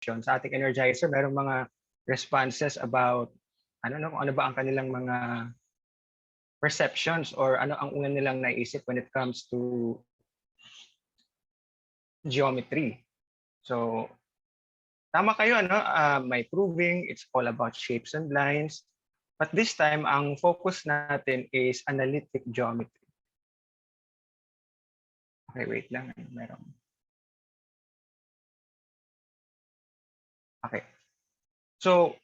sa ating energizer, merong mga responses about kung ano ba ang kanilang mga perceptions or ano ang una nilang naisip when it comes to geometry. So, tama kayo, may proving, it's all about shapes and lines. But this time, ang focus natin is analytic geometry. Okay, wait lang. Meron. Okay. So,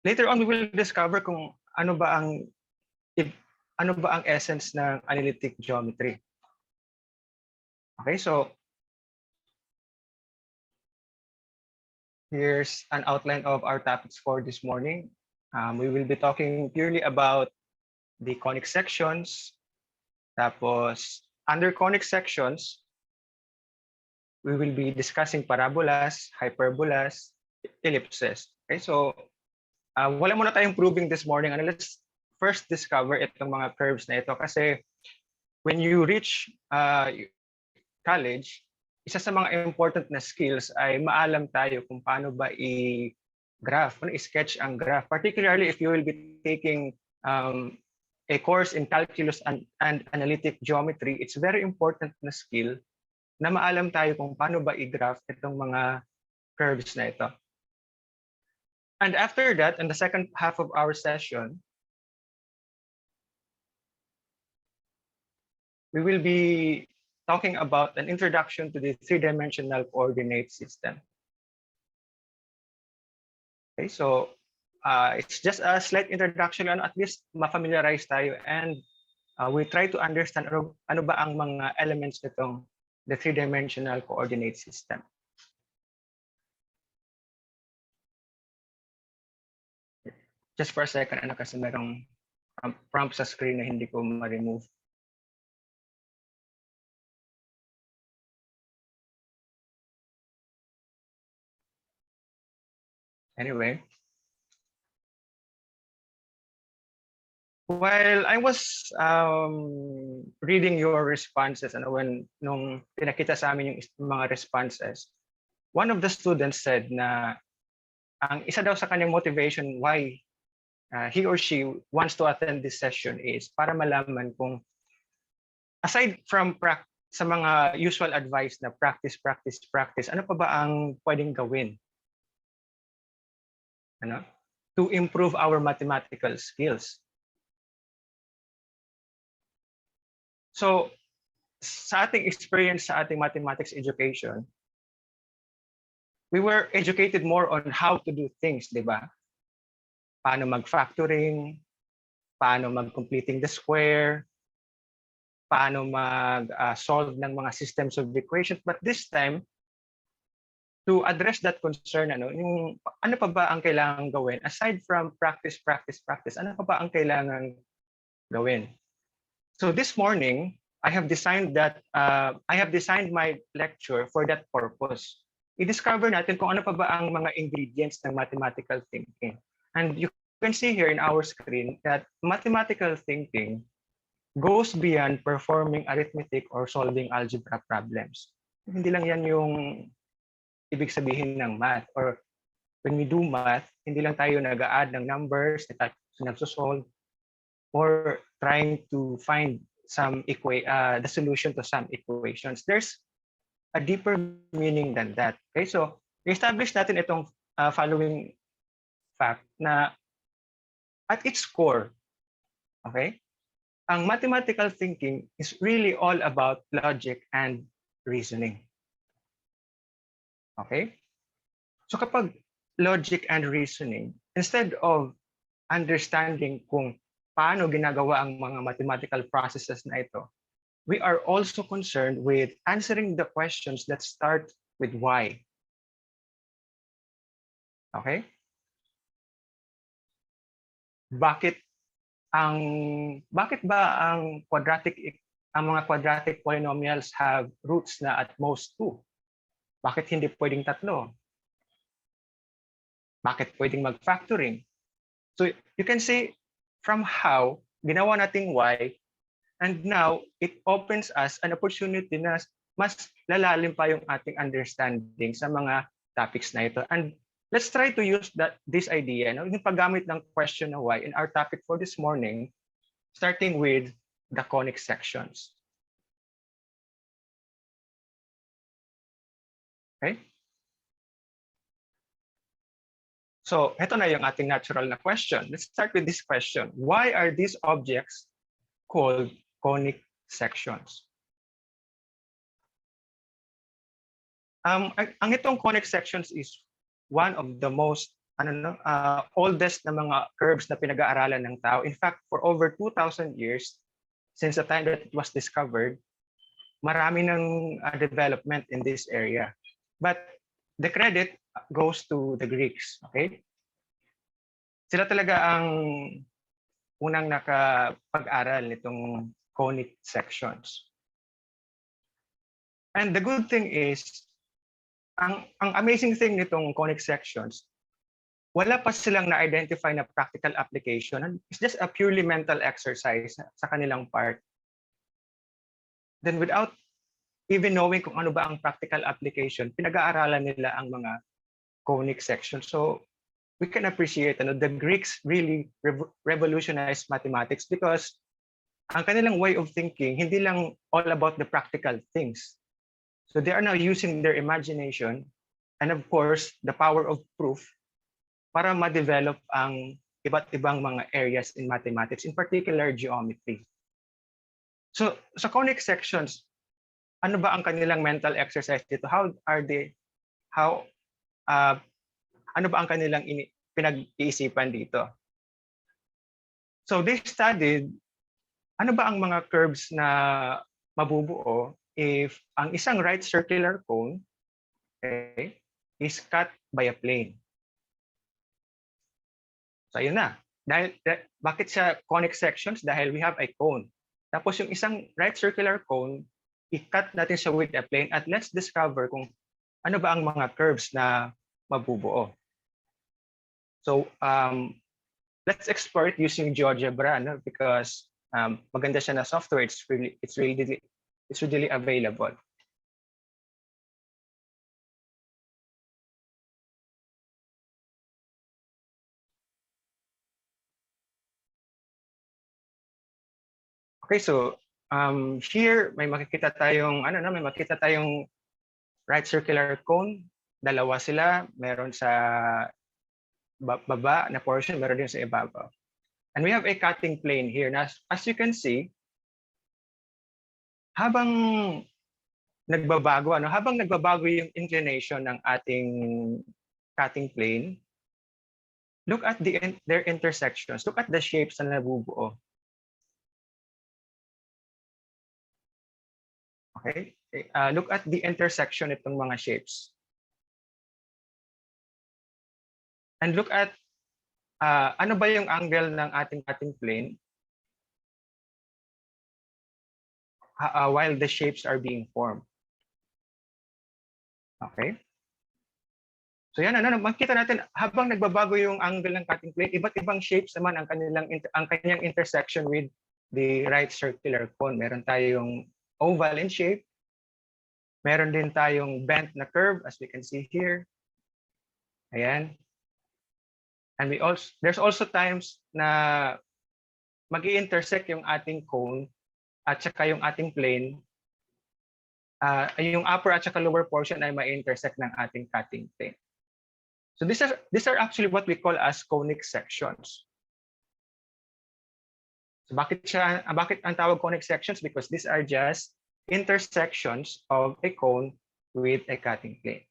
later on, we will discover kung ano ba ang essence ng analytic geometry. Okay, so here's an outline of our topics for this morning. We will be talking purely about the conic sections. Tapos, under conic sections, we will be discussing parabolas, hyperbolas, ellipses. Okay, so wala muna tayong proving this morning. Let's first discover itong mga curves na ito kasi when you reach college, isa sa mga important na skills ay maalam tayo kung paano ba i-graph, paano i-sketch ang graph. Particularly if you will be taking a course in calculus and analytic geometry, it's very important na skill na maalam tayo kung paano ba i-graph itong mga curves na ito. And after that, in the second half of our session, we will be talking about an introduction to the three-dimensional coordinate system. Okay, so it's just a slight introduction, at least ma-familiarize tayo, and we try to understand ano ba ang mga elements nitong the three-dimensional coordinate system. Just for a second, kasi merong prompt sa screen na hindi ko ma-remove. Anyway, while I was reading your responses, nung pinakita sa amin yung mga responses, one of the students said na ang isa daw sa kanyang motivation why he or she wants to attend this session is para malaman kung aside from sa mga usual advice na practice, ano pa ba ang pwedeng gawin? To improve our mathematical skills. So, sa ating experience sa ating mathematics education, we were educated more on how to do things, di ba? Paano mag-factoring, paano mag-completing the square, paano mag-solve ng mga systems of equations. But this time, to address that concern, yung ano pa ba ang kailangan gawin aside from practice, ano pa ba ang kailangan gawin? So this morning, I have designed my lecture for that purpose. I-discover natin kung ano pa ba ang mga ingredients ng mathematical thinking. And you can see here in our screen that mathematical thinking goes beyond performing arithmetic or solving algebra problems. Hindi lang yan yung ibig sabihin ng math, or when we do math, hindi lang tayo nag-a-add ng numbers, nagsosolve, or trying to find the solution to some equations. There's a deeper meaning than that. Okay, so establish natin itong following fact na at its core, okay, ang mathematical thinking is really all about logic and reasoning. Okay? So kapag logic and reasoning, instead of understanding kung paano ginagawa ang mga mathematical processes na ito, we are also concerned with answering the questions that start with why. Okay? Bakit ba ang mga quadratic polynomials have roots na at most 2? Bakit hindi pwedeng 3? Bakit pwedeng mag-factoring? So you can see from how ginawa nating why, and now it opens us an opportunity na mas lalalim pa yung ating understanding sa mga topics na ito. And let's try to use this idea, no? Yung paggamit ng question na why in our topic for this morning, starting with the conic sections. Okay? So, ito na yung ating natural na question. Let's start with this question. Why are these objects called conic sections? Ang itong conic sections is one of the most oldest na mga curves na pinag-aaralan ng tao. In fact, for over 2,000 years, since the time that it was discovered, marami ng development in this area. But the credit goes to the Greeks, okay? Sila talaga ang unang nakapag-aral nitong conic sections. And the good thing is, ang amazing thing nitong conic sections, wala pa silang na-identify na practical application. It's just a purely mental exercise sa kanilang part. Then without even knowing kung ano ba ang practical application, pinag-aaralan nila ang mga conic sections. So we can appreciate the Greeks really revolutionized mathematics because ang kanilang way of thinking, hindi lang all about the practical things. So they are now using their imagination and of course, the power of proof para ma-develop ang iba't ibang mga areas in mathematics, in particular geometry. So sa conic sections, ano ba ang kanilang mental exercise dito? Ano ba ang kanilang pinag-iisipan dito? So they studied, ano ba ang mga curves na mabubuo if ang isang right circular cone, okay, is cut by a plane. So ayun na. Bakit siya conic sections? Dahil we have a cone. Tapos yung isang right circular cone, i-cut natin siya with a plane at let's discover kung ano ba ang mga curves na mabubuo. So let's explore it using GeoGebra, no? Because maganda siya na software. It's readily available. Okay, so here may makikita tayong right circular cone. Dalawa sila, meron sa baba na portion, meron din sa ibabaw. And we have a cutting plane here. Now, as you can see, habang nagbabago yung inclination ng ating cutting plane, look at their intersections. Look at the shapes na nabubuo. Okay? Look at the intersection itong mga shapes. And look at ano ba yung angle ng ating cutting plane while the shapes are being formed. Okay? So yan, makita natin habang nagbabago yung angle ng cutting plane, iba't ibang shapes naman ang kanyang intersection with the right circular cone. Meron tayong oval in shape. Meron din tayong bent na curve as we can see here. Ayan. And there's also times na mag-i-intersect yung ating cone at saka yung ating plane. Yung upper at saka lower portion ay ma-intersect ng ating cutting plane. So these are actually what we call as conic sections. So bakit ang tawag conic sections? Because these are just intersections of a cone with a cutting plane.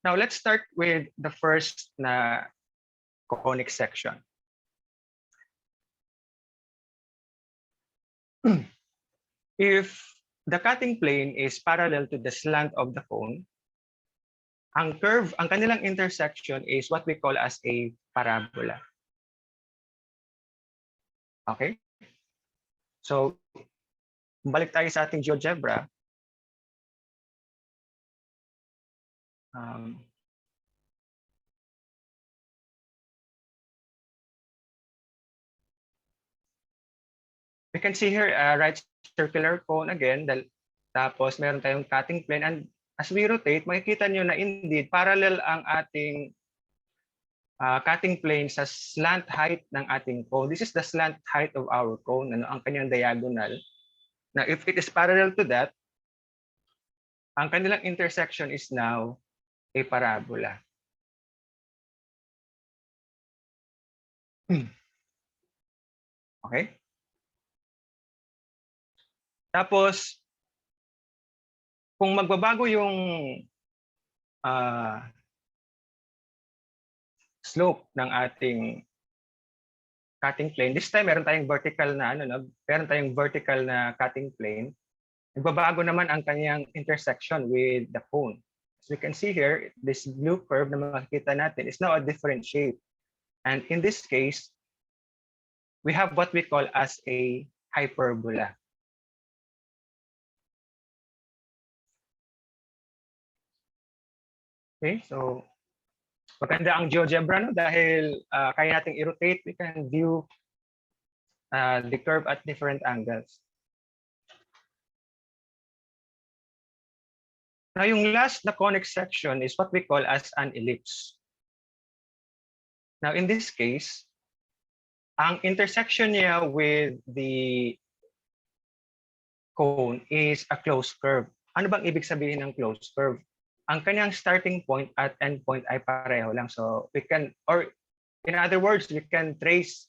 Now let's start with the first na conic section. If the cutting plane is parallel to the slant of the cone, ang kanilang intersection is what we call as a parabola. Okay? So, balik tayo sa ating GeoGebra. can see here a right circular cone again. Tapos meron tayong cutting plane. And as we rotate, makikita nyo na indeed parallel ang ating cutting plane sa slant height ng ating cone. This is the slant height of our cone, ang kanyang diagonal. Now, if it is parallel to that, ang kanilang intersection is now a parabola. Okay? Tapos, kung magbabago yung slope ng ating cutting plane, this time meron tayong vertical na meron tayong vertical na cutting plane. Nagbabago naman ang kanyang intersection with the cone. As we can see here, this blue curve na makikita natin is now a different shape. And in this case, we have what we call as a hyperbola. Okay, so maganda ang GeoGebra dahil kaya nating i-rotate, we can view the curve at different angles. Now, yung last na conic section is what we call as an ellipse. Now, in this case, ang intersection niya with the cone is a closed curve. Ano bang ibig sabihin ng closed curve? Ang kanyang starting point at end point ay pareho lang. So we can, or in other words, we can trace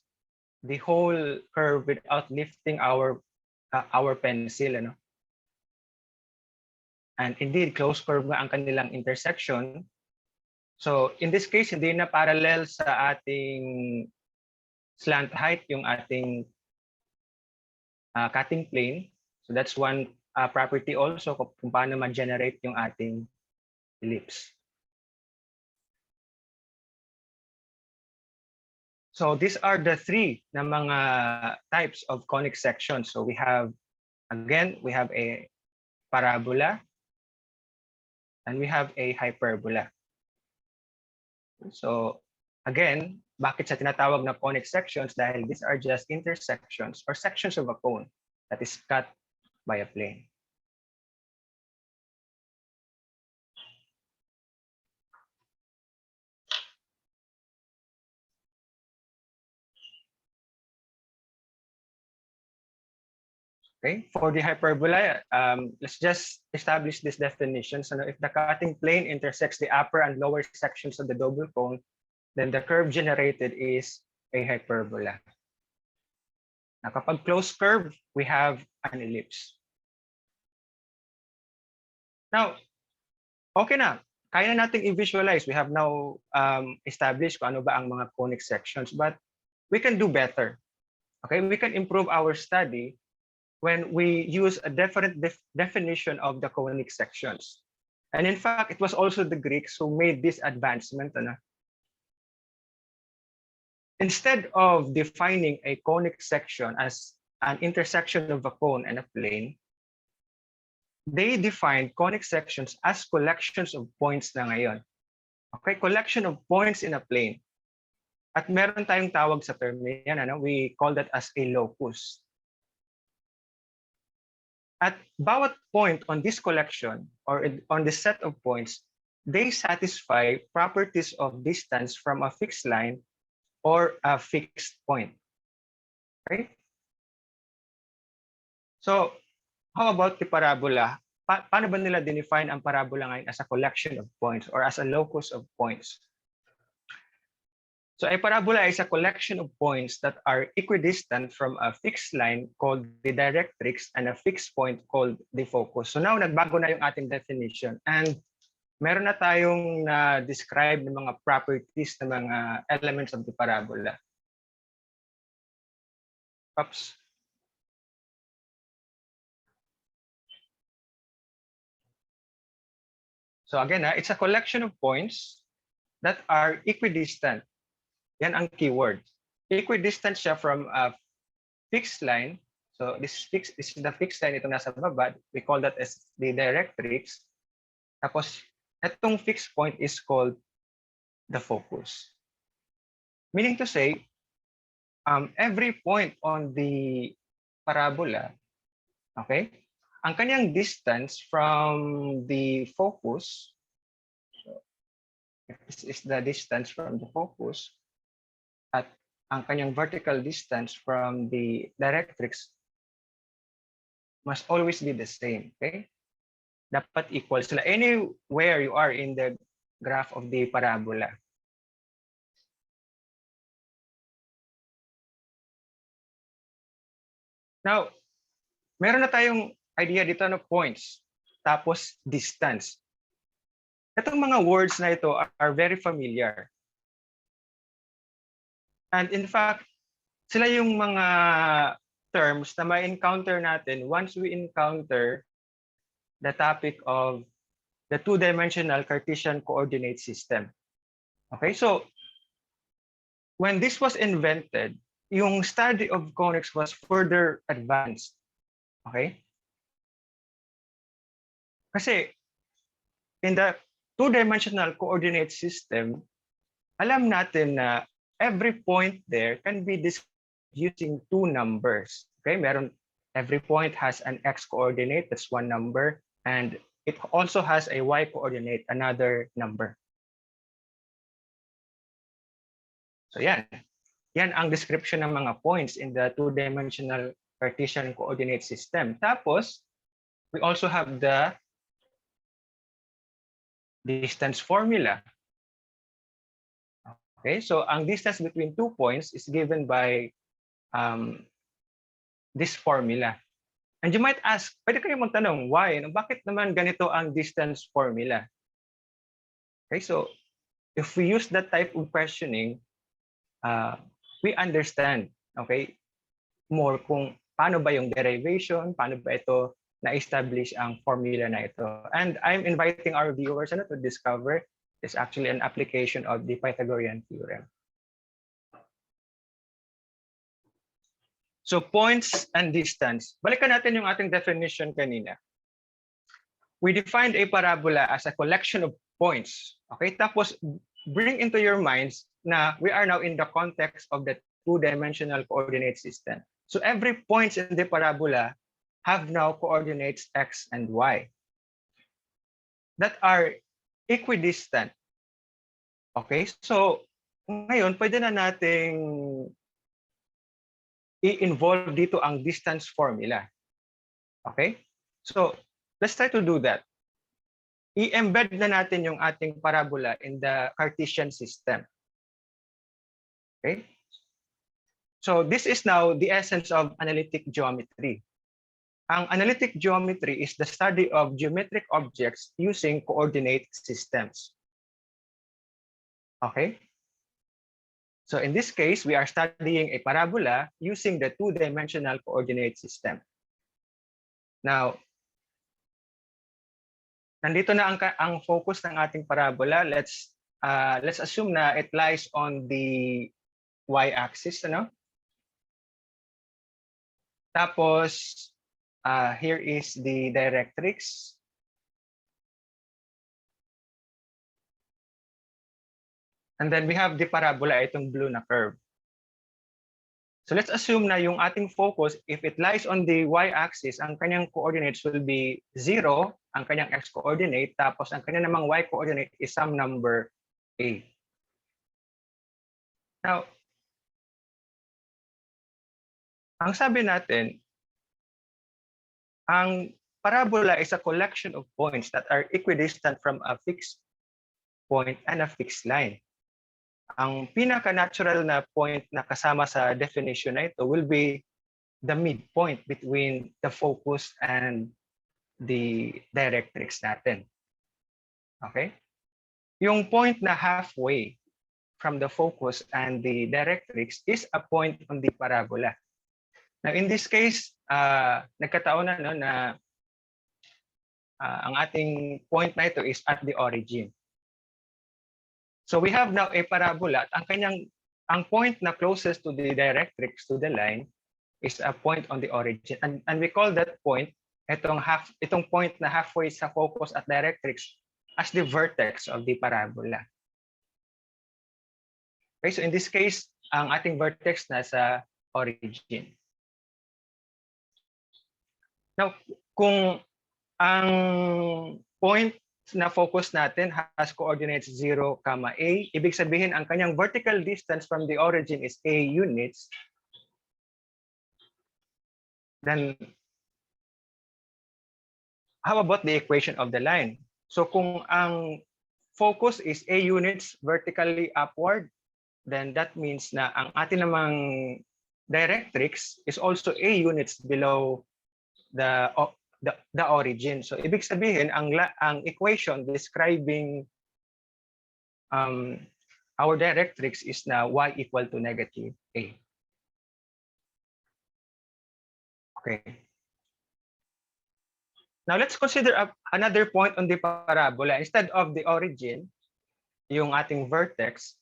the whole curve without lifting our pencil. And indeed, closed curve nga ang kanilang intersection. So in this case, hindi na parallel sa ating slant height yung ating cutting plane. So that's one property also kung paano ma-generate yung ating ellipse. So these are the three na mga types of conic sections. So we have, again, we have a parabola and we have a hyperbola. So again, bakit sa tinatawag na conic sections? Dahil these are just intersections or sections of a cone that is cut by a plane. Okay, for the hyperbola, let's just establish this definition. So if the cutting plane intersects the upper and lower sections of the double cone, then the curve generated is a hyperbola. Now, kapag closed curve, we have an ellipse. Now, okay na. Kaya na nating i-visualize. We have now established kung ano ba ang mga conic sections, but we can do better. Okay, we can improve our study when we use a different definition of the conic sections. And in fact, it was also the Greeks who made this advancement. Instead of defining a conic section as an intersection of a cone and a plane, they defined conic sections as collections of points na ngayon. Okay, collection of points in a plane. At meron tayong tawag sa term yan, we call that as a locus. At bawat point on this collection or on this set of points, they satisfy properties of distance from a fixed line or a fixed point. Okay? So, how about the parabola? Paano ba nila define ang parabola ngayon as a collection of points or as a locus of points? So a parabola is a collection of points that are equidistant from a fixed line called the directrix and a fixed point called the focus. So now nagbago na yung ating definition and meron na tayong na-describe ng mga properties ng mga elements of the parabola. Oops. So again, it's a collection of points that are equidistant. Yan ang keyword. Equidistant siya from a fixed line. So this is the fixed line, ito nasa baba. We call that as the directrix. Tapos, itong fixed point is called the focus. Meaning to say, every point on the parabola, okay, ang kanyang distance from the focus, so if this is the distance from the focus, at ang kanyang vertical distance from the directrix must always be the same, okay? Dapat equal sila anywhere you are in the graph of the parabola. Now, meron na tayong idea dito ng points, tapos distance. Itong mga words na ito are very familiar. And in fact, sila yung mga terms na ma-encounter natin once we encounter the topic of the two-dimensional Cartesian coordinate system. Okay, so when this was invented, yung study of conics was further advanced. Okay? Kasi in the two-dimensional coordinate system, alam natin na every point there can be described using two numbers. Okay? Every point has an x coordinate, that's one number, and it also has a y coordinate, another number. So yan. Yan ang description ng mga points in the two-dimensional Cartesian coordinate system. Tapos, we also have the distance formula. Okay, so ang distance between 2 points is given by this formula. And you might ask, pwede kayo magtanong, why? Bakit naman ganito ang distance formula? Okay, so if we use that type of questioning, we understand, okay, more kung paano ba yung derivation, paano ba ito na-establish ang formula na ito. And I'm inviting our viewers to discover is actually an application of the Pythagorean theorem. So points and distance. Balikan natin yung ating definition kanina. We defined a parabola as a collection of points. Okay, tapos bring into your minds na we are now in the context of the two-dimensional coordinate system. So every point in the parabola have now coordinates x and y that are equidistant. Okay, so ngayon pwede na nating i-involve dito ang distance formula. Okay, so let's try to do that. I-embed na natin yung ating parabola in the Cartesian system. Okay, so this is now the essence of analytic geometry. Ang analytic geometry is the study of geometric objects using coordinate systems. Okay? So in this case, we are studying a parabola using the two-dimensional coordinate system. Now, nandito na ang focus ng ating parabola. Let's assume na it lies on the y-axis, ano? Tapos, here is the directrix. And then we have the parabola, itong blue na curve. So let's assume na yung ating focus, if it lies on the y-axis, ang kanyang coordinates will be 0, ang kanyang x-coordinate, tapos ang kanyang namang y-coordinate is some number a. Now, ang sabi natin, ang parabola is a collection of points that are equidistant from a fixed point and a fixed line. Ang pinaka-natural na point na kasama sa definition na ito will be the midpoint between the focus and the directrix natin. Okay? Yung point na halfway from the focus and the directrix is a point on the parabola. Now, in this case, nagkataon na, no, na ang ating point na ito is at the origin. So we have now a parabola. Ang point na closest to the directrix, to the line, is a point on the origin. And we call that point, itong point na halfway sa focus at directrix, as the vertex of the parabola. Okay, so in this case, ang ating vertex nasa origin. Now, kung ang point na focus natin has coordinates 0, a, ibig sabihin ang kanyang vertical distance from the origin is a units, then how about the equation of the line? So kung ang focus is a units vertically upward, then that means na ang atin namang directrix is also a units below the origin. So ibig sabihin ang equation describing our directrix is na y equal to negative a. Okay. Now let's consider another point on the parabola. Instead of the origin, yung ating vertex,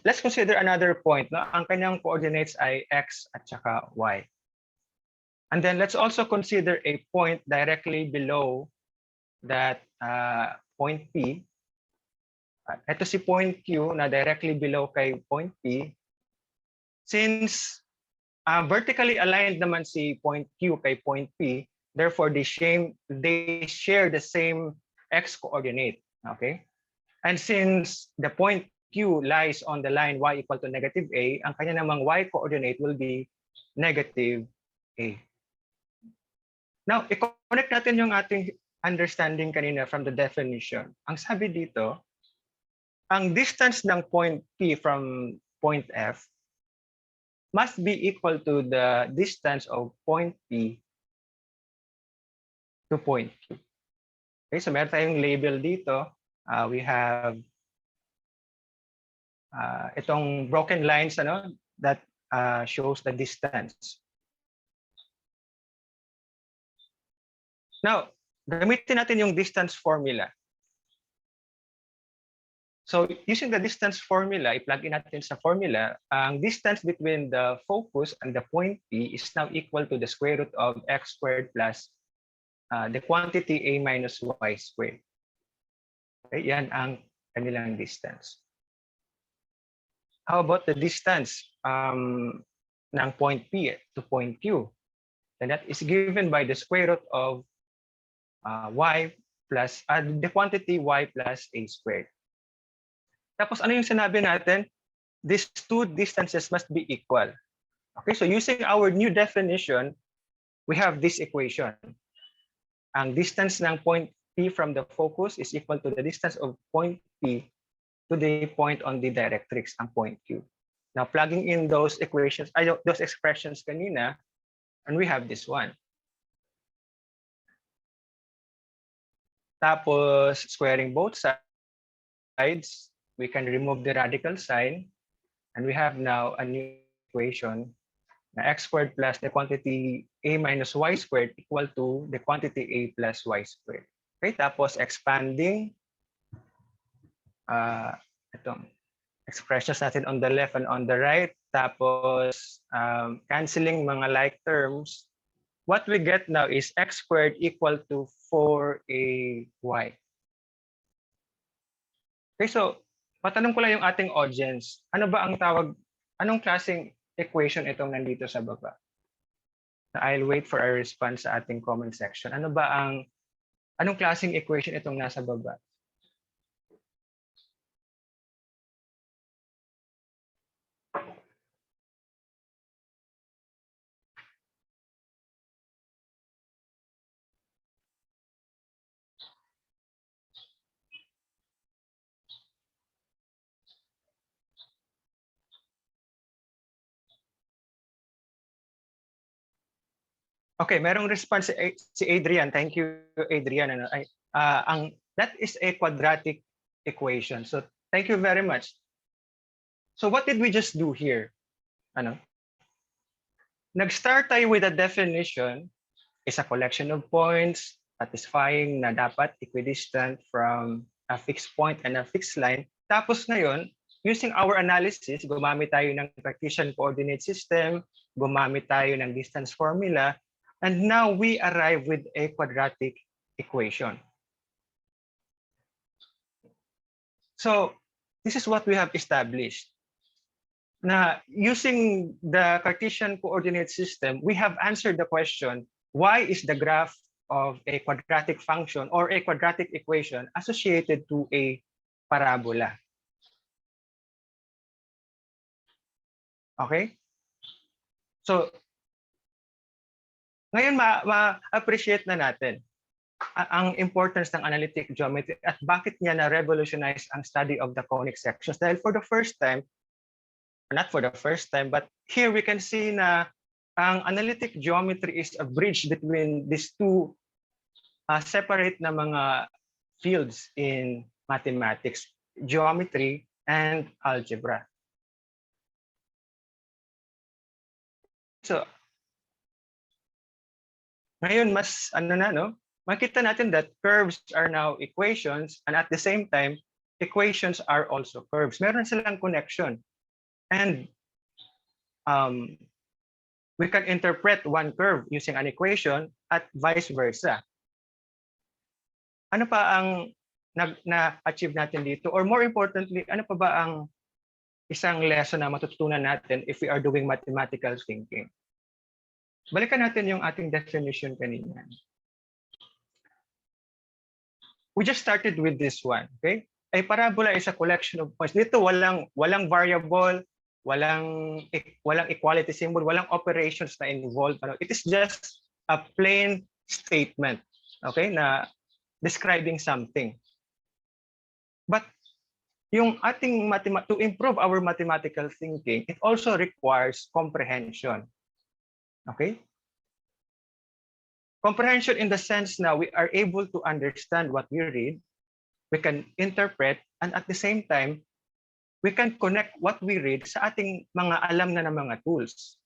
let's consider another point. No? Ang kanyang coordinates ay x at saka y. And then let's also consider a point directly below that point P. Ito si point Q na directly below kay point P. Since vertically aligned naman si point Q kay point P, therefore they share the same x coordinate. Okay? And since the point Q lies on the line y equal to negative a, ang kanya namang y coordinate will be negative a. Now, i-connect natin yung ating understanding kanina from the definition. Ang sabi dito, ang distance ng point P from point F must be equal to the distance of point P to point Q. Okay, so meron tayong label dito. We have itong broken lines that shows the distance. Now, gamitin natin yung distance formula. So using the distance formula, i-plug in natin sa formula, ang distance between the focus and the point P is now equal to the square root of x squared plus the quantity a minus y squared. Okay, yan ang kanilang distance. How about the distance ng point P to point Q? And that is given by the square root of y plus the quantity y plus a squared. Tapos ano yung sinabi natin? These two distances must be equal. Okay, so using our new definition, we have this equation. Ang distance ng point P from the focus is equal to the distance of point P to the point on the directrix, ang point Q. Now, plugging in those equations, those expressions kanina, and we have this one. Tapos, squaring both sides, we can remove the radical sign, and we have now a new equation na x squared plus the quantity a minus y squared equal to the quantity a plus y squared. Okay, tapos expanding itong expressions natin on the left and on the right, tapos canceling mga like terms, what we get now is x squared equal to 4ay. Okay, so patanong ko lang yung ating audience, ano ba ang anong klaseng equation itong nandito sa baba? I'll wait for a response sa ating comment section. Anong klaseng equation itong nasa baba? Okay, merong response si Adrian. Thank you, Adrian. That is a quadratic equation. So thank you very much. So what did we just do here? Nag-start tayo with a definition is a collection of points satisfying na dapat equidistant from a fixed point and a fixed line. Tapos ngayon, using our analysis, gumamit tayo ng Cartesian coordinate system, gumamit tayo ng distance formula, and now we arrive with a quadratic equation. So this is what we have established. Na using the Cartesian coordinate system, we have answered the question, why is the graph of a quadratic function or a quadratic equation associated to a parabola? Okay? So, ngayon ma-appreciate na natin ang importance ng analytic geometry at bakit niya na-revolutionize ang study of the conic sections. Dahil for the first time, not for the first time, but here we can see na ang analytic geometry is a bridge between these two separate na mga fields in mathematics, geometry and algebra. So, ngayon mas makita natin that curves are now equations and at the same time, equations are also curves. Meron silang connection. And we can interpret one curve using an equation at vice versa. Ano pa ang na-achieve natin dito? Or more importantly, ano pa ba ang isang lesson na matututunan natin if we are doing mathematical thinking? Balikan natin yung ating definition kanina. We just started with this one, okay? A parabola is a collection of points. Dito walang variable, walang equality symbol, walang operations na involved. It is just a plain statement, okay, na describing something. But yung ating to improve our mathematical thinking, it also requires comprehension. Okay? Comprehension in the sense na we are able to understand what we read, we can interpret, and at the same time, we can connect what we read sa ating mga alam na mga tools.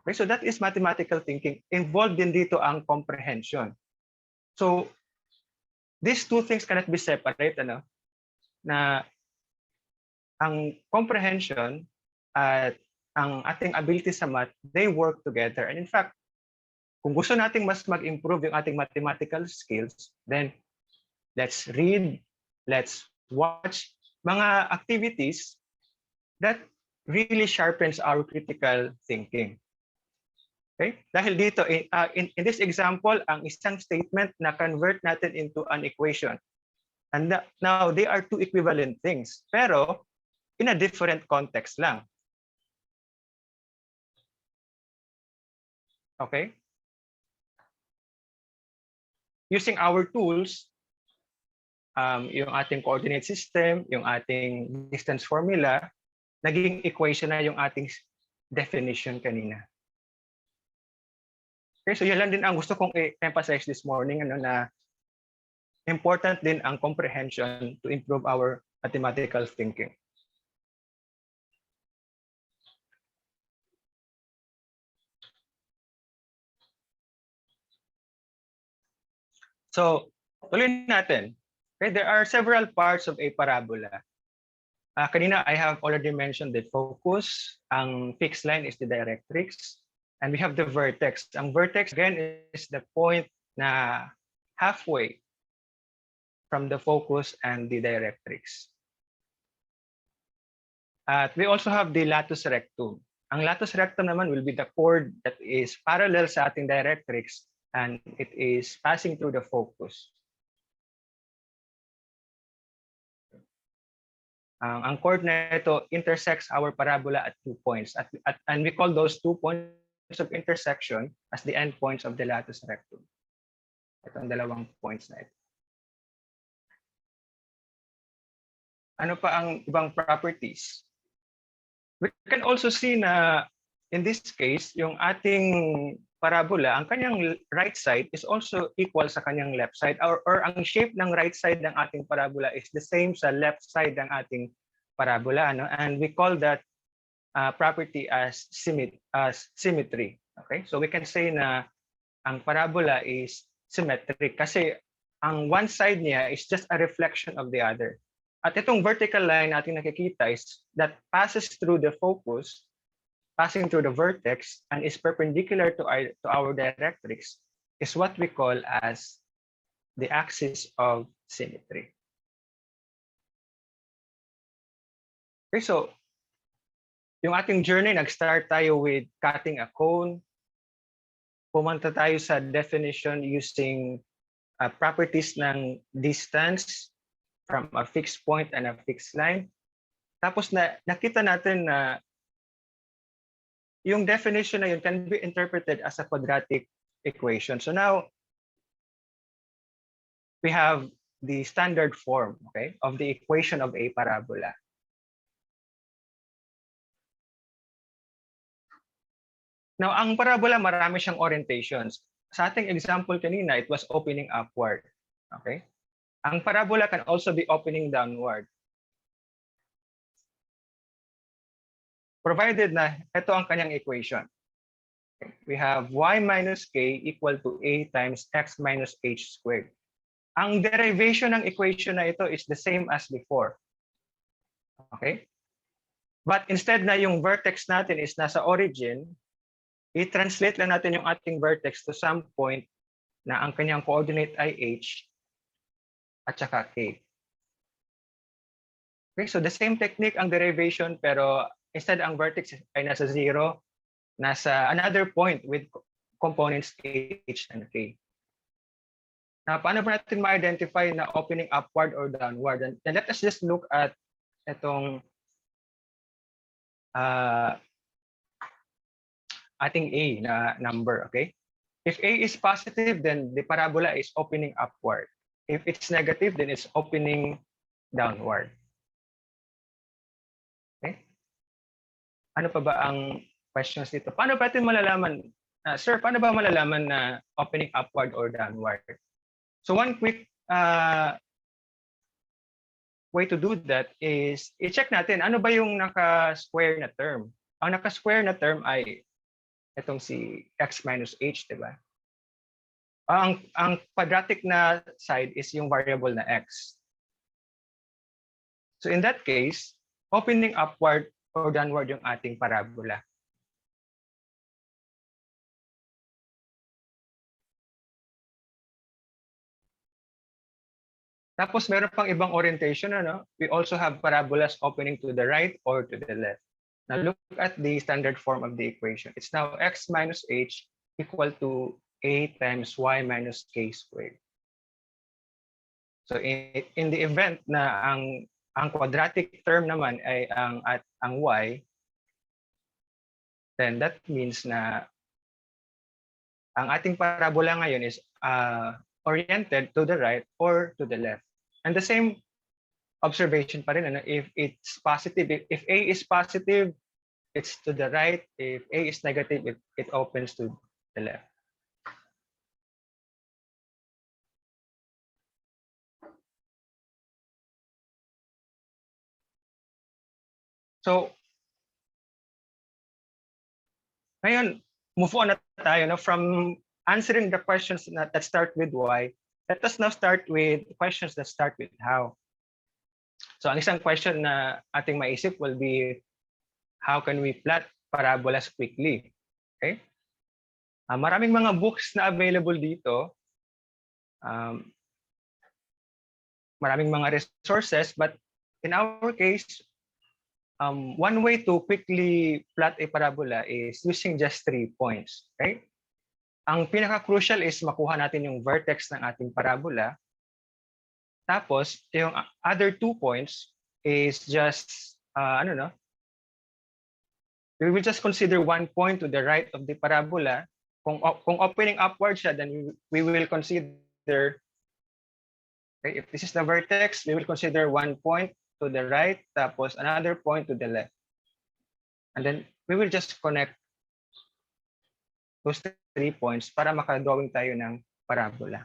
Okay, so that is mathematical thinking. Involved din dito ang comprehension. So, these two things cannot be separate, na ang comprehension at ang ating ability sa math, they work together. And in fact, kung gusto nating mas mag-improve yung ating mathematical skills, then let's read, let's watch mga activities that really sharpens our critical thinking. Okay? Dahil dito, in this example, ang isang statement na convert natin into an equation. And now, they are two equivalent things, pero in a different context lang. Okay? Using our tools, yung ating coordinate system, yung ating distance formula, naging equation na yung ating definition kanina. Okay, so yan lang din ang gusto kong i-emphasize this morning, na important din ang comprehension to improve our mathematical thinking. So, tuloy natin. Okay, there are several parts of a parabola. Kanina, I have already mentioned the focus. Ang fixed line is the directrix. And we have the vertex. Ang vertex, again, is the point na halfway from the focus and the directrix. At we also have the latus rectum. Ang latus rectum naman will be the chord that is parallel sa ating directrix and it is passing through the focus. Ang chord na ito intersects our parabola at 2 points. And we call those 2 points of intersection as the endpoints of the latus rectum. Ito ang dalawang points na ito. Ano pa ang ibang properties? We can also see na in this case, yung ating parabola, ang kanyang right side is also equal sa kanyang left side or ang shape ng right side ng ating parabola is the same sa left side ng ating parabola, and we call that property as symmetry. Okay? So we can say na ang parabola is symmetric kasi ang one side niya is just a reflection of the other. At itong vertical line natin nakikita is that passes through the focus, passing through the vertex, and is perpendicular to our directrix is what we call as the axis of symmetry. Okay, so yung ating journey, nag-start tayo with cutting a cone. Pumunta tayo sa definition using properties ng distance from a fixed point and a fixed line. Tapos nakita natin na yung definition na yun can be interpreted as a quadratic equation. So now, we have the standard form, okay, of the equation of a parabola. Now, ang parabola, marami siyang orientations. Sa ating example kanina, it was opening upward. Okay? Ang parabola can also be opening downward. Provided na ito ang kanyang equation. Okay. We have y minus k equal to a times x minus h squared. Ang derivation ng equation na ito is the same as before. Okay? But instead na yung vertex natin is nasa origin, i-translate lang natin yung ating vertex to some point na ang kanyang coordinate ay h at saka k. Okay, so the same technique ang derivation, pero instead ang vertex ay nasa 0, nasa another point with components h and k. Now, paano ba natin ma-identify na opening upward or downward? And let us just look at itong ating A na number, okay? If A is positive, then the parabola is opening upward. If it's negative, then it's opening downward. Okay? Ano pa ba ang questions dito? Paano ba natin malalaman, sir, paano ba malalaman na opening upward or downward? So one quick way to do that is i-check natin ano ba yung naka-square na term. Ang naka-square na term ay itong si x minus h, di ba? Ang quadratic na side is yung variable na x. So in that case, opening upward or downward yung ating parabola. Tapos meron pang ibang orientation, ano? We also have parabolas opening to the right or to the left. Now look at the standard form of the equation. It's now x minus h equal to a times y minus k squared. So in the event na ang quadratic term naman ay ang y, then that means na ang ating parabola ngayon is oriented to the right or to the left. And the same observation pa rin, ano? If it's positive, if A is positive, it's to the right. If A is negative, it opens to the left. So, ngayon, move on na tayo, no? From answering the questions that start with why, let us now start with questions that start with how. So, ang isang question na ating maisip will be, how can we plot parabolas quickly? Okay? Maraming mga books na available dito. Maraming mga resources, but in our case, one way to quickly plot a parabola is using just 3 points. Okay? Ang pinaka-crucial is makuha natin yung vertex ng ating parabola. Tapos, yung other 2 points is just, we will just consider 1 point to the right of the parabola. Kung opening upward siya, then we will consider, okay, if this is the vertex, we will consider 1 point to the right, tapos another point to the left. And then we will just connect those 3 points para makadrawing tayo ng parabola.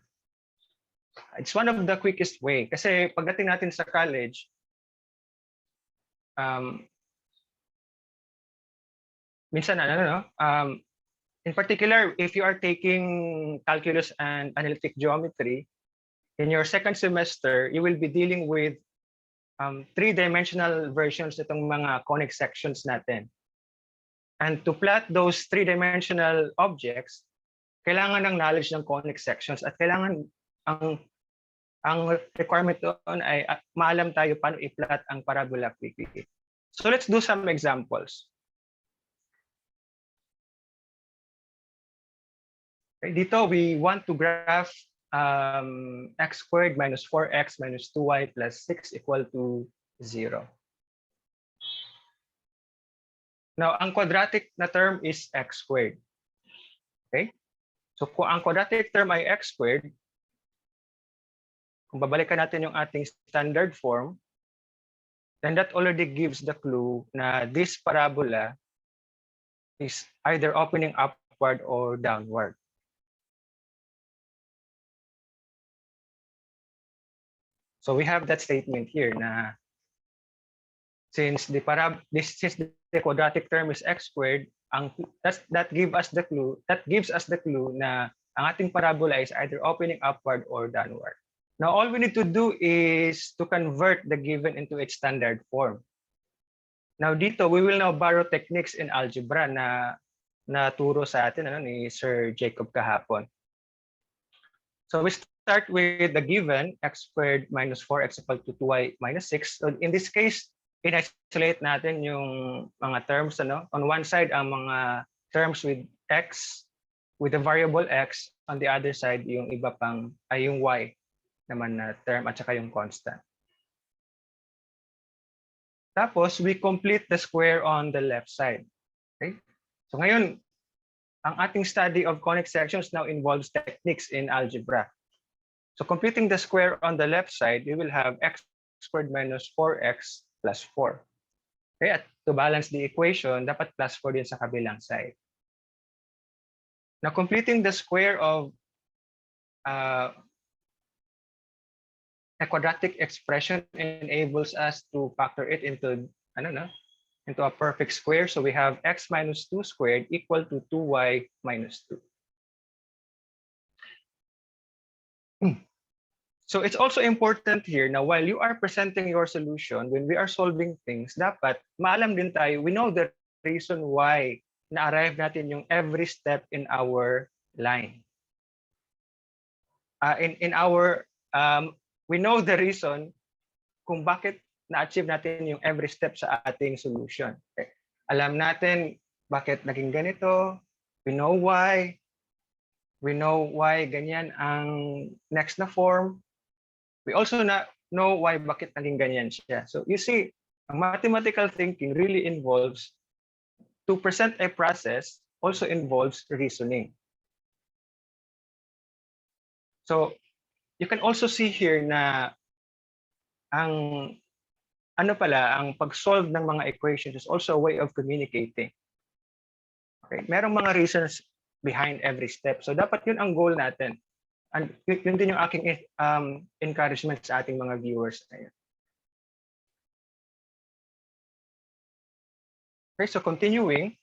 It's one of the quickest way. Kasi pagdating natin sa college, minsan, in particular, if you are taking calculus and analytic geometry, in your second semester, you will be dealing with 3-dimensional versions itong mga conic sections natin. And to plot those 3-dimensional objects, kailangan ng knowledge ng conic sections at kailangan ang requirement doon ay maalam tayo paano i-plot ang parabola quickly. So let's do some examples. Okay, dito, we want to graph x squared minus 4x minus 2y plus 6 equal to 0. Now, ang quadratic na term is x squared. Okay? So, kung ang quadratic term ay x squared, kung babalikan natin yung ating standard form, then that already gives the clue na this parabola is either opening upward or downward. So we have that statement here na since the quadratic term is x squared, that gives us the clue na ang ating parabola is either opening upward or downward. Now all we need to do is to convert the given into its standard form. Now dito we will now borrow techniques in algebra na naturo sa atin ni Sir Jacob kahapon. So we start with the given x squared minus 4x equal to 2y minus 6. So in this case, in-isolate natin yung mga terms. On one side, ang mga terms with x, with the variable x. On the other side, yung iba pang, ay yung y naman na term at saka yung constant. Tapos, we complete the square on the left side. Okay? So ngayon, ang ating study of conic sections now involves techniques in algebra. So completing the square on the left side, we will have x squared minus 4x plus 4. Okay, at to balance the equation, dapat plus 4 din sa kabilang side. Now completing the square of a quadratic expression enables us to factor it into a perfect square. So we have x minus 2 squared equal to 2y minus 2. So it's also important here na while you are presenting your solution, when we are solving things, dapat maalam din tayo, we know the reason why na-arrive natin yung every step in our line. We know the reason kung bakit na-achieve natin yung every step sa ating solution. Okay? Alam natin bakit naging ganito, we know why ganyan ang next na form. We also know why bakit naging ganyan siya. So you see, ang mathematical thinking really involves, to present a process also involves reasoning. So you can also see here na ang pag-solve ng mga equations is also a way of communicating. Okay? Merong mga reasons behind every step. So dapat yun ang goal natin. And yun din yung aking encouragement sa ating mga viewers. Okay, so continuing.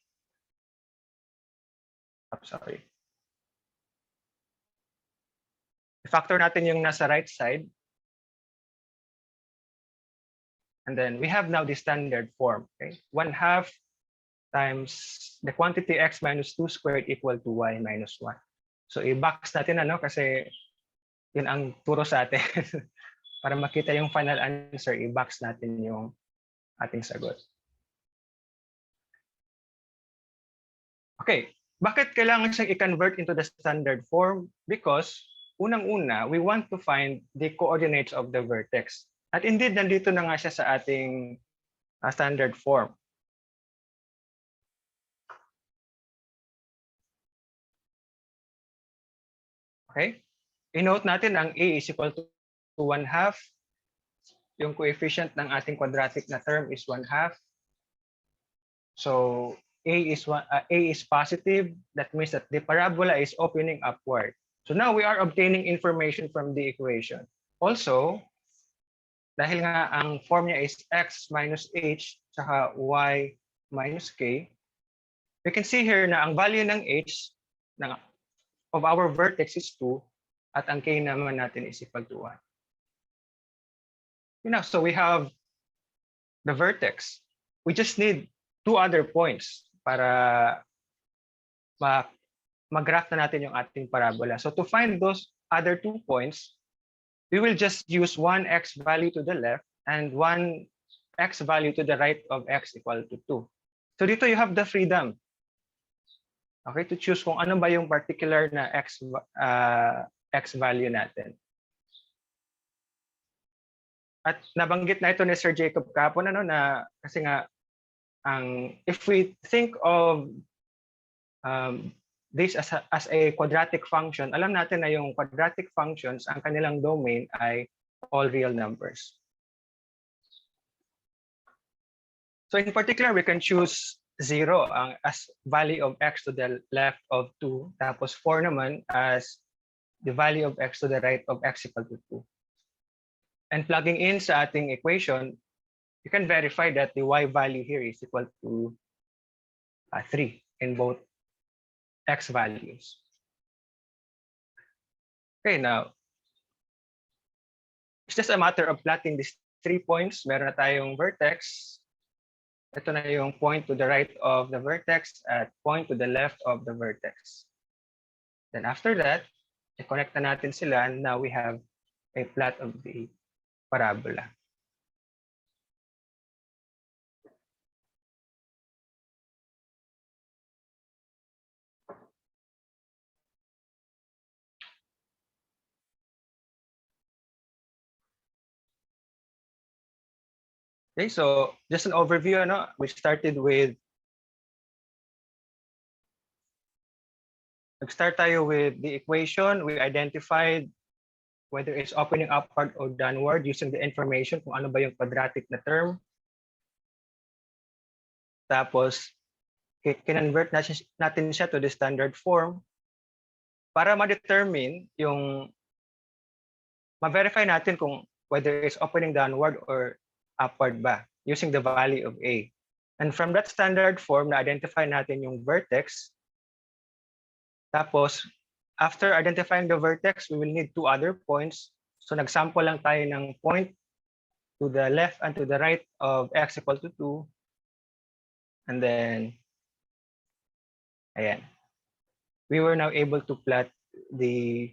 Sorry. I-factor natin yung nasa right side. And then we have now the standard form. Okay? 1/2 times the quantity x minus 2 squared equal to y minus 1. So i-box natin kasi yun ang turo sa atin. Para makita yung final answer, i-box natin yung ating sagot. Okay, bakit kailangan siyang i-convert into the standard form? Because unang-una, we want to find the coordinates of the vertex. At indeed, nandito na nga siya sa ating standard form. Okay? I-note natin ang a is equal to 1/2. Yung coefficient ng ating quadratic na term is 1/2. So a is positive. That means that the parabola is opening upward. So now we are obtaining information from the equation. Also, dahil nga ang form niya is x minus h saka y minus k, we can see here na ang value ng h of our vertex is 2 at ang k naman natin is equal to 1. So we have the vertex. We just need 2 other points para mag-graph na natin yung ating parabola. So to find those other 2 points, we will just use one x value to the left and one x value to the right of x equal to 2. So dito you have the freedom. Okay, to choose kung ano ba yung particular na x value natin. At nabanggit na ito ni Sir Jacob kahapon, ano, na kasi nga if we think of this as a quadratic function, alam natin na yung quadratic functions, ang kanilang domain ay all real numbers. So in particular, we can choose 0 as value of x to the left of 2, tapos 4 naman as the value of x to the right of x equal to 2. And plugging in sa ating equation, you can verify that the y value here is equal to 3 in both x values. Okay, now, it's just a matter of plotting these 3 points. Meron na tayong vertex. Ito na yung point to the right of the vertex at point to the left of the vertex. Then after that, i-connect na natin sila, and now we have a plot of the parabola. Okay, so just an overview, ano? We started with nag-start tayo with the equation. We identified whether it's opening upward or downward using the information kung ano ba yung quadratic na term. Tapos, kinonvert natin siya to the standard form para ma-determine yung ma-verify natin kung whether it's opening downward or upward ba using the value of A. And from that standard form, na-identify natin yung vertex. Tapos, after identifying the vertex, we will need 2 other points. So nag-sample lang tayo ng point to the left and to the right of x equal to 2. And then, ayan. We were now able to plot the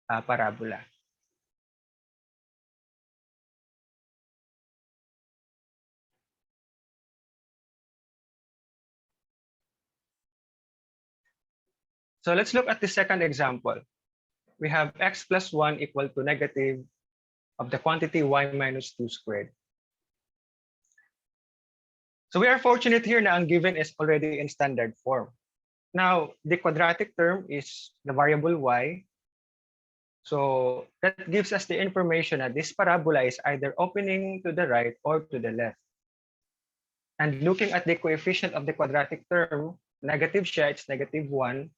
parabola. So let's look at the second example. We have x plus 1 equal to negative of the quantity y minus 2 squared. So we are fortunate here na ang given is already in standard form. Now, the quadratic term is the variable y. So that gives us the information that this parabola is either opening to the right or to the left. And looking at the coefficient of the quadratic term, negative siya, it's negative 1.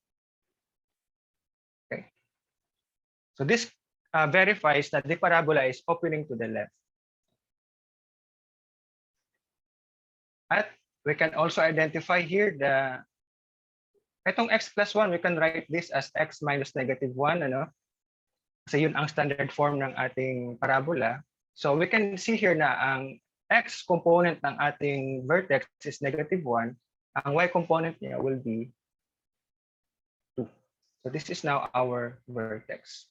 Okay. So this verifies that the parabola is opening to the left. At we can also identify here itong x plus 1, we can write this as x minus negative 1, ano? Kasi yun ang standard form ng ating parabola. So we can see here na ang x component ng ating vertex is negative 1. Ang y component niya will be 2. So this is now our vertex.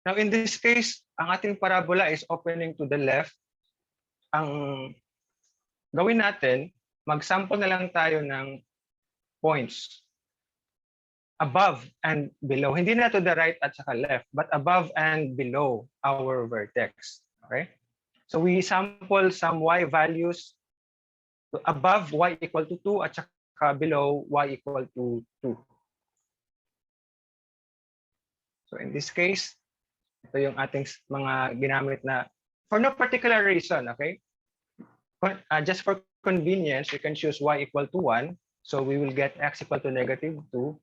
Now in this case, ang ating parabola is opening to the left. Ang gawin natin, mag-sample na lang tayo ng points above and below. Hindi na to the right at saka left, but above and below our vertex. Okay? So we sample some y values above y equal to 2 at saka below y equal to 2. So in this case, ito yung ating mga ginamit na for no particular reason, okay? Just for convenience, we can choose y equal to 1. So we will get x equal to negative 2.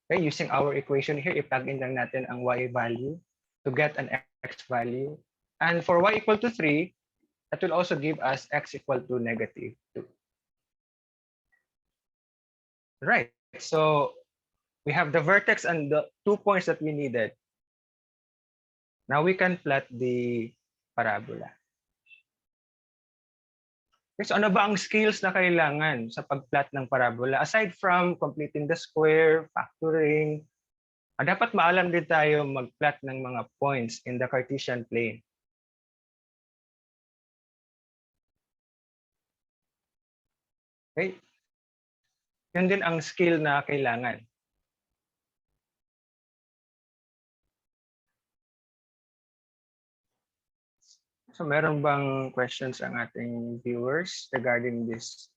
Okay, using our equation here, i-plug in lang natin ang y value to get an x value. And for y equal to 3, that will also give us x equal to negative 2. Right, so we have the vertex and the 2 points that we needed. Now we can plot the parabola. Okay, so ano ba ang skills na kailangan sa pag-plot ng parabola? Aside from completing the square, factoring, dapat maalam din tayo mag-plot ng mga points in the Cartesian plane. Okay? Yun din ang skill na kailangan. So meron bang questions ang ating viewers regarding this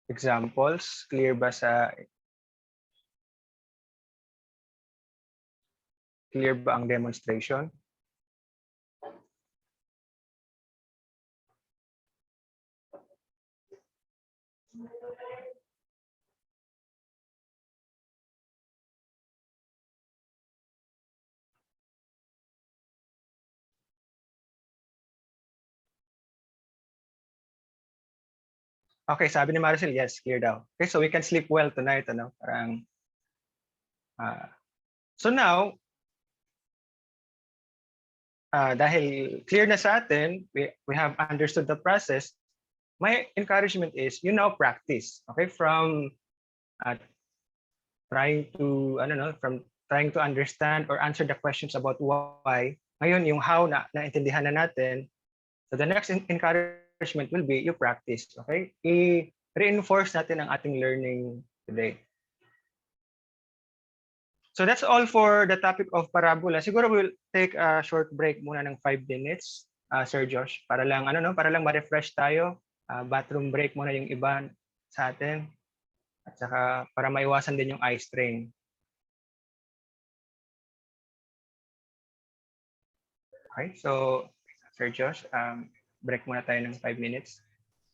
examples? Clear ba ang demonstration? Okay, sabi ni Maricel, yes, clear daw. Okay, so we can sleep well tonight, ano? Parang so now, dahil clear na sa atin, we have understood the process. My encouragement is you now practice, okay? From trying to understand or answer the questions about why. Ngayon, yung how naintindihan na natin. So the next encouragement will be you practice, okay? I-reinforce natin ang ating learning today. So that's all for the topic of parabola. Siguro we'll take a short break muna ng 5 minutes, Sir Josh, para lang para lang ma-refresh tayo. Bathroom break muna yung iba sa atin. At saka para maiwasan din yung eye strain. Okay, so Sir Josh, break muna tayo ng 5 minutes.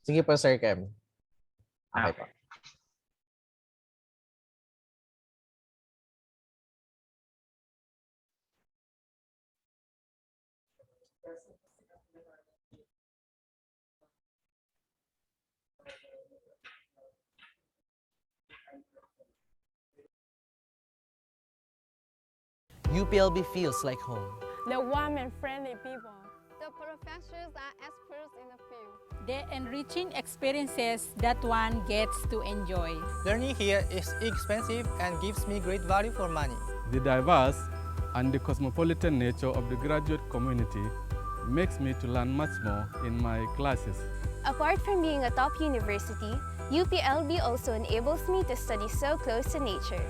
Sige po, Sir Kem. Okay po. UPLB feels like home. The warm and friendly people. The professors are experts in the field. The enriching experiences that one gets to enjoy. Learning here is inexpensive and gives me great value for money. The diverse and the cosmopolitan nature of the graduate community makes me to learn much more in my classes. Apart from being a top university, UPLB also enables me to study so close to nature.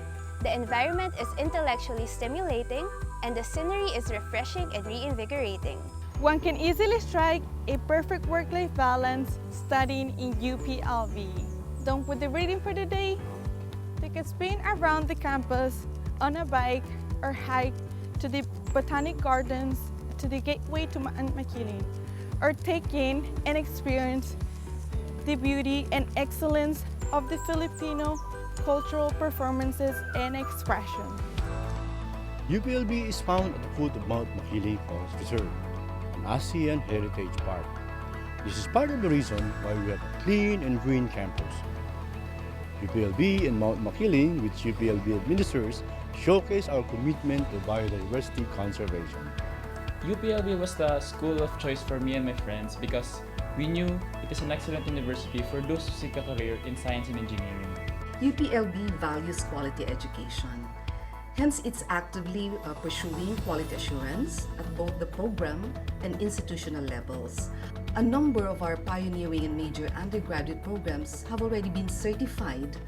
The environment is intellectually stimulating, and the scenery is refreshing and reinvigorating. One can easily strike a perfect work-life balance studying in UPLB. Done with the reading for the day? Take a spin around the campus on a bike or hike to the Botanic Gardens, to the gateway to Makiling, or take in and experience the beauty and excellence of the Filipino cultural performances and expression. UPLB is found at the foot of Mount Makiling Forest Reserve, an ASEAN heritage park. This is part of the reason why we have a clean and green campus. UPLB and Mount Makiling, which UPLB administers, showcase our commitment to biodiversity conservation. UPLB was the school of choice for me and my friends because we knew it is an excellent university for those who seek a career in science and engineering. UPLB values quality education. Hence, it's actively pursuing quality assurance at both the program and institutional levels. A number of our pioneering and major undergraduate programs have already been certified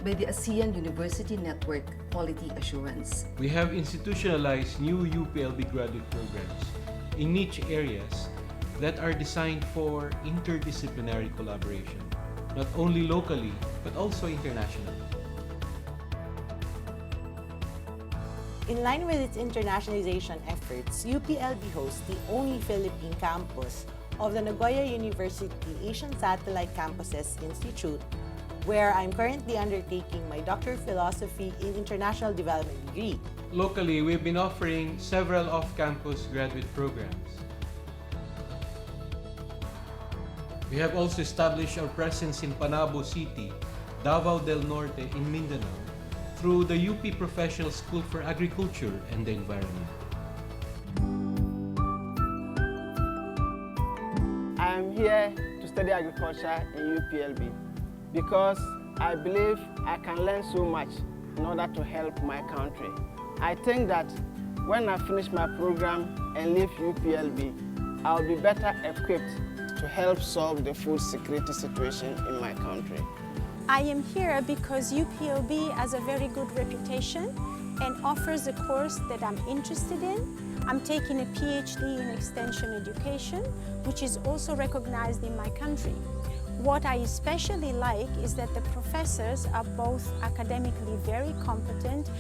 by the ASEAN University Network Quality Assurance. We have institutionalized new UPLB graduate programs in niche areas that are designed for interdisciplinary collaboration, not only locally, but also internationally. In line with its internationalization efforts, UPLB hosts the only Philippine campus of the Nagoya University Asian Satellite Campuses Institute, where I'm currently undertaking my Doctor of Philosophy in International Development degree. Locally, we've been offering several off-campus graduate programs. We have also established our presence in Panabo City, Davao del Norte in Mindanao, through the UP Professional School for Agriculture and the Environment. I am here to study agriculture in UPLB because I believe I can learn so much in order to help my country. I think that when I finish my program and leave UPLB, I'll be better equipped to help solve the food security situation in my country. I am here because UPLB has a very good reputation and offers a course that I'm interested in. I'm taking a PhD in Extension Education, which is also recognized in my country. What I especially like is that the professors are both academically very competent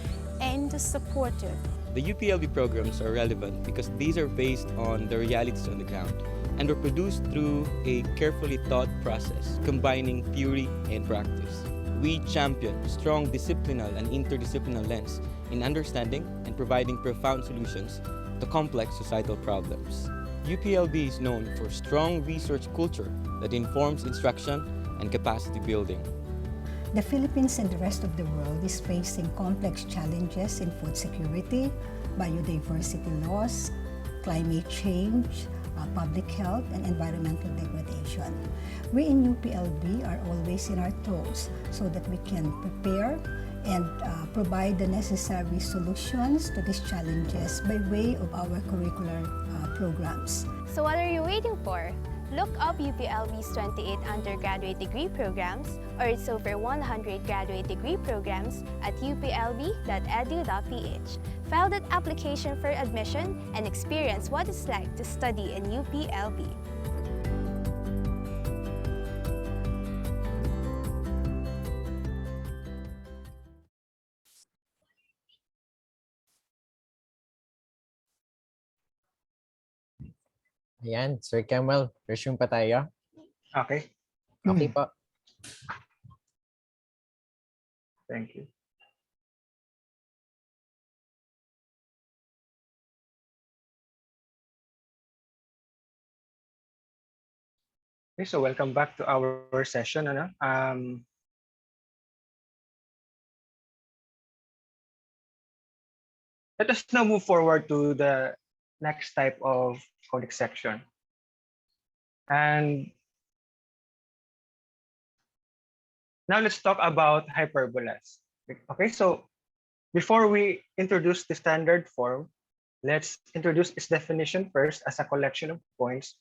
and supportive. The UPLB programs are relevant because these are based on the realities on the ground and were produced through a carefully thought process, combining theory and practice. We champion a strong disciplinal and interdisciplinary lens in understanding and providing profound solutions to complex societal problems. UPLB is known for strong research culture that informs instruction and capacity building. The Philippines and the rest of the world is facing complex challenges in food security, biodiversity loss, climate change, public health, and environmental degradation. We in UPLB are always in our toes so that we can prepare and provide the necessary solutions to these challenges by way of our curricular programs. So what are you waiting for? Look up UPLB's 28 undergraduate degree programs or its over 100 graduate degree programs at uplb.edu.ph. File that application for admission and experience what it's like to study in UPLB. Ayan, Sir Kemuel, resume pa tayo. Okay. Okay po. Thank you. Okay, so welcome back to our session. Let us now move forward to the next type of conic section. And now let's talk about hyperbolas. Okay, so before we introduce the standard form, let's introduce its definition first as a collection of points.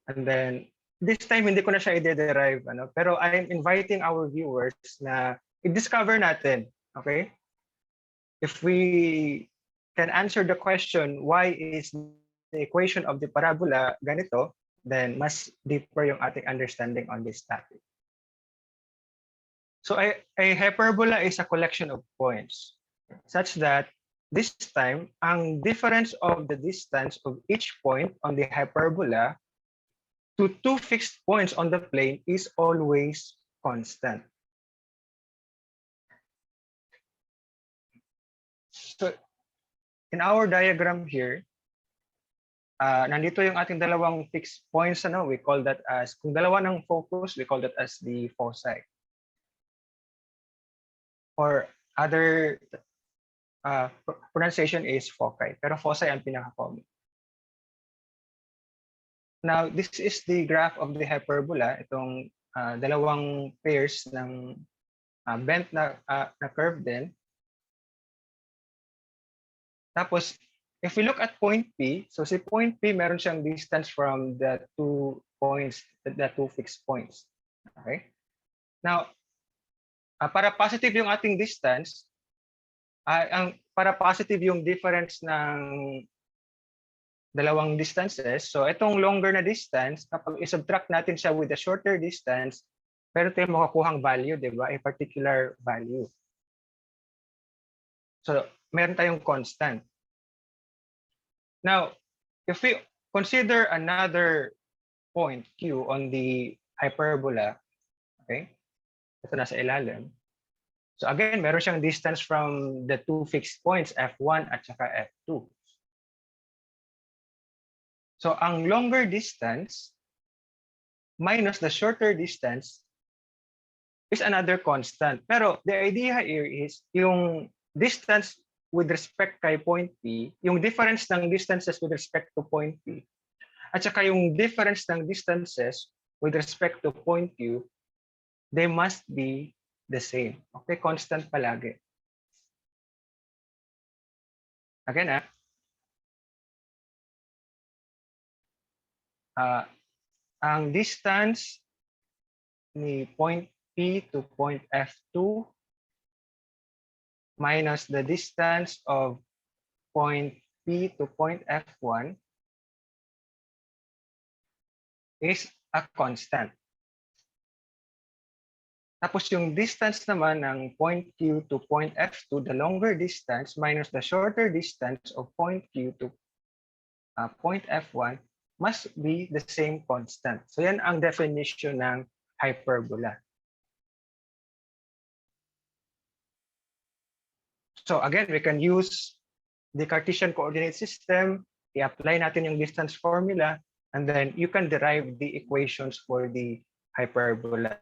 And then this time, hindi ko na siya i-derive. Pero I am inviting our viewers na i-discover natin. Okay? If we can answer the question, why is the equation of the parabola ganito, then mas deeper yung ating understanding on this topic. So a hyperbola is a collection of points such that this time, ang difference of the distance of each point on the hyperbola to two fixed points on the plane is always constant. So in our diagram here, nandito yung ating dalawang fixed points. We call that as, kung dalawa ng focus, we call that as the foci. Or other pronunciation is foci, pero foci ang pinaka-common. Now, this is the graph of the hyperbola, itong dalawang pairs ng bent na curve din. Tapos, if we look at point P, so si point P, meron siyang distance from the 2 points, the 2 fixed points. Okay? Now, para positive yung ating distance, para positive yung difference ng dalawang distances. So, itong longer na distance, kapag isubtract natin siya with a shorter distance, meron tayong makakuhang value, di ba? A particular value. So, meron tayong constant. Now, if we consider another point Q on the hyperbola, okay? Ito nasa ilalim. So again, meron siyang distance from the two fixed points, F1 at saka F2. So ang longer distance minus the shorter distance is another constant. Pero the idea here is yung distance with respect kay point P, yung difference ng distances with respect to point P, at saka yung difference ng distances with respect to point Q, they must be the same. Okay, constant palagi. Again, ang distance ni point P to point F2 minus the distance of point P to point F1 is a constant. Tapos yung distance naman ng point Q to point F2, the longer distance minus the shorter distance of point Q to point F1 must be the same constant. So yan ang definition ng hyperbola. So again, we can use the Cartesian coordinate system, i-apply natin yung distance formula, and then you can derive the equations for the hyperbola.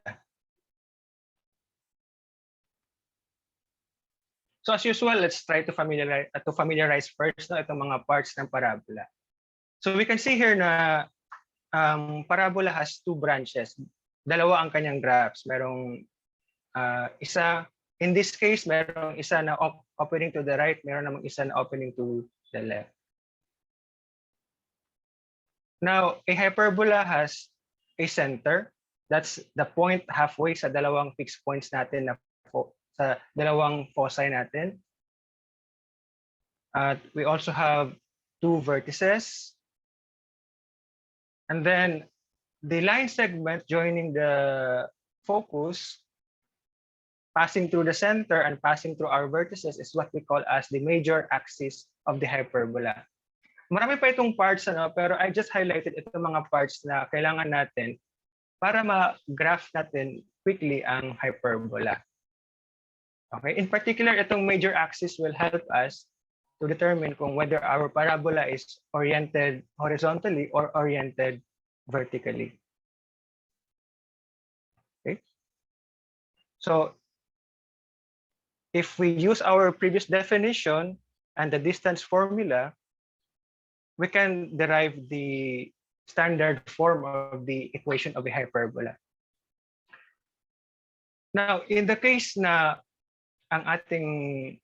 So as usual, let's try to familiarize first itong mga parts ng parabola. So we can see here na parabola has two branches. Dalawa ang kanyang graphs. Merong isa, in this case, merong isa na opening to the right, meron namang isa na opening to the left. Now, a hyperbola has a center. That's the point halfway sa dalawang fixed points natin na sa dalawang foci natin. We also have two vertices. And then the line segment joining the focus, passing through the center and passing through our vertices is what we call as the major axis of the hyperbola. Marami pa itong parts, pero I just highlighted itong mga parts na kailangan natin para ma-graph natin quickly ang hyperbola. Okay, in particular, itong major axis will help us to determine kung whether our parabola is oriented horizontally or oriented vertically. Okay, so if we use our previous definition and the distance formula, we can derive the standard form of the equation of a hyperbola. Now, in the case na ang ating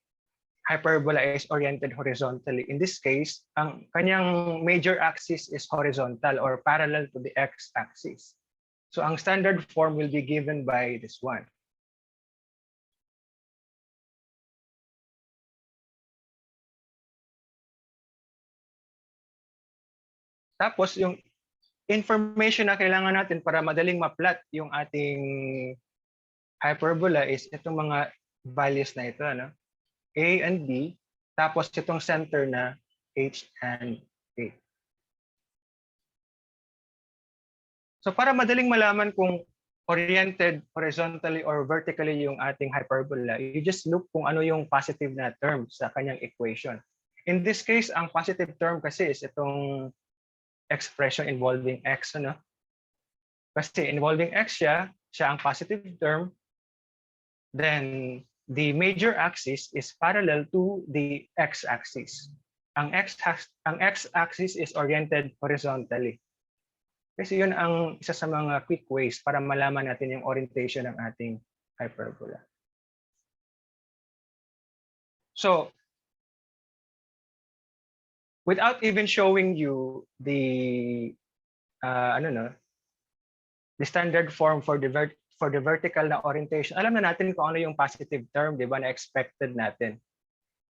hyperbola is oriented horizontally, in this case, ang kanyang major axis is horizontal or parallel to the x-axis. So ang standard form will be given by this one. Tapos yung information na kailangan natin para madaling ma-plot yung ating hyperbola is itong mga values na ito, A and B, tapos itong center na H and A. So para madaling malaman kung oriented horizontally or vertically yung ating hyperbola, you just look kung ano yung positive na term sa kanyang equation. In this case, ang positive term kasi is itong expression involving x, Kasi involving x siya ang positive term, then the major axis is parallel to the x-axis. Ang x-axis is oriented horizontally. Kasi yun ang isa sa mga quick ways para malaman natin yung orientation ng ating hyperbola. So, without even showing you the the standard form for the vertical na orientation, alam na natin kung ano yung positive term, di ba, na expected natin.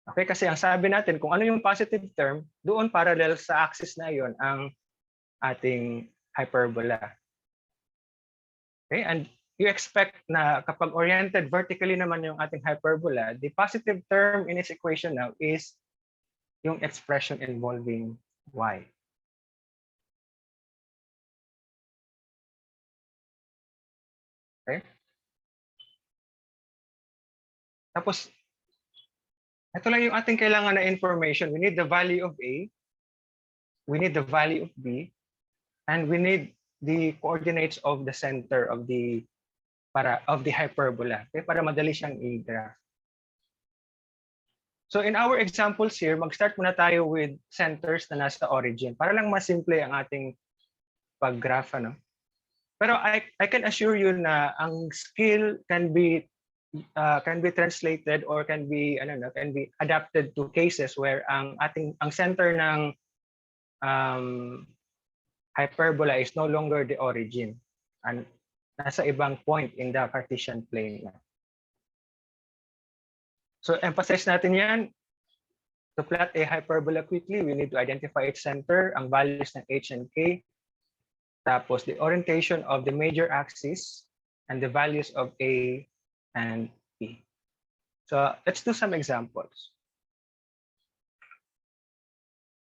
Okay, kasi ang sabi natin, kung ano yung positive term, doon parallel sa axis na yon ang ating hyperbola. Okay, and you expect na kapag oriented vertically naman yung ating hyperbola, the positive term in its equation now is yung expression involving y. Okay? Tapos, ito lang yung ating kailangan na information. We need the value of A, we need the value of B, and we need the coordinates of the center of the hyperbola. Okay? Para madali siyang i-graph. So in our examples here, mag-start muna tayo with centers na nasa origin para lang mas simple ang ating pag-graph, Pero I can assure you na ang skill can be translated or can be adapted to cases where ang center ng hyperbola is no longer the origin and nasa ibang point in the Cartesian plane. So emphasize natin yan. To plot a hyperbola quickly, we need to identify its center, ang values ng h and k, tapos the orientation of the major axis, and the values of a and b. So let's do some examples.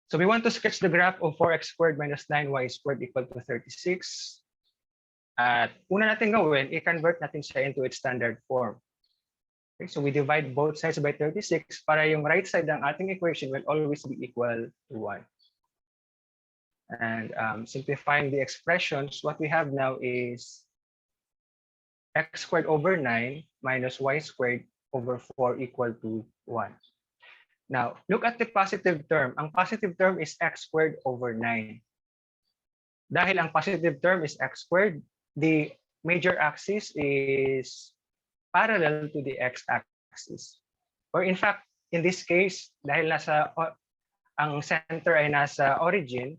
So we want to sketch the graph of 4x squared minus 9y squared equal to 36. At una natin gawin, i-convert natin siya into its standard form. Okay, so we divide both sides by 36 para yung right side ng ating equation will always be equal to 1. And simplifying the expressions, what we have now is x squared over 9 minus y squared over 4 equal to 1. Now, look at the positive term. Ang positive term is x squared over 9. Dahil ang positive term is x squared, the major axis is parallel to the x-axis. Or in fact, in this case, dahil ang center ay nasa origin,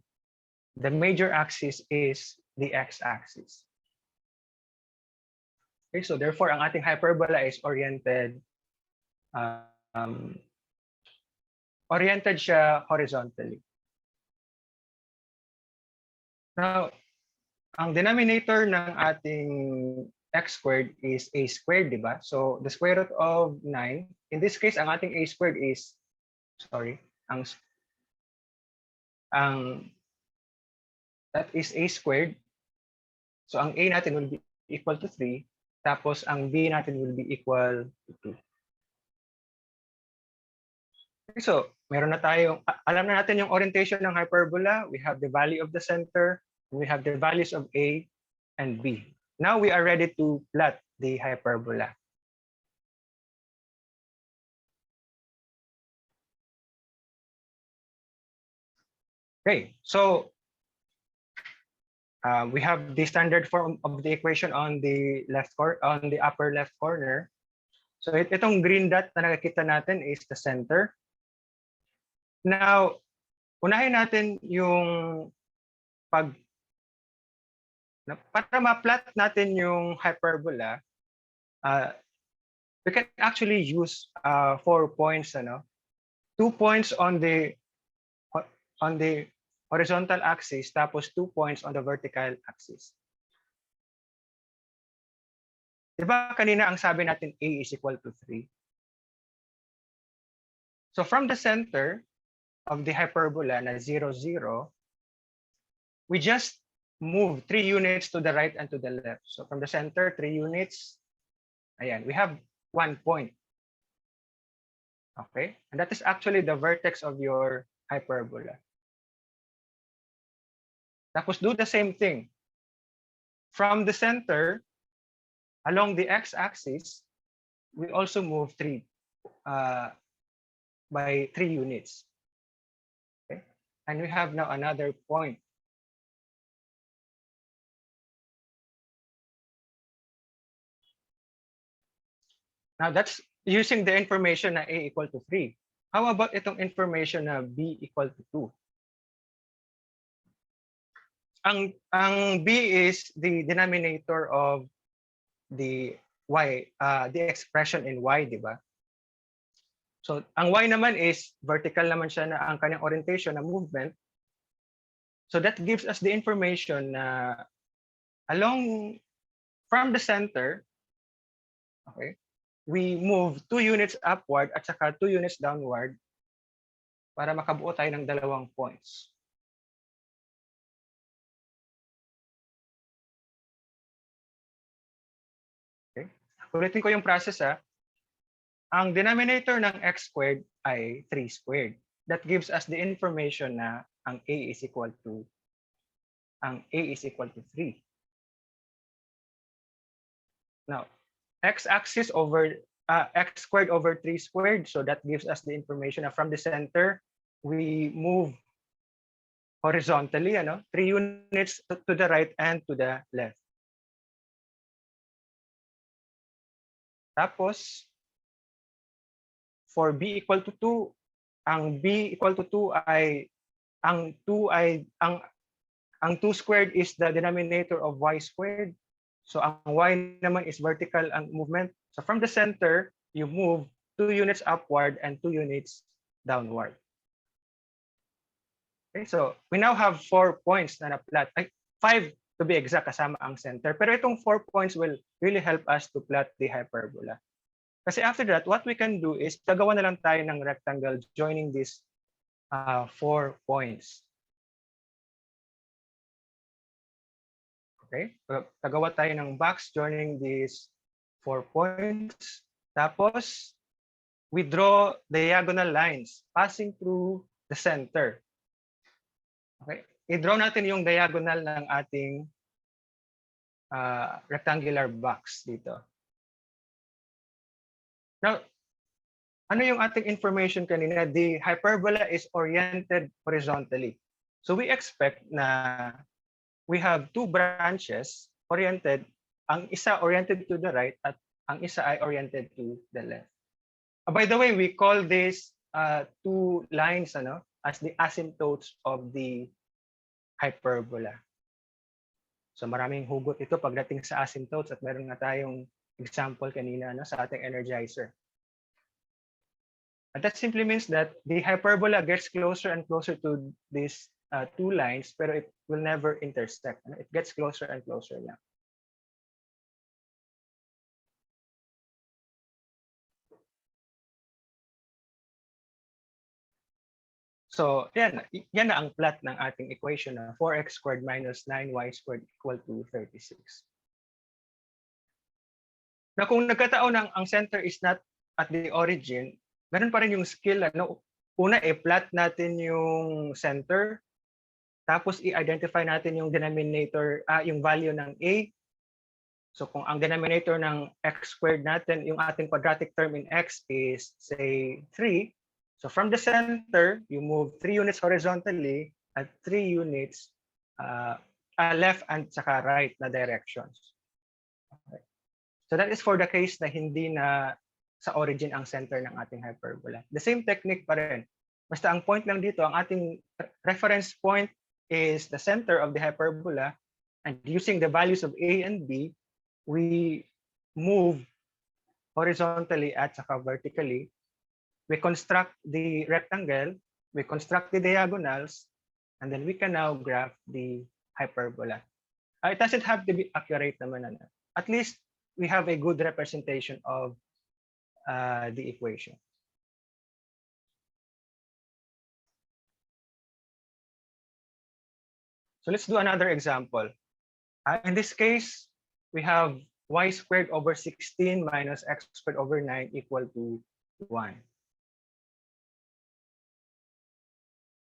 the major axis is the x-axis. Okay, so therefore, ang ating hyperbola is oriented siya horizontally. Now, ang denominator ng ating x squared is a squared, di ba? So the square root of 9, in this case, ang ating a squared is, that is a squared. So ang a natin will be equal to 3, tapos ang b natin will be equal to 2. Okay, so meron na tayong, alam na natin yung orientation ng hyperbola. We have the value of the center. We have the values of a and b. Now we are ready to plot the hyperbola. Okay, so we have the standard form of the equation on the upper left corner. So itong green dot na nakikita natin is the center. Now, unahin natin yung para ma-plot natin yung hyperbola, we can actually use 4 points, 2 points on the horizontal axis, tapos 2 points on the vertical axis. Diba kanina ang sabi natin a is equal to 3? So from the center of the hyperbola na 0, 0, we just move 3 units to the right and to the left. So from the center, 3 units. Ayan, we have 1 point. Okay? And that is actually the vertex of your hyperbola. Tapos do the same thing. From the center, along the x-axis, we also move 3 by 3 units. Okay? And we have now another point. Now that's using the information na a equal to 3. How about itong information na b equal to 2? Ang b is the denominator of the y, the expression in y, di ba? So ang y naman is vertical naman siya na ang kanyang orientation na movement. So that gives us the information na from the center, okay, we move 2 units upward at saka 2 units downward para makabuo tayo ng 2 points. Okay. Ulitin ko yung process. Ang denominator ng x squared ay 3 squared. That gives us the information na ang a is equal to 3. Now, x-axis over x squared over 3 squared. So that gives us the information na from the center, we move horizontally, 3 units to the right and to the left. Tapos, for b equal to 2, ang b equal to 2 ay, ang Ang 2 squared is the denominator of y squared. So ang y naman is vertical ang movement. So from the center, you move 2 units upward and 2 units downward. Okay, so we now have 4 points na na-plot. 5 to be exact kasama ang center. Pero itong 4 points will really help us to plot the hyperbola. Kasi after that, what we can do is gagawa na lang tayo ng rectangle joining these 4 points. Okay, gagawa tayo ng box joining these 4 points. Tapos, we draw diagonal lines passing through the center. Okay, i-draw natin yung diagonal ng ating rectangular box dito. Now, ano yung ating information kanina? The hyperbola is oriented horizontally. So we expect na we have 2 branches oriented. Ang isa oriented to the right at ang isa ay oriented to the left. By the way, we call these 2 lines as the asymptotes of the hyperbola. So maraming hugot ito pagdating sa asymptotes at meron nga tayong example kanina sa ating energizer. And that simply means that the hyperbola gets closer and closer to these 2 lines, pero it will never intersect. It gets closer and closer lang. So, yan na ang plot ng ating equation na 4x squared minus 9y squared equal to 36. Na kung nagkataon ang center is not at the origin, ganun pa rin yung skill. Una, i-plot natin yung center. Tapos, i-identify natin yung denominator, yung value ng a. So, kung ang denominator ng x squared natin, yung ating quadratic term in x is, say, 3. So, from the center, you move 3 units horizontally at 3 units left and saka right na directions. Okay. So, that is for the case na hindi na sa origin ang center ng ating hyperbola. The same technique pa rin. Basta ang point lang dito, ang ating reference point is the center of the hyperbola, and using the values of a and b, we move horizontally at saka vertically. We construct the rectangle, we construct the diagonals, and then we can now graph the hyperbola. It doesn't have to be accurate naman. At least we have a good representation of the equation. So let's do another example. In this case, we have y squared over 16 minus x squared over 9 equal to 1.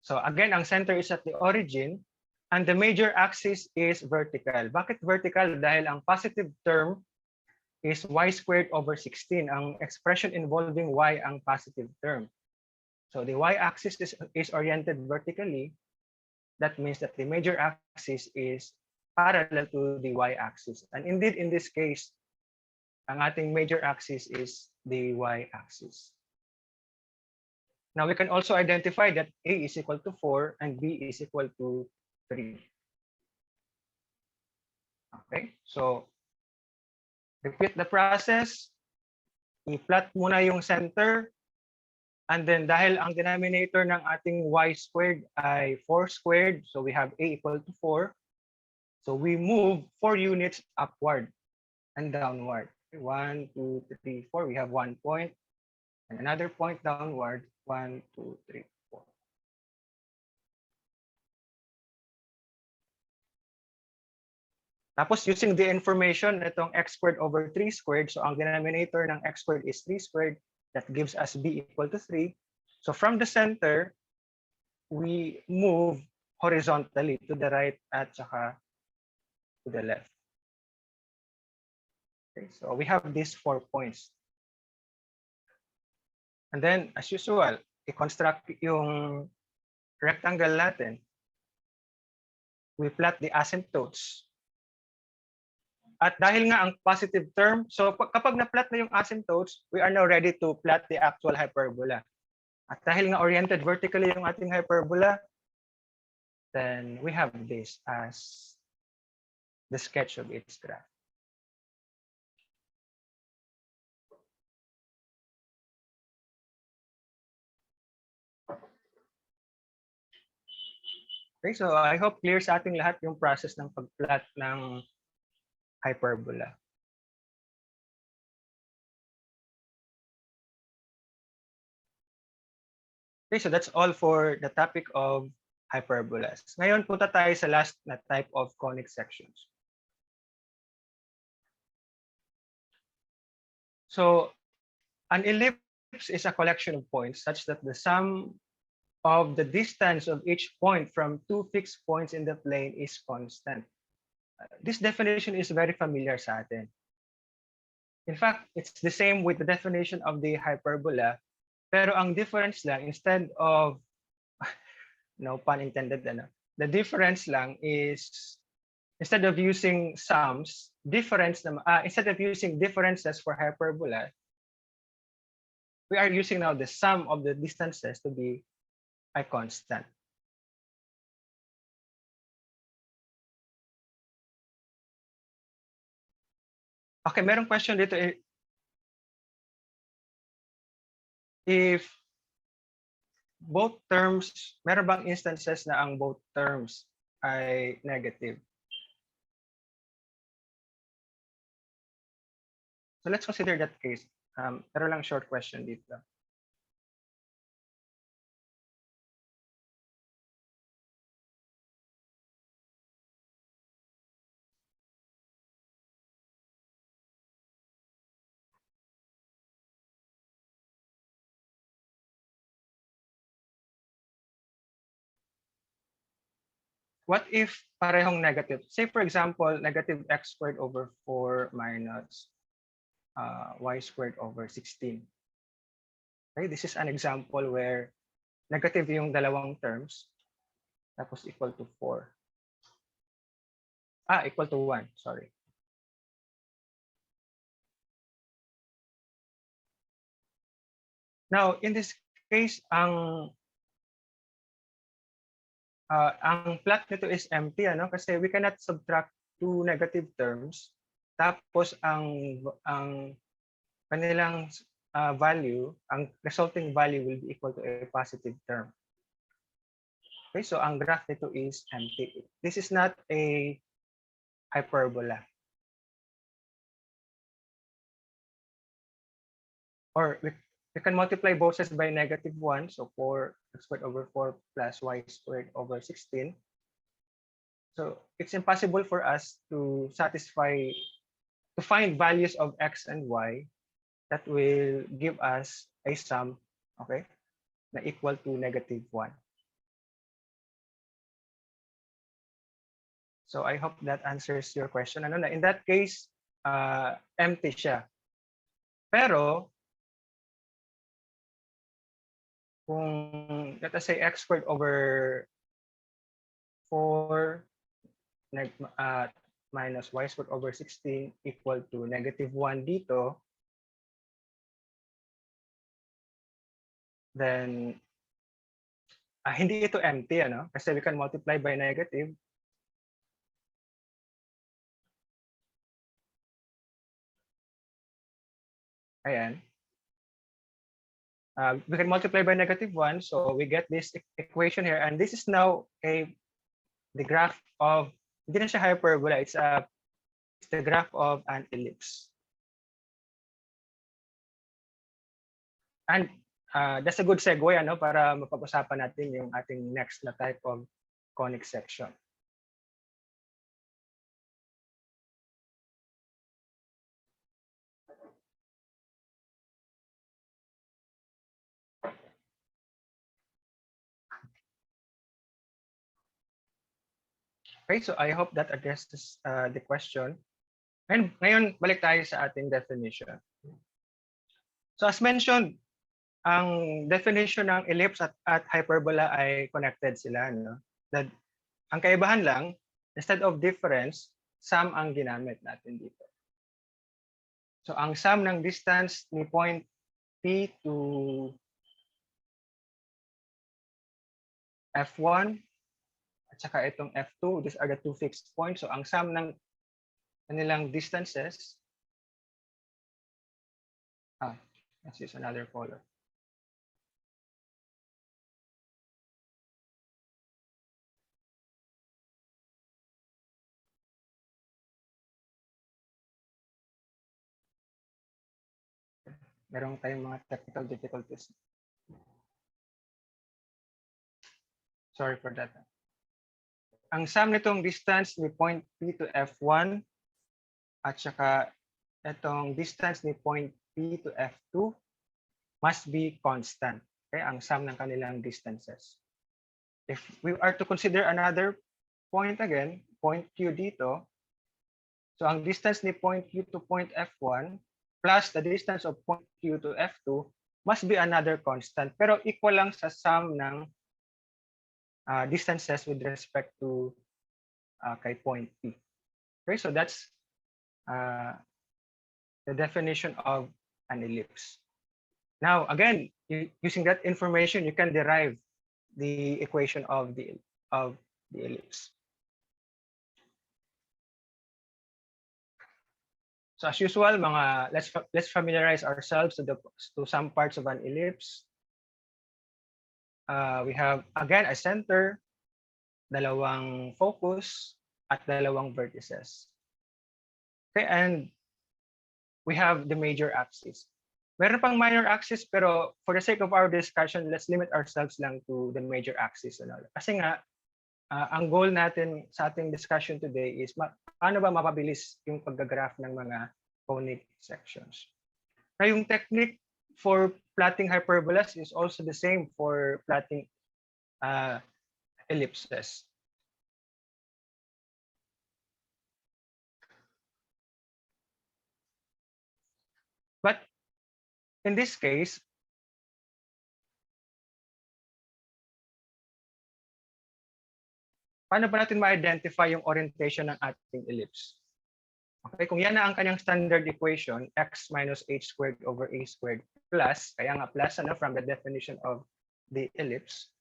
So again, ang center is at the origin, and the major axis is vertical. Bakit vertical? Dahil ang positive term is y squared over 16. Ang expression involving y ang positive term. So the y-axis is oriented vertically. That means that the major axis is parallel to the y-axis. And indeed, in this case, ang ating major axis is the y-axis. Now, we can also identify that a is equal to 4 and b is equal to 3. Okay, so repeat the process. I-plot muna yung center. And then dahil ang denominator ng ating y squared ay 4 squared, so we have a equal to 4. So we move 4 units upward and downward. 1, 2, 3, 4. We have 1 point. And another point downward. 1, 2, 3, 4. Tapos using the information, itong x squared over 3 squared. So ang denominator ng x squared is 3 squared. That gives us b equal to 3. So from the center, we move horizontally to the right at saka to the left. Okay, so we have these 4 points. And then, as usual, i-construct yung rectangle natin. We plot the asymptotes. At dahil nga ang positive term, so kapag na-plot na yung asymptotes, we are now ready to plot the actual hyperbola. At dahil nga oriented vertically yung ating hyperbola, then we have this as the sketch of its graph. Okay, so I hope clear sa ating lahat yung process ng pag-plot ng hyperbola. Okay, so that's all for the topic of hyperbolas. Ngayon, punta tayo sa last na type of conic sections. So, an ellipse is a collection of points such that the sum of the distance of each point from two fixed points in the plane is constant. This definition is very familiar sa atin. In fact, it's the same with the definition of the hyperbola, pero ang difference lang, instead of, no pun intended, the difference lang is, instead of using sums, instead of using differences for hyperbola, we are using now the sum of the distances to be a constant. Okay, merong question dito. If both terms, meron bang instances na ang both terms ay negative? So let's consider that case. Pero lang short question dito. What if parehong negative? Say for example, negative x squared over 4 minus y squared over 16. Okay, this is an example where negative yung dalawang terms, tapos equal to 4. Equal to 1, sorry. Now, in this case, ang plot nito is empty, kasi we cannot subtract two negative terms. Tapos ang kanilang value, ang resulting value will be equal to a positive term. Okay, so ang graph nito is empty. This is not a hyperbola. Or we can multiply both sides by -1, so 4x squared over 4 plus y squared over 16. So it's impossible for us to find values of x and y that will give us a sum, okay, na equal to -1. So I hope that answers your question. In that case, empty siya. Pero kung let us say x squared over 4 minus y squared over 16 equal to -1 dito, then hindi ito empty, kasi we can multiply by negative. Ayan. We can multiply by -1, so we get this equation here, and this is now the graph of, hindi na siya hyperbola, it's the graph of an ellipse. And that's a good segue, para mapag-usapan natin yung ating next na type of conic section. Okay, so I hope that addresses the question. And ngayon, balik tayo sa ating definition. So as mentioned, ang definition ng ellipse at hyperbola ay connected sila. That ang kaibahan lang, instead of difference, sum ang ginamit natin dito. So ang sum ng distance ni point P to F1 at saka itong F2, these are the two fixed points. So ang sum ng kanilang distances, let's use another color. Meron tayong mga technical difficulties. Sorry for that. Ang sum nitong distance ni point P to F1 at saka itong distance ni point P to F2 must be constant. Okay? Ang sum ng kanilang distances. If we are to consider another point again, point Q dito, so ang distance ni point Q to point F1 plus the distance of point Q to F2 must be another constant, pero equal lang sa sum ng distances with respect to kay point P. Okay, so that's the definition of an ellipse. Now, again, using that information, you can derive the equation of the ellipse. So as usual, let's familiarize ourselves to some parts of an ellipse. We have again a center, dalawang focus, at dalawang vertices. Okay, and we have the major axis. Meron pang minor axis, pero for the sake of our discussion, let's limit ourselves lang to the major axis. Kasi nga, ang goal natin sa ating discussion today is paano ba mapabilis yung pag-graph ng mga conic sections. Na yung technique for plotting hyperbolas is also the same for plotting ellipses. But in this case, paano ba natin ma-identify yung orientation ng ating ellipse? Okay, kung yan na ang kanyang standard equation, x minus h squared over a squared plus, kaya nga plus from the definition of the ellipse,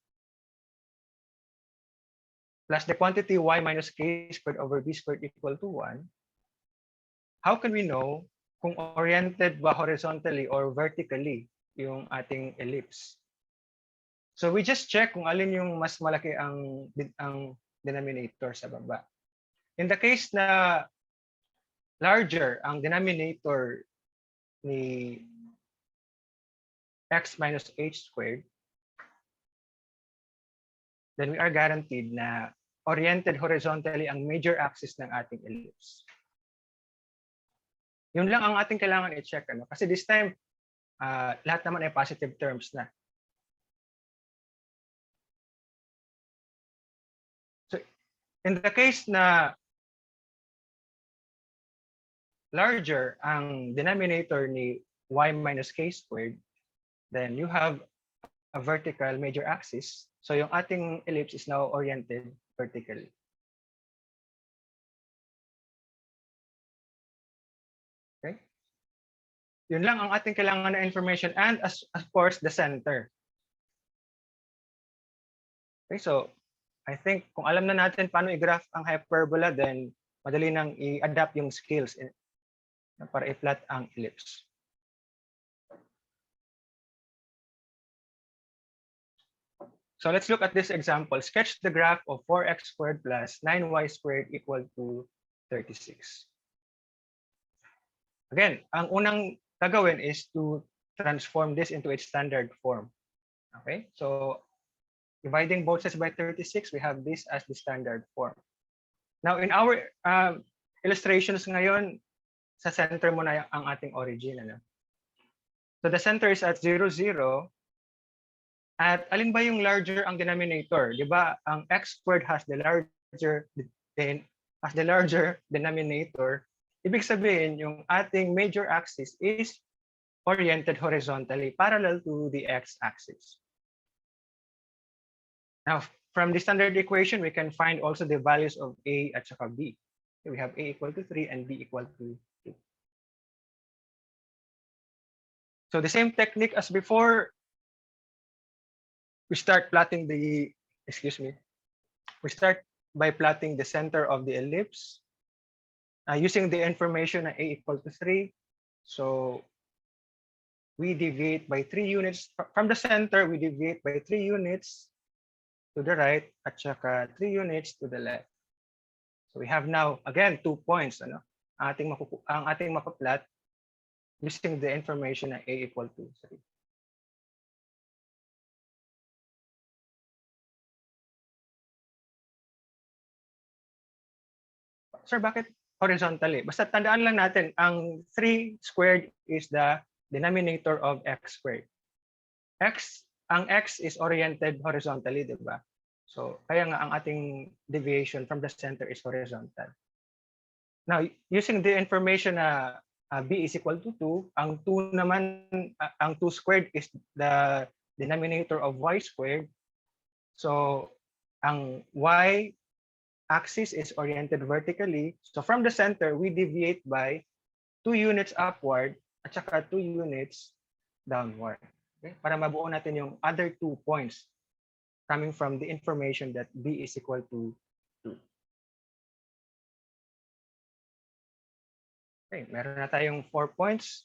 plus the quantity y minus k squared over b squared equal to 1, how can we know kung oriented ba horizontally or vertically yung ating ellipse? So we just check kung alin yung mas malaki ang denominator sa baba. In the case na larger ang denominator ni x minus h squared, then we are guaranteed na oriented horizontally ang major axis ng ating ellipse. Yun lang ang ating kailangan i-check. Kasi this time, lahat naman ay positive terms na. So, in the case na larger ang denominator ni y minus k squared, then you have a vertical major axis. So yung ating ellipse is now oriented vertically. Okay? Yun lang ang ating kailangan na information, and of course the center. Okay, so I think kung alam na natin paano i-graph ang hyperbola, then madali nang i-adapt yung skills para i-plot ang ellipse. So let's look at this example. Sketch the graph of 4x squared plus 9y squared equal to 36. Again, ang unang gagawin is to transform this into its standard form. Okay, so dividing both sides by 36, we have this as the standard form. Now in our illustrations ngayon, sa center mo na ang ating origin. So the center is at 0, 0. At alin ba yung larger ang denominator? Di ba ang x squared has the larger denominator. Ibig sabihin, yung ating major axis is oriented horizontally, parallel to the x-axis. Now, from the standard equation, we can find also the values of a at saka b. We have a equal to 3 and b equal to 2. So the same technique as before, we start plotting we start by plotting the center of the ellipse using the information na a equal to 3. So we deviate by 3 units from the center. We deviate by 3 units to the right at saka 3 units to the left. So we have now again 2 points. Ang ating mapaplot using the information na a equal to 3. Sir, bakit horizontally? Basta tandaan lang natin, ang 3 squared is the denominator of x squared. Ang x is oriented horizontally, di ba? So, kaya nga ang ating deviation from the center is horizontal. Now, using the information na b is equal to 2, ang 2 naman, ang 2 squared is the denominator of y squared. So, ang y axis is oriented vertically. So from the center, we deviate by 2 units upward at saka 2 units downward. Okay? Para mabuo natin yung other 2 points coming from the information that b is equal to 2. Okay, meron na tayong 4 points.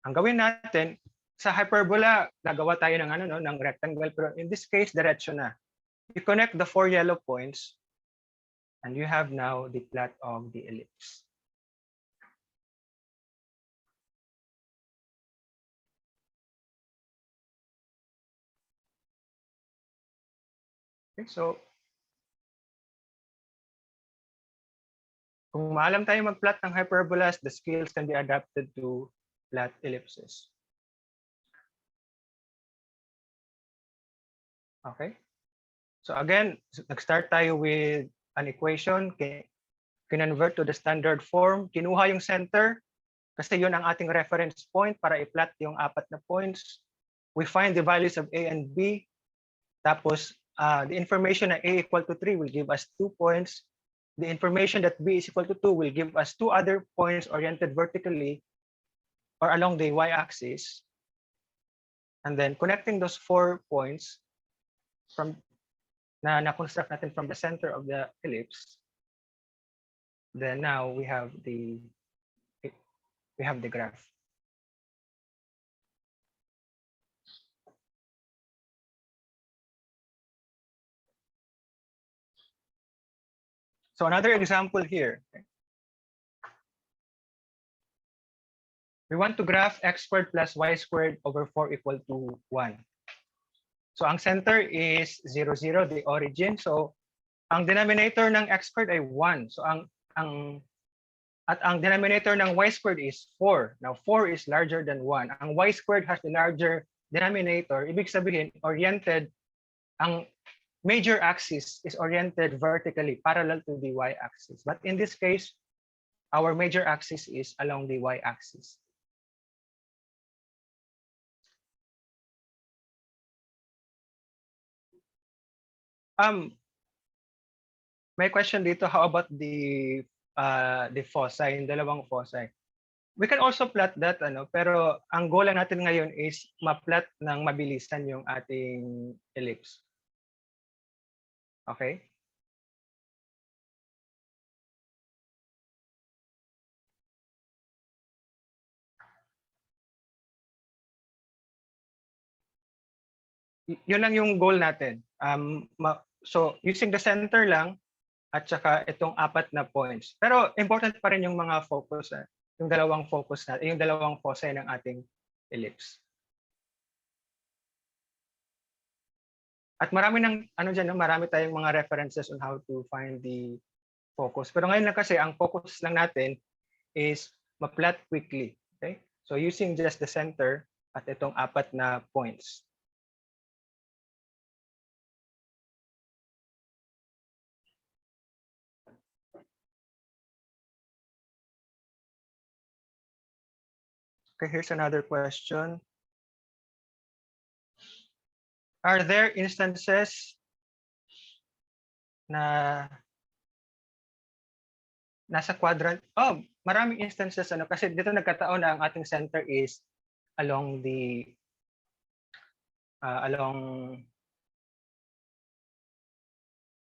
Ang gawin natin, sa hyperbola, gagawa tayo ng ng rectangle, pero in this case, diretso na. You connect the 4 yellow points, and you have now the plot of the ellipse. Okay, so kung maalam tayo mag-plot ng hyperbolas, the skills can be adapted to plot ellipses. Okay. So again, nag-start tayo with an equation, kinonvert to the standard form, kinuha yung center, kasi yun ang ating reference point para i-plot yung 4 na points. We find the values of a and b, tapos the information na a equal to 3 will give us 2 points. The information that b is equal to 2 will give us 2 other points oriented vertically or along the y-axis. And then connecting those 4 points from na-construct natin from the center of the ellipse, then now we have the graph. So another example here. We want to graph x squared plus y squared over 4 equal to 1. So ang center is 0, 0, the origin. So ang denominator ng x squared ay 1. So ang denominator ng y squared is 4. Now 4 is larger than 1. Ang y squared has the larger denominator. Ibig sabihin, ang major axis is oriented vertically, parallel to the y-axis. But in this case, our major axis is along the y-axis. May question dito, how about the foci, yung dalawang foci? We can also plot that, pero ang goal natin ngayon is ma-plot ng mabilisan yung ating ellipse. Okay? Yun lang yung goal natin. So using the center lang at saka itong 4 na points. Pero important pa rin yung mga focus, yung dalawang focus natin, yung dalawang foci ng ating ellipse. At marami marami tayong mga references on how to find the focus. Pero ngayon lang kasi ang focus lang natin is ma-plot quickly. Okay? So using just the center at itong 4 na points. Okay, here's another question. Are there instances na nasa quadrant? Oh, maraming instances kasi dito nagkataon na ang ating center is along the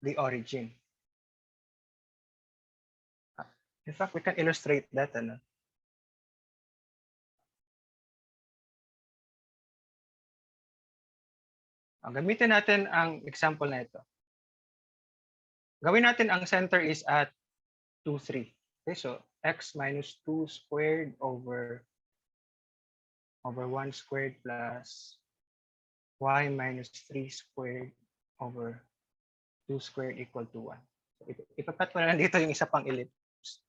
the origin. In fact, we can illustrate that. Ano? Gamitin natin ang example na ito. Gawin natin ang center is at 2, 3. Okay, so x minus 2 squared over 1 squared plus y minus 3 squared over 2 squared equal to 1. So, ipapat mo na lang dito yung isa pang ellipse.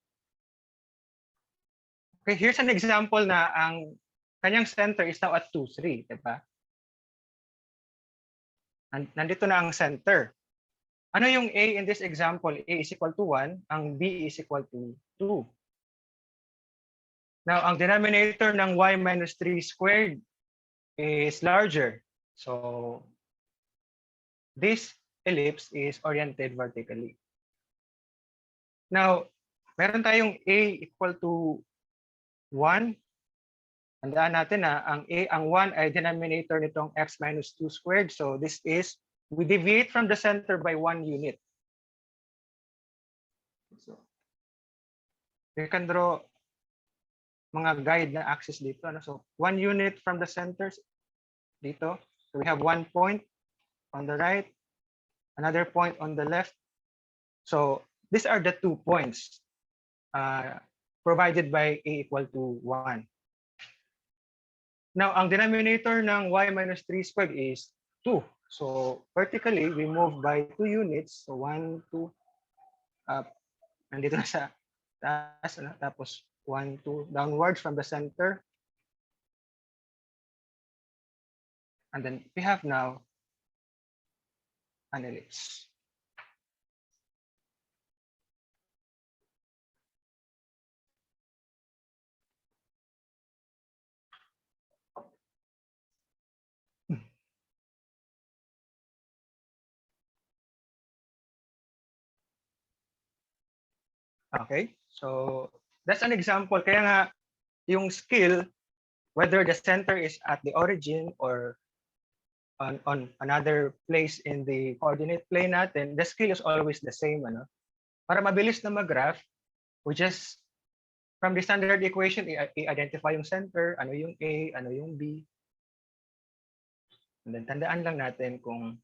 Okay, here's an example na ang kanyang center is now at 2, 3, diba? Nandito na ang center. Ano yung A in this example? A is equal to 1, ang B is equal to 2. Now, ang denominator ng y minus 3 squared is larger. So, this ellipse is oriented vertically. Now, meron tayong A equal to 1. Tandaan natin na ang 1 ay denominator nitong x minus 2 squared. So, this is, we deviate from the center by 1 unit. So, you can draw mga guide na axis dito. Ano? So, 1 unit from the centers dito. So, we have 1 point on the right, another point on the left. So, these are the 2 points provided by A equal to 1. Now, ang denominator ng y minus 3 squared is 2. So, vertically, we move by 2 units. So, 1, 2, up. Nandito na sa taas. Tapos, 1, 2, downwards from the center. And then, we have now an ellipse. Okay, so that's an example. Kaya nga, yung skill, whether the center is at the origin or on another place in the coordinate plane natin, the skill is always the same. Ano? Para mabilis na mag-graph, we just, from the standard equation, i-identify yung center, ano yung A, ano yung B. And then tandaan lang natin kung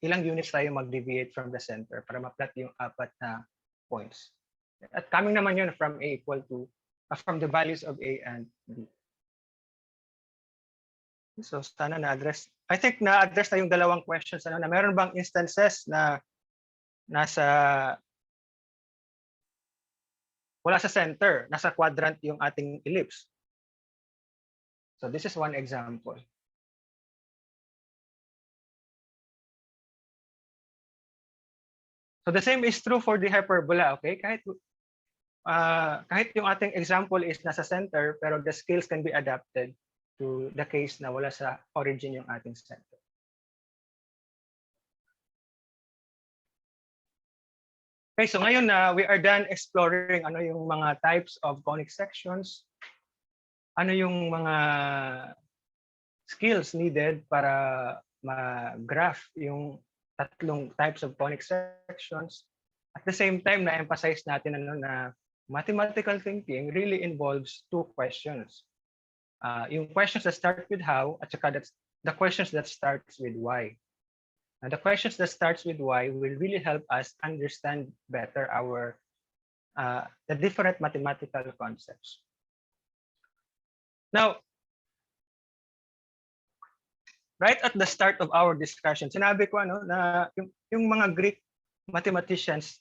ilang units tayo mag-deviate from the center para ma-plot yung 4 na points. At coming naman yun from A equal to, from the values of A and B. So sana na-address. I think na-address na yung dalawang questions. Ano, na meron bang instances na wala sa center, nasa quadrant yung ating ellipse. So this is one example. So the same is true for the hyperbola, okay? Kahit yung ating example is nasa center, pero the scales can be adapted to the case na wala sa origin yung ating center. Okay, so ngayon na we are done exploring ano yung mga types of conic sections, ano yung mga skills needed para ma-graph yung tatlong types of conic sections. At the same time, na-emphasize natin ano, na mathematical thinking really involves 2 questions. Yung questions that start with how at saka the questions that starts with why. And the questions that starts with why will really help us understand better our the different mathematical concepts. Now, right at the start of our discussion, sinabi ko ano na yung mga Greek mathematicians,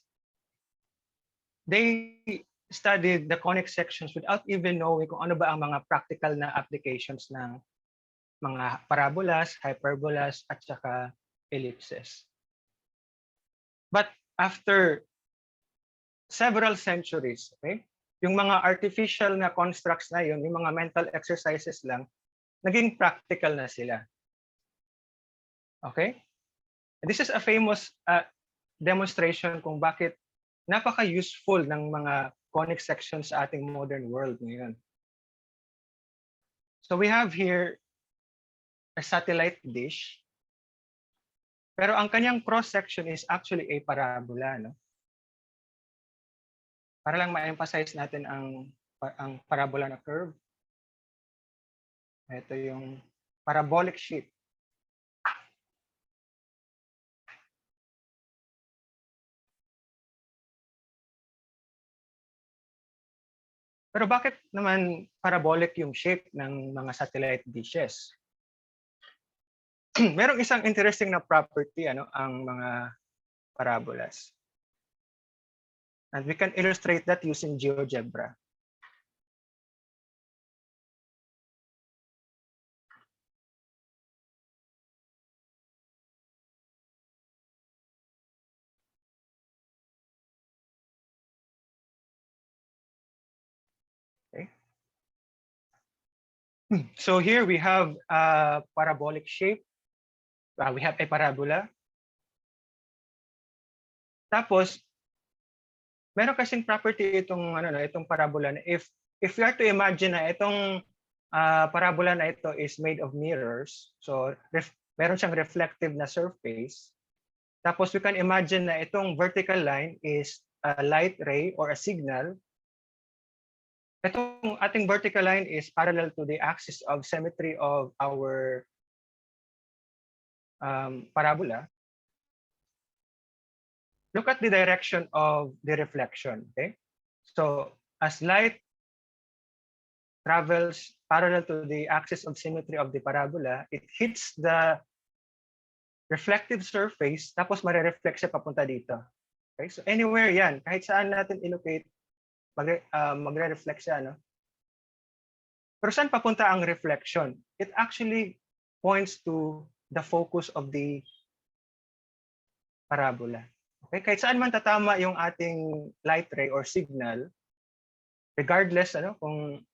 they studied the conic sections without even knowing kung ano ba ang mga practical na applications ng mga parabolas, hyperbolas, at saka ellipses. But after several centuries, okay, yung mga artificial na constructs na yun, yung mga mental exercises lang, naging practical na sila. Okay? And this is a famous demonstration kung bakit napaka-useful ng mga conic sections sa ating modern world ngayon. So we have here a satellite dish. Pero ang kanyang cross-section is actually a parabola, no? Para lang ma-emphasize natin ang parabola na curve. Ito yung parabolic shape. Pero bakit naman parabolic yung shape ng mga satellite dishes? Merong isang interesting na property ang mga parabolas. And we can illustrate that using GeoGebra. Okay. So here we have a parabolic shape. We have a parabola. Tapos, meron kasing property itong parabola na if we are to imagine na itong parabola na ito is made of mirrors, so meron siyang reflective na surface. Tapos we can imagine na itong vertical line is a light ray or a signal. Itong ating vertical line is parallel to the axis of symmetry of our parabola. Look at the direction of the reflection. Okay, so as light travels parallel to the axis of symmetry of the parabola, it hits the reflective surface, tapos mare-reflect siya papunta dito. Okay, so anywhere yan, kahit saan natin ilocate, magre-reflect siya, no? Pero saan papunta ang reflection? It actually points to the focus of the parabola. Okay, kahit saan man tatama yung ating light ray or signal, regardless kung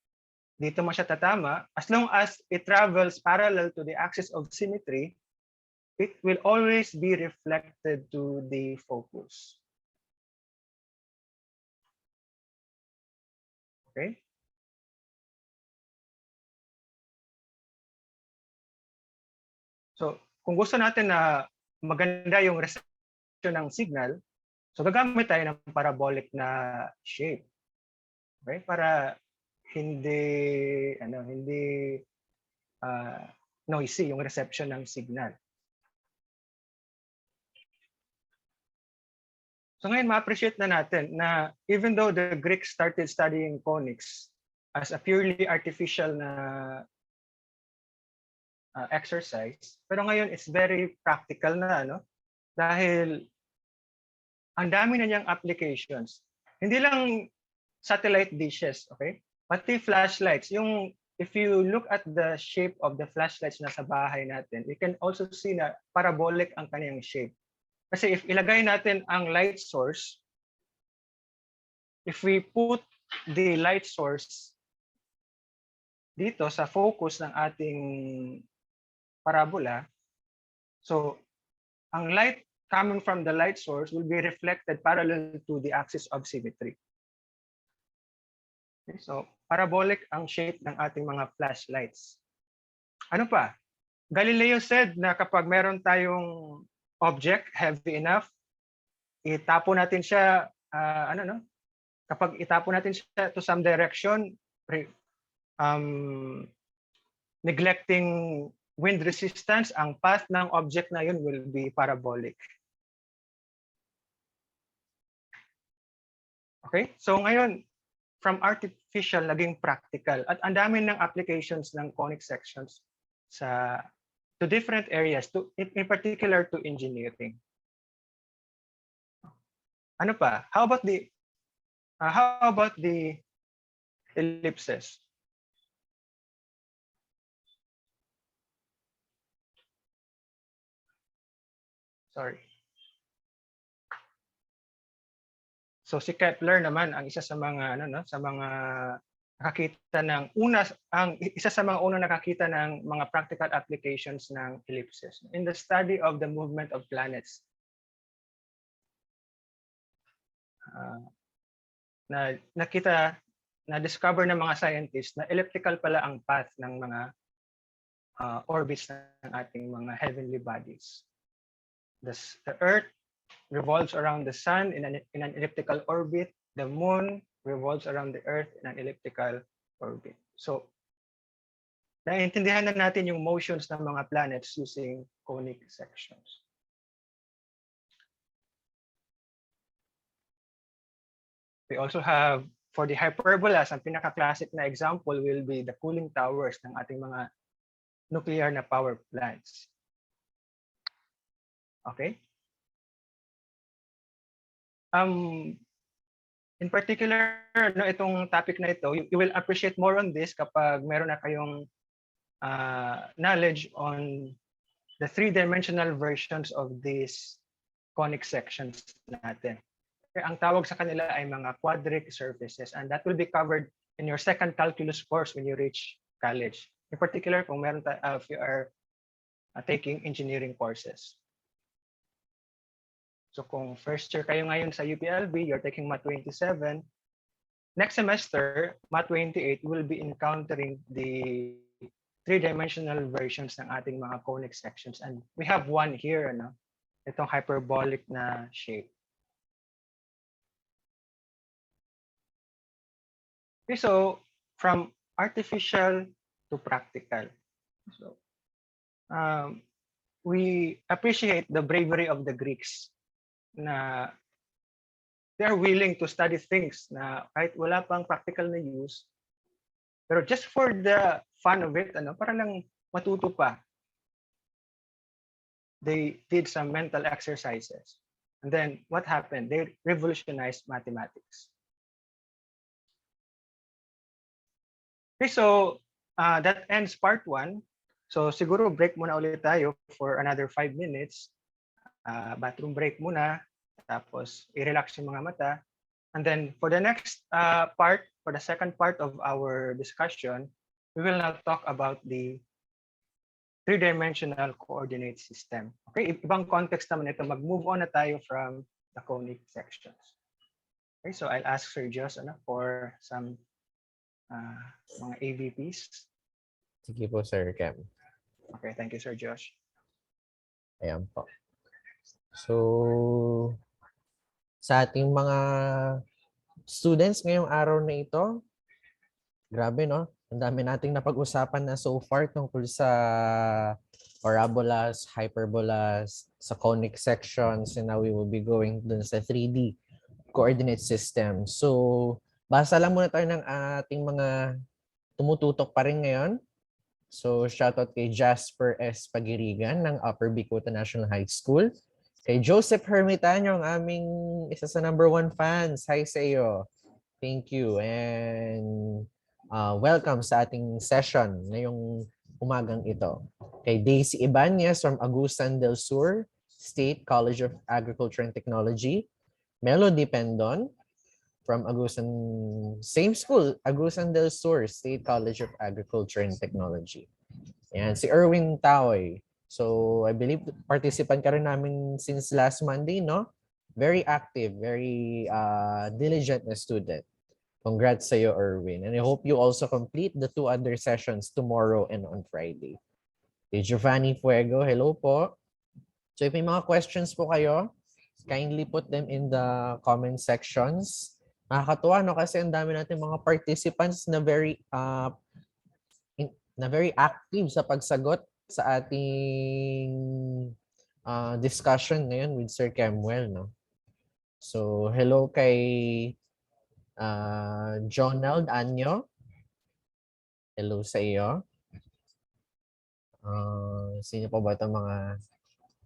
dito man siya tatama, as long as it travels parallel to the axis of symmetry, it will always be reflected to the focus. Okay? So, kung gusto natin na maganda yung reception ng signal, so gagamit tayo ng parabolic na shape. Okay? Para hindi noisy yung reception ng signal. So ngayon ma-appreciate na natin na even though the Greeks started studying conics as a purely artificial na exercise, pero ngayon it's very practical na, dahil ang dami na niyang applications. Hindi lang satellite dishes, okay? Pati flashlights. If you look at the shape of the flashlights na sa bahay natin, you can also see na parabolic ang kanyang shape. Kasi if ilagay natin ang light source, if we put the light source dito sa focus ng ating parabola, so ang light coming from the light source will be reflected parallel to the axis of symmetry. Okay, so parabolic ang shape ng ating mga flashlights. Ano pa? Galileo said na kapag meron tayong object heavy enough, itapo natin siya kapag itapo natin siya to some direction, neglecting wind resistance, ang path ng object na yun will be parabolic. Okay? So ngayon, from artificial naging practical, at ang dami ng applications ng conic sections to different areas, in particular to engineering. Ano pa? How about the ellipses? Sorry. So si Kepler naman ang isa sa mga nakakita ng isa sa mga unang nakakita ng mga practical applications ng ellipses in the study of the movement of planets. Na-discover ng mga scientists na elliptical pala ang path ng mga orbits ng ating mga heavenly bodies. The Earth revolves around the sun in an elliptical orbit. The moon revolves around the Earth in an elliptical orbit. So, naiintindihan na natin yung motions ng mga planets using conic sections. We also have, for the hyperbolas, ang pinaka-classic na example will be the cooling towers ng ating mga nuclear na power plants. Okay? In particular, no, itong topic na ito, you will appreciate more on this kapag meron na kayong knowledge on the three-dimensional versions of these conic sections natin. Okay, ang tawag sa kanila ay mga quadric surfaces, and that will be covered in your second calculus course when you reach college. In particular, kung meron if you are taking engineering courses. So kung first year kayo ngayon sa UPLB, you're taking Math 27. Next semester, Math 28, will be encountering the three-dimensional versions ng ating mga conic sections. And we have one here, ano? Itong hyperbolic na shape. Okay, so from artificial to practical. So we appreciate the bravery of the Greeks na they're willing to study things na kahit wala pang practical na use, pero just for the fun of it, ano, para lang matuto pa. They did some mental exercises. And then what happened? They revolutionized mathematics. Okay, so that ends part 1. So siguro break muna ulit tayo for another 5 minutes. Bathroom break muna. Tapos i-relax yung mga mata. And then for the next part, for the second part of our discussion, we will now talk about the three-dimensional coordinate system. Okay, ibang context naman ito. Mag-move on na tayo from the conic sections. Okay, so I'll ask Sir Jos for some mga AVPs. Sige po, Sir Kem. Okay, thank you, Sir Josh. Ayan po. So, sa ating mga students ngayong araw na ito, grabe, no? Ang dami nating napag-usapan na so far tungkol sa parabolas, hyperbolas, sa conic sections, and now we will be going dun sa 3D coordinate system. So, basa lang muna tayo ng ating mga tumututok pa rin ngayon. So, shoutout kay Jasper S. Pagirigan ng Upper Bicutan National High School. Kay Joseph Hermitanyo, ang aming isa sa #1 fans. Hi sa iyo. Thank you. And welcome sa ating session ngayong umagang ito. Kay Daisy Ibanez from Agusan del Sur State College of Agriculture and Technology. Melody Pendon from Agusan, same school, Agusan del Sur State College of Agriculture and Technology. And si Erwin Taoy. So, I believe participant ka rin namin since last Monday, no? Very active, very diligent na student. Congrats sa iyo, Erwin. And I hope you also complete the 2 other sessions tomorrow and on Friday. Kay Giovanni Fuego, hello po. So, if may mga questions po kayo, kindly put them in the comment sections. Nakakatuwa, no? Kasi ang dami natin mga participants na very active sa pagsagot sa ating discussion ngayon with Sir Kemuel, no? So, hello kay Jonald Anyo. Hello sa iyo. Sino pa ba itong mga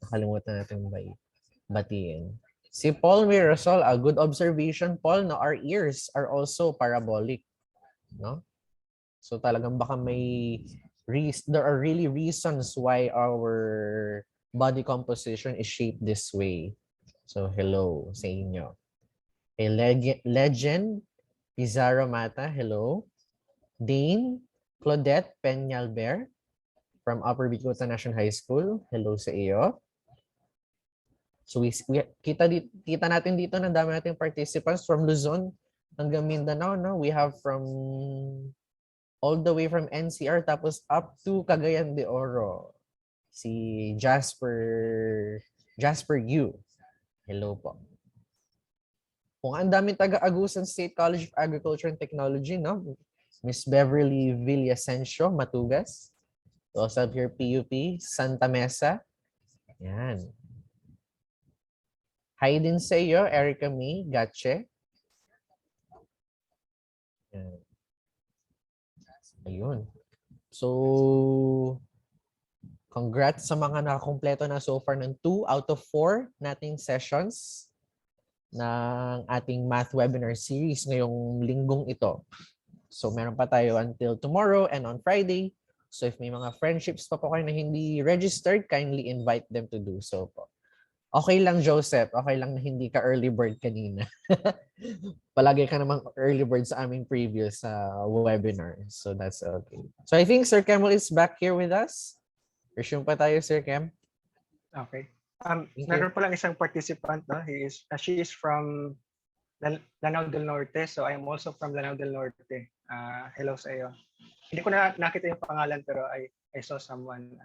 nakalimutan natin batiin? Si Paul Mirasol, a good observation, Paul, no? Our ears are also parabolic, no? So talagang baka there are really reasons why our body composition is shaped this way. So hello sa inyo. A legend, Pizarro Mata, hello. Dane Claudette Peñalver from Upper Bicutan National High School, hello sa iyo. So kita natin dito na dami nating participants from Luzon hanggang Mindanao, no? We have from all the way from NCR tapos up to Cagayan de Oro. Si Jasper Jasper Yu. Hello po. Kung ang daming taga-Agusan State College of Agriculture and Technology, no? Miss Beverly Villasencio Matugas. Also here, PUP, Santa Mesa. Yan. Hi din sa iyo, Erica May Gatche. Yan. Ayun. So, congrats sa mga nakakompleto na so far ng 2 out of 4 nating sessions ng ating math webinar series ngayong linggong ito. So, meron pa tayo until tomorrow and on Friday. So, if may mga friendships pa po kayo na hindi registered, kindly invite them to do so po. Okay lang, Joseph. Okay lang na hindi ka early bird kanina. Palagi ka namang early bird sa aming previous webinar. So, that's okay. So, I think Sir Kemuel is back here with us. Resume pa tayo, Sir Kem. Okay. Meron pa lang isang participant, no? She is from Lanao del Norte, so I am also from Lanao del Norte. Hello sa iyo. Hindi ko na nakita yung pangalan pero I saw someone.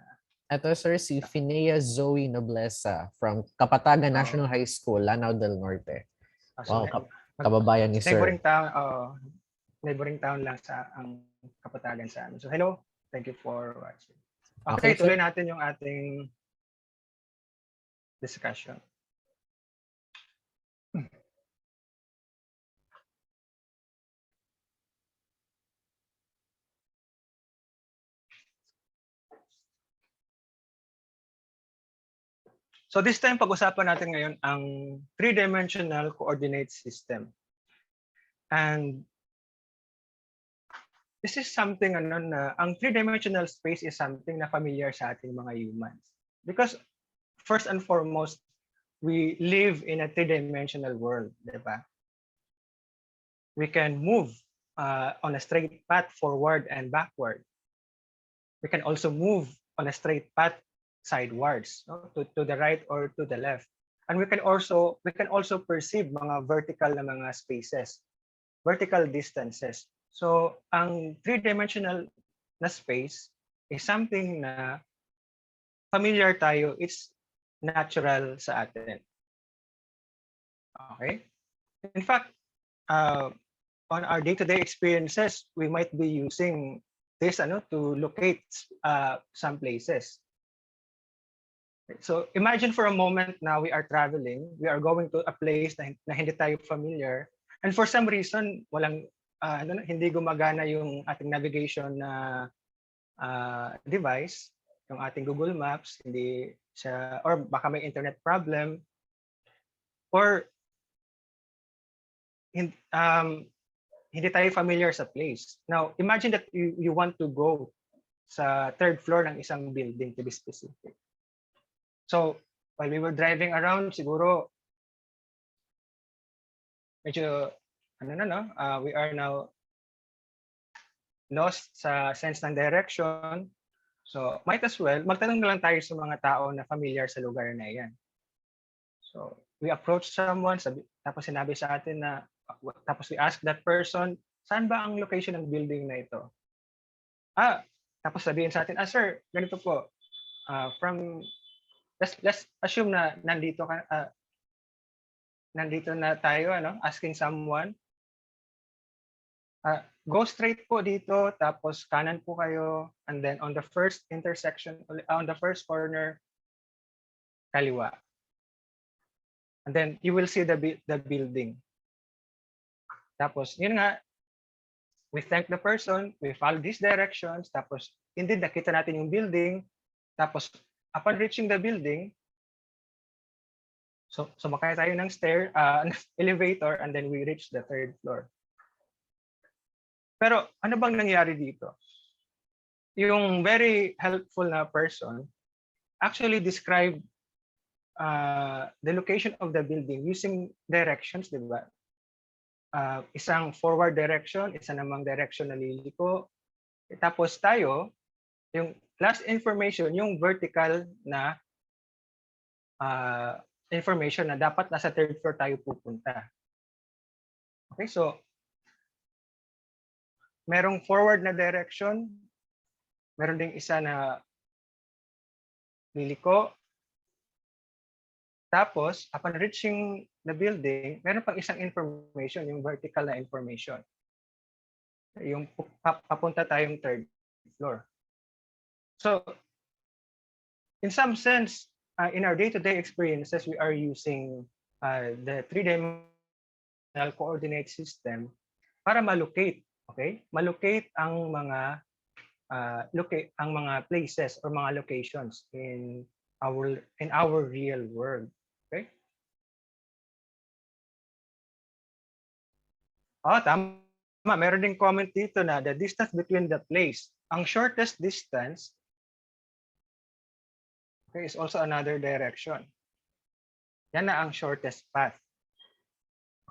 Ito, sir, si Finea Zoe Noblesa from Kapatagan National High School, Lanao del Norte. Wow, kababayan ni sir. Neighboring town lang sa ang Kapatagan sa amin. So hello, thank you for watching. Okay, tuloy natin yung ating discussion. So this time, pag-usapan natin ngayon ang three-dimensional coordinate system. And this is something na ang three-dimensional space is something na familiar sa ating mga humans. Because first and foremost, we live in a three-dimensional world, di ba? We can move on a straight path forward and backward. We can also move on a straight path sidewards, no? to the right or to the left. And we can also perceive mga vertical na mga spaces, vertical distances. So ang three-dimensional na space is something na familiar tayo, it's natural sa atin. Okay? In fact, on our day-to-day experiences, we might be using this to locate some places. So imagine for a moment now we are traveling, we are going to a place na hindi tayo familiar, and for some reason hindi gumagana yung ating navigation na device, yung ating Google Maps, hindi siya, or baka may internet problem, or hindi tayo familiar sa place. Now imagine that you want to go sa third floor ng isang building, to be specific. So, while we were driving around, siguro, medyo, we are now lost sa sense ng direction. So, might as well, magtanong na lang tayo sa mga tao na familiar sa lugar na yan. So, we approached someone, tapos sinabi sa atin tapos we asked that person, saan ba ang location ng building na ito? Tapos sabihin sa atin, sir, ganito po, let's assume na nandito na tayo, asking someone. Go straight po dito, tapos kanan po kayo, and then on the first intersection, on the first corner, kaliwa. And then you will see the building. Tapos, yun nga, we thank the person, we follow these directions, tapos indeed nakita natin yung building, tapos upon reaching the building, so sumakay tayo ng elevator, and then we reach the third floor. Pero ano bang nangyari dito? Yung very helpful na person actually described the location of the building using directions, di ba? Isang forward direction, isa namang direction na liliko. Tapos tayo, yung last information, yung vertical na information na dapat nasa third floor tayo pupunta. Okay, so merong forward na direction, meron ding isa na liliko, Tapos, upon reaching the building, meron pang isang information, yung vertical na information. Yung papunta tayong third floor. So, in some sense, in our day-to-day experiences, we are using the three-dimensional coordinate system para malocate, okay? Malocate ang mga places or mga locations in our real world, okay? Oh, tama. Meron ding comment dito na the distance between the place. Ang shortest distance, okay, is also another direction. Yan na ang shortest path.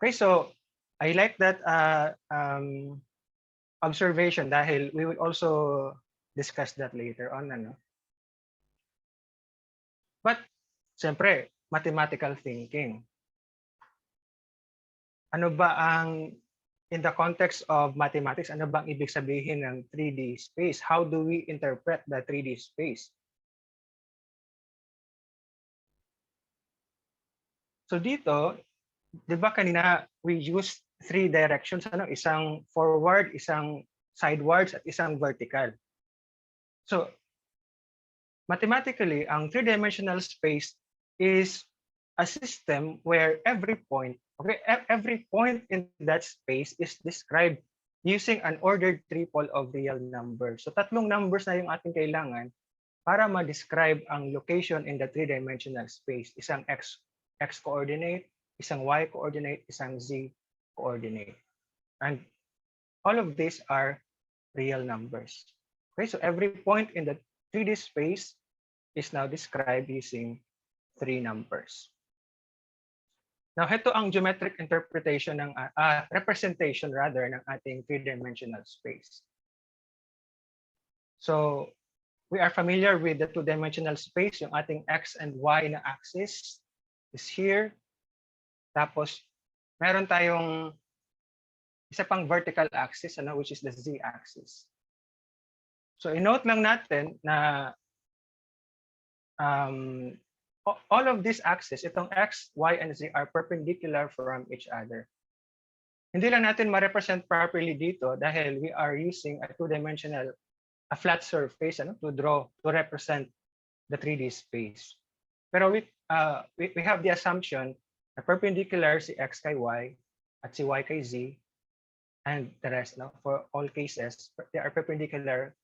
Okay, so I like that observation dahil we will also discuss that later on. But, siyempre, mathematical thinking. Ano ba ang, in the context of mathematics, ano bang ibig sabihin ng 3D space? How do we interpret the 3D space? So dito, di ba kanina we use 3 directions, isang forward, isang sidewards, at isang vertical. So mathematically, ang 3-dimensional space is a system where every point in that space is described using an ordered triple of real numbers. So tatlong numbers na yung ating kailangan para ma-describe ang location in the 3-dimensional space. Isang x coordinate, isang y coordinate, isang z coordinate. And all of these are real numbers. Okay, so every point in the 3D space is now described using 3 numbers. Now, ito ang geometric interpretation ng representation rather ng ating 3-dimensional space. So, we are familiar with the 2-dimensional space, yung ating x and y na axis is here. Tapos, meron tayong isa pang vertical axis, which is the z-axis. So, i-note lang natin na all of these axes, itong x, y, and z are perpendicular from each other. Hindi lang natin ma-represent properly dito dahil we are using a 2-dimensional, a flat surface to represent the 3D space. Pero we have the assumption na perpendicular si x kay y at si y kay z, and the rest, for all cases, they are perpendicular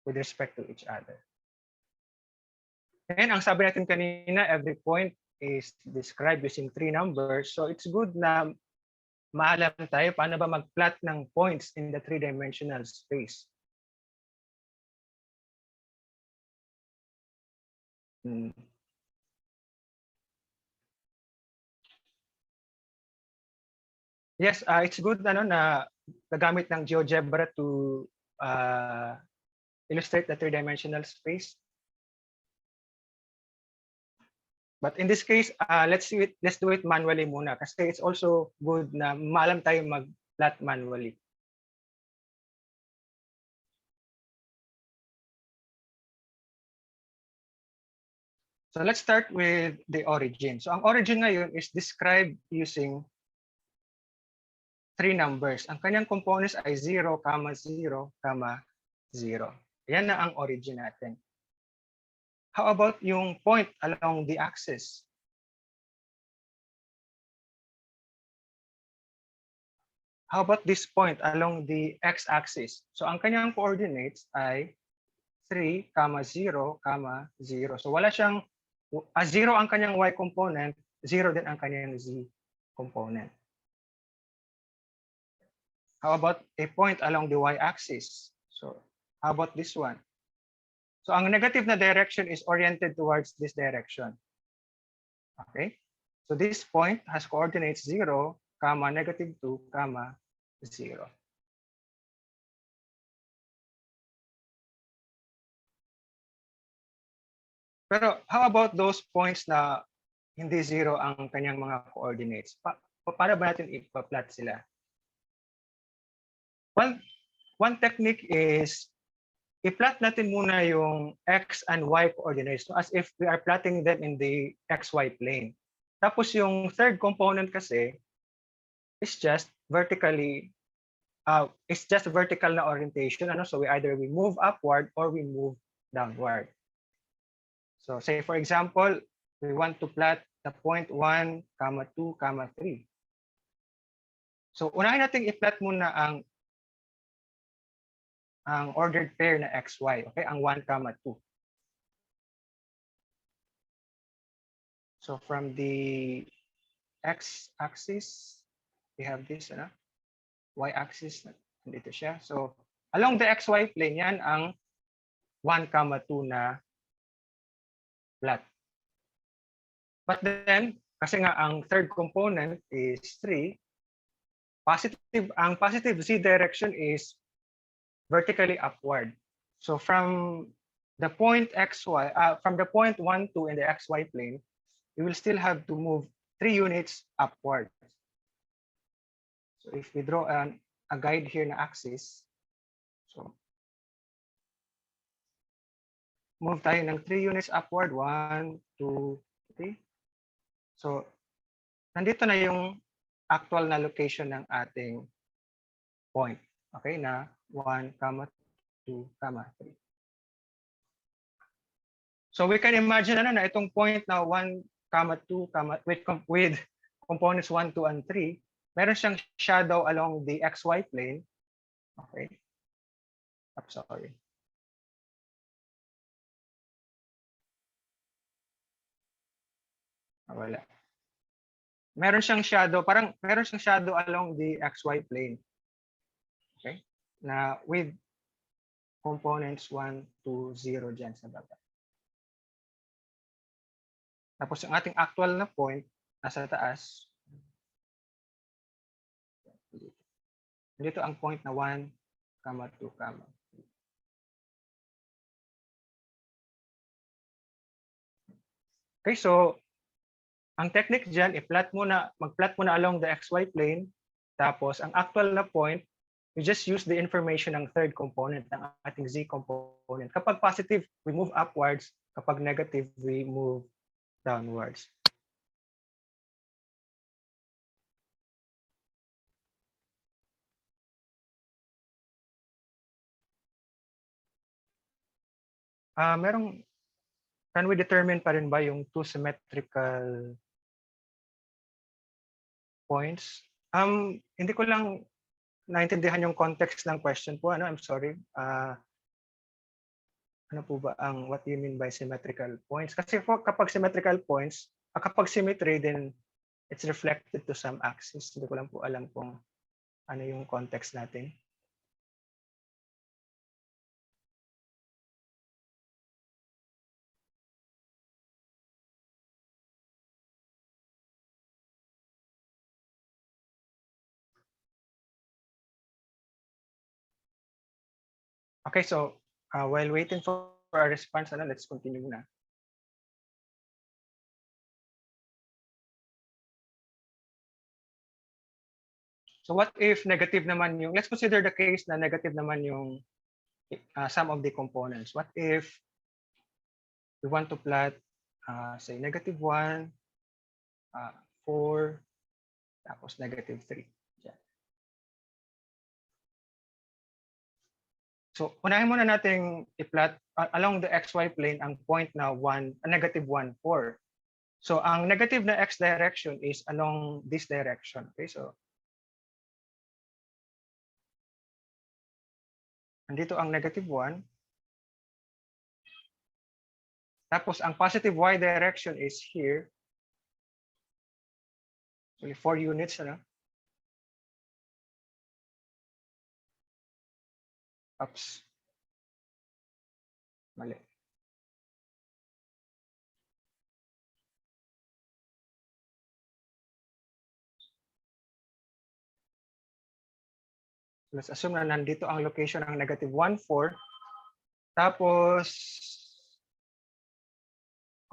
with respect to each other. And ang sabi natin kanina, every point is described using 3 numbers. So it's good na maalam tayo paano ba mag-plot ng points in the 3-dimensional space. Yes, it's good na gagamit ng GeoGebra to illustrate the 3-dimensional space. But in this case, let's do it manually muna kasi it's also good na maalam tayo mag-plot manually. So let's start with the origin. So ang origin ngayon is described using 3 numbers. Ang kanyang components ay 0, 0, 0. Yan na ang origin natin. How about yung point along the axis? How about this point along the x-axis? So ang kanyang coordinates ay 3, 0, 0. So wala siyang 0 ang kanyang y component, 0 din ang kanyang z component. How about a point along the y-axis? So how about this one? So ang negative na direction is oriented towards this direction. Okay? So this point has coordinates 0, negative 2, 0. Pero how about those points na hindi 0 ang kanyang mga coordinates? Paano ba natin ipa-plot sila? One technique is i-plot natin muna yung x and y coordinates, so as if we are plotting them in the xy plane. Tapos yung third component kasi is just vertically it's just vertical na orientation, ano? So we move upward or we move downward. So say for example, we want to plot the point 1, 2, 3. So unahin natin i-plot muna ang ordered pair na xy, okay? Ang 1, 2. So from the x-axis, we have this, y-axis, nandito siya. So along the xy plane, yan ang 1, 2 na plot. But then, kasi nga ang third component is 3, ang positive z direction is vertically upward. So from the point xy, from the point 1, 2 in the xy plane, you will still have to move 3 units upward. So if we draw a guide here na axis, so move tayo ng 3 units upward, 1, 2, 3. So nandito na yung actual na location ng ating point. Okay, na 1, 2, 3. So we can imagine na itong point na 1, 2, with components 1, 2, and 3, meron siyang shadow along the xy plane. Okay. I'm sorry. Wala. Meron siyang shadow, parang meron siyang shadow along the xy plane. Okay? Na with components 1, 2, 0 dyan sa baba. Tapos yung ating actual na point nasa taas. Dito ang point na 1, 2, 3. Okay, so ang technique dyan, mag-plot muna along the xy plane. Tapos ang actual na point, we just use the information ng third component, ng ating z component. Kapag positive, we move upwards. Kapag negative, we move downwards. Can we determine pa rin ba yung two symmetrical points? Hindi ko lang naintindihan yung context ng question po. I'm sorry. Ano po ba what do you mean by symmetrical points? Kasi kapag symmetrical points, kapag symmetry, then it's reflected to some axis. Hindi ko lang po alam kung ano yung context natin. Okay, so while waiting for a response, let's continue na. So what if negative naman yung, let's consider the case na negative naman yung sum of the components. What if we want to plot, say, -1, 4, tapos -3. So unahin muna nating i-plot along the xy plane ang point na -1, 4. So ang negative na x direction is along this direction. Okay, so nandito ang -1. Tapos ang positive y direction is here. So 4 units, Oops. Mali. Let's assume na nandito ang location ng -1, 4. Tapos,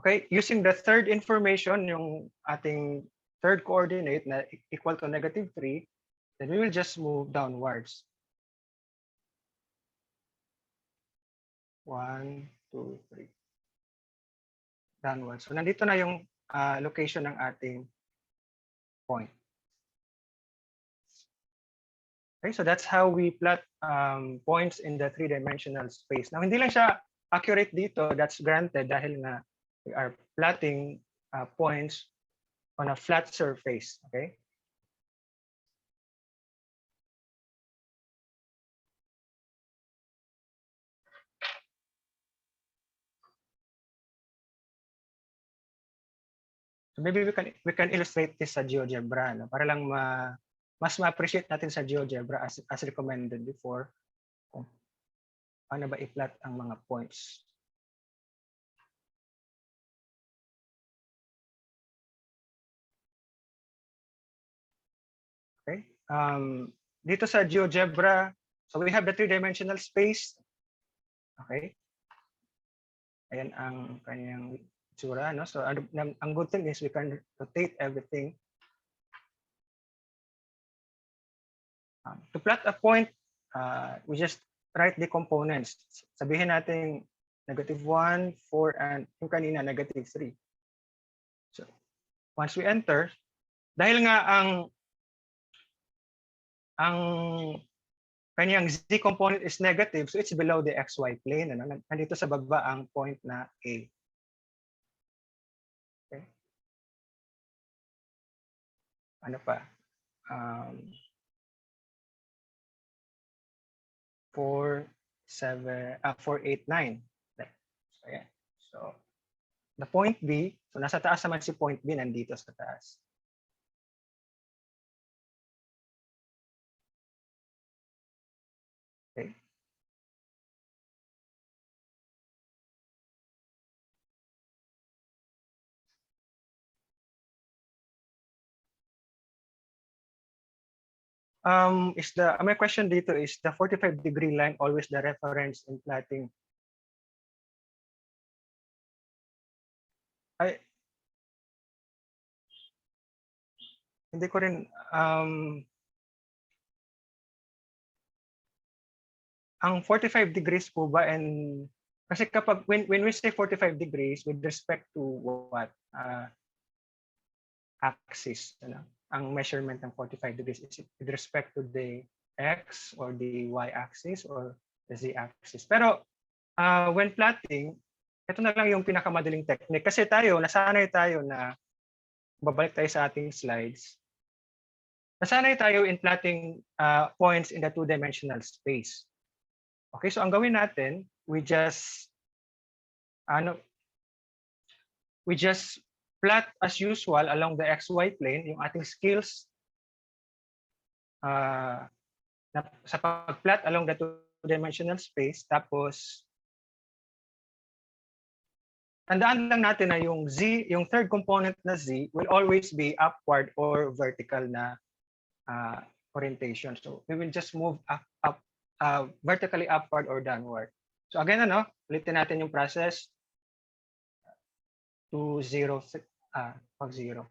okay, using the third information, yung ating third coordinate na equal to -3, then we will just move downwards. 1, 2, 3. Downwards. So nandito na yung location ng ating point. Okay, so that's how we plot points in the three-dimensional space. Now, hindi lang siya accurate dito, that's granted dahil nga we are plotting points on a flat surface, okay? So maybe we can illustrate this sa GeoGebra, no? Para lang mas ma-appreciate natin sa GeoGebra as recommended before kung paano ba i-plot ang mga points. Okay. Dito sa GeoGebra, so we have the three-dimensional space. Okay. Ayan ang kanyang itsura, no? So ang good thing is we can rotate everything. To plot a point, we just write the components. Sabihin natin -1, 4, and yung kanina -3. So once we enter, dahil nga ang kanyang z component is negative, so it's below the xy plane. Ano? Nandito sa baba ang point na A. Okay. Ano pa? 4, 7, 4, 8, 9. So, ayan. So, the point B, so nasa taas naman si point B, nandito sa taas. Okay. My question dito is the 45-degree line always the reference in plotting? Ay, hindi ko rin ang 45 degrees po ba, and kasi kapag when we say 45 degrees with respect to what axis, ano? Ang measurement ng 45 degrees is with respect to the x or the y axis or the z axis. Pero when plotting, ito na lang yung pinakamadaling technique kasi nasanay tayo na babalik tayo sa ating slides. Nasanay tayo in plotting points in the two-dimensional space. Okay, so ang gawin natin, we just plot as usual along the xy plane yung ating skills sa pag-plot along the two-dimensional space. Tapos tandaan lang natin na yung z, yung third component na z will always be upward or vertical na orientation. So we will just move up vertically upward or downward. So again, ulitin natin yung process. 2, 0, 0.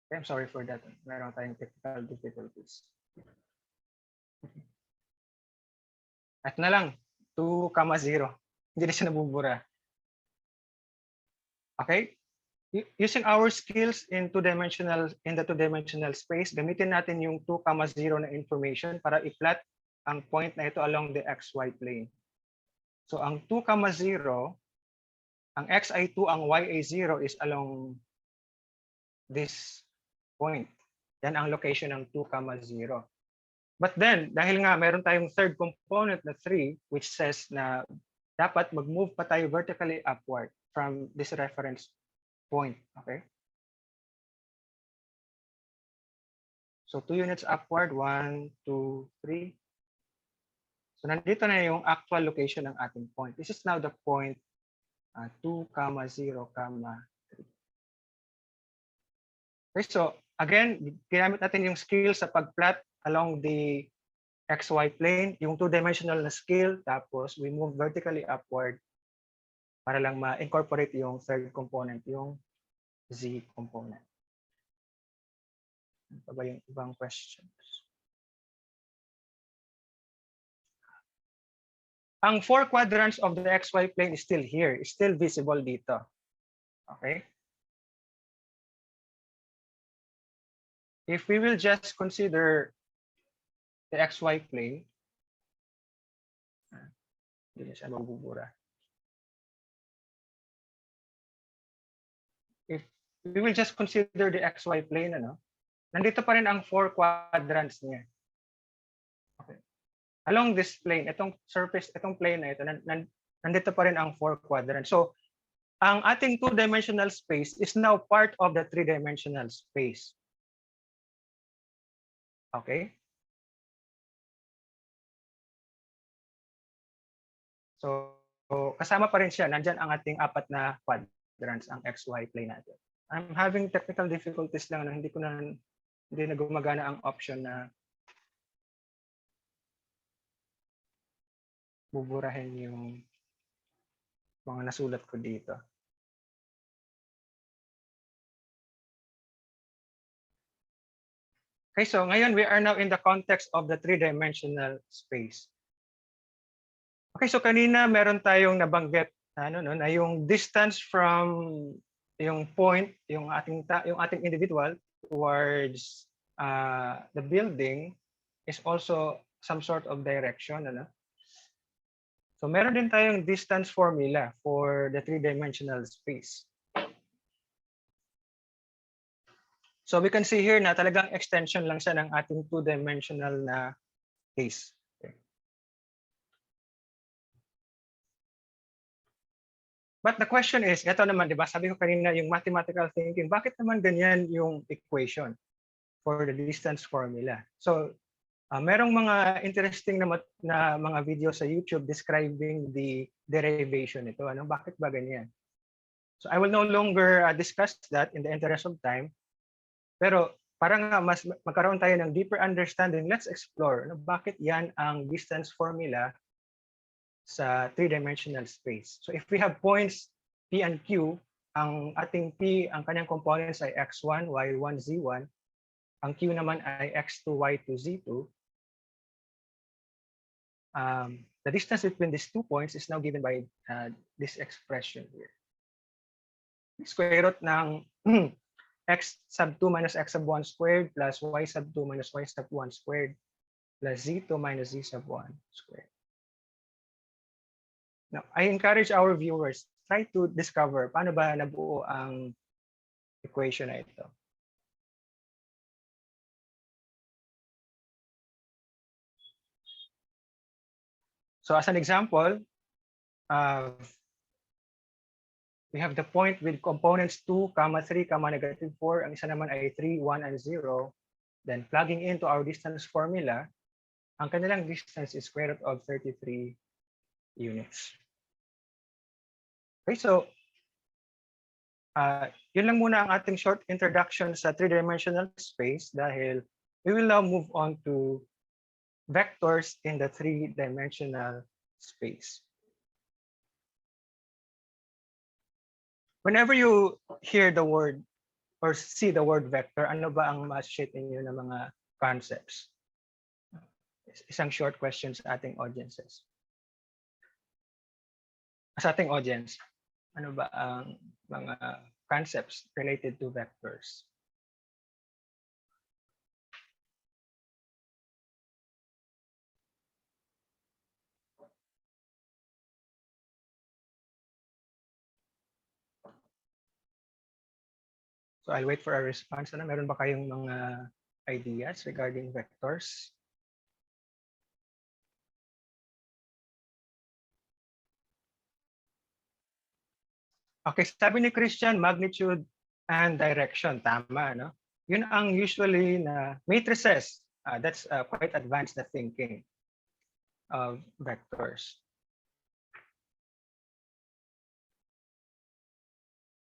Okay, I'm sorry for that. Meron tayong technical difficulties. At na lang, 2, 0. Hindi na siya nabubura. Okay? Using our skills in the two-dimensional space, gamitin natin yung 2, 0 na information para i-plot ang point na ito along the xy plane. So ang 2, 0, ang x ay 2, ang y ay 0 is along this point. Yan ang location ng 2, 0. But then, dahil nga meron tayong third component na 3, which says na dapat mag-move pa tayo vertically upward from this reference point. Okay? So 2 units upward, 1, 2, 3. So nandito na yung actual location ng ating point. This is now the point 2, 0, 3. Okay, so again, ginamit natin yung skill sa pag-plot along the xy plane, yung two-dimensional na skill, tapos we move vertically upward para lang ma-incorporate yung third component, yung z component. Ano pa ba yung ibang questions? ang 4 quadrants of the XY plane is still here, is still visible dito. Okay? If we will just consider the XY plane, hindi na siya magbubura. If we will just consider the XY plane, nandito pa rin ang 4 quadrants niya. Okay. Along this plane, itong surface, itong plane na ito, nandito pa rin ang 4 quadrants. So, ang ating 2-dimensional space is now part of the 3-dimensional space. Okay? So, kasama pa rin siya. Nandyan ang ating 4 na quadrants, ang XY plane natin. I'm having technical difficulties lang na hindi na gumagana ang option na buburahin yung mga nasulat ko dito. Okay, so ngayon we are now in the context of the 3-dimensional space. Okay, so kanina meron tayong nabanggit na yung distance from yung point, yung ating individual towards the building is also some sort of direction. So meron din tayong distance formula for the 3-dimensional space. So we can see here na talagang extension lang siya ng ating 2-dimensional na case. Okay. But the question is, ito naman, di ba? Sabi ko kanina yung mathematical thinking, bakit naman ganyan yung equation for the distance formula? So merong mga interesting na mga video sa YouTube describing the derivation nito. Bakit ba ganyan? So I will no longer discuss that in the interest of time. Pero para nga mas magkaroon tayo ng deeper understanding, let's explore bakit yan ang distance formula sa 3-dimensional space. So if we have points P and Q, ang ating P, ang kanyang components ay x1, y1, z1. Ang Q naman ay x2, y2, z2. The distance between these 2 points is now given by this expression here. Square root ng x sub 2 minus x sub 1 squared plus y sub 2 minus y sub 1 squared plus z2 minus z sub 1 squared. Now, I encourage our viewers, try to discover paano ba nabuo ang equation na ito. So as an example, we have the point with components 2, 3, negative 4. Ang isa naman ay 3, 1, and 0. Then plugging into our distance formula, ang kanilang distance is square root of 33 units. Okay, so yun lang muna ang ating short introduction sa 3-dimensional space dahil we will now move on to vectors in the 3-dimensional space. Whenever you hear the word or see the word vector, ano ba ang ma-associate ninyo ng mga concepts? Isang short question sa ating audiences. Sa ating audience, ano ba ang mga concepts related to vectors? So I'll wait for a response. Meron ba kayong mga ideas regarding vectors? Okay, sabi ni Christian, magnitude and direction. Tama, no? Yun ang usually na matrices. That's quite advanced na thinking of vectors.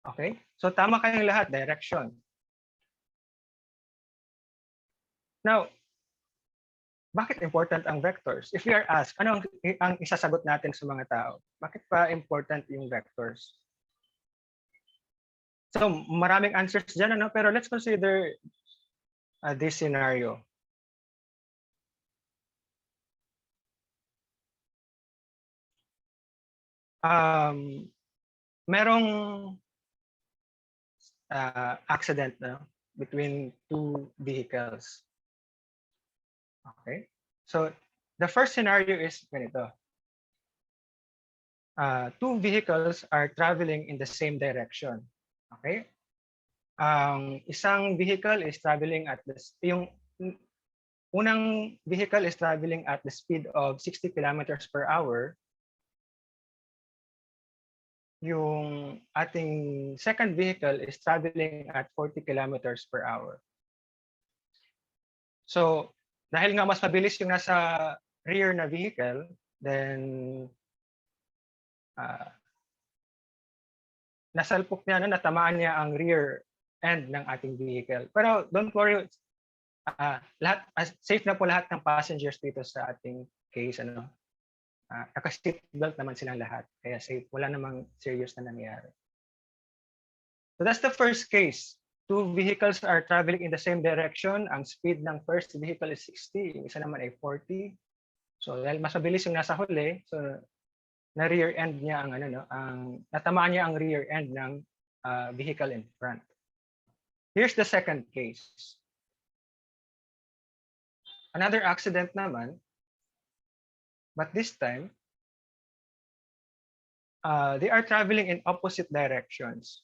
Okay, so tama kayong lahat, direction. Now, bakit important ang vectors? If we are asked, ano ang isasagot natin sa mga tao? Bakit pa important yung vectors? So, maraming answers dyan, pero let's consider this scenario. merong accident between two vehicles. Okay, so the first scenario is ganito. Two vehicles are traveling in the same direction. Okay, isang vehicle is traveling at yung unang vehicle is traveling at the speed of 60 kilometers per hour. Yung ating second vehicle is traveling at 40 kilometers per hour. So, dahil nga mas mabilis yung nasa rear na vehicle, then nasalpok niya, natamaan niya ang rear end ng ating vehicle. Pero don't worry, safe na po lahat ng passengers dito sa ating case. Naka-seatbelt naman silang lahat. Kaya safe, wala namang serious na nangyari. So that's the first case. Two vehicles are traveling in the same direction. Ang speed ng first vehicle is 60, yung isa naman ay 40. So dahil mas mabilis yung nasa huli, so na rear end niya ang natamaan niya ang rear end ng vehicle in front. Here's the second case. Another accident naman, but this time they are traveling in opposite directions.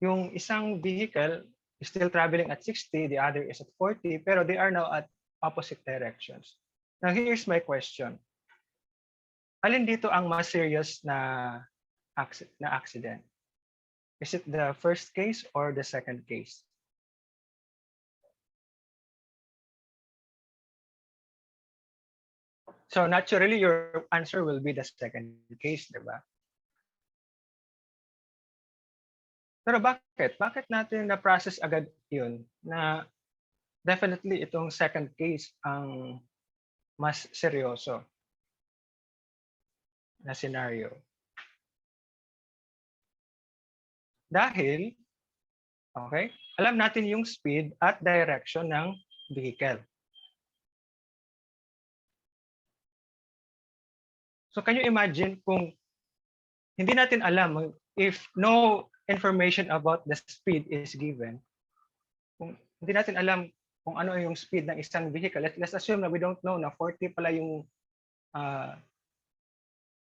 Yung isang vehicle is still traveling at 60, the other is at 40, pero they are now at opposite directions. Now, here's my question. Alin dito ang mas serious na accident? Is it the first case or the second case? So naturally, your answer will be the second case, di ba? Pero bakit? Bakit natin na-process agad yun na definitely itong second case ang mas seryoso na scenario? Dahil, okay, alam natin yung speed at direction ng vehicle. So can you imagine kung hindi natin alam, if no information about the speed is given, kung hindi natin alam kung ano yung speed ng isang vehicle, let's assume na we don't know na 40 pala yung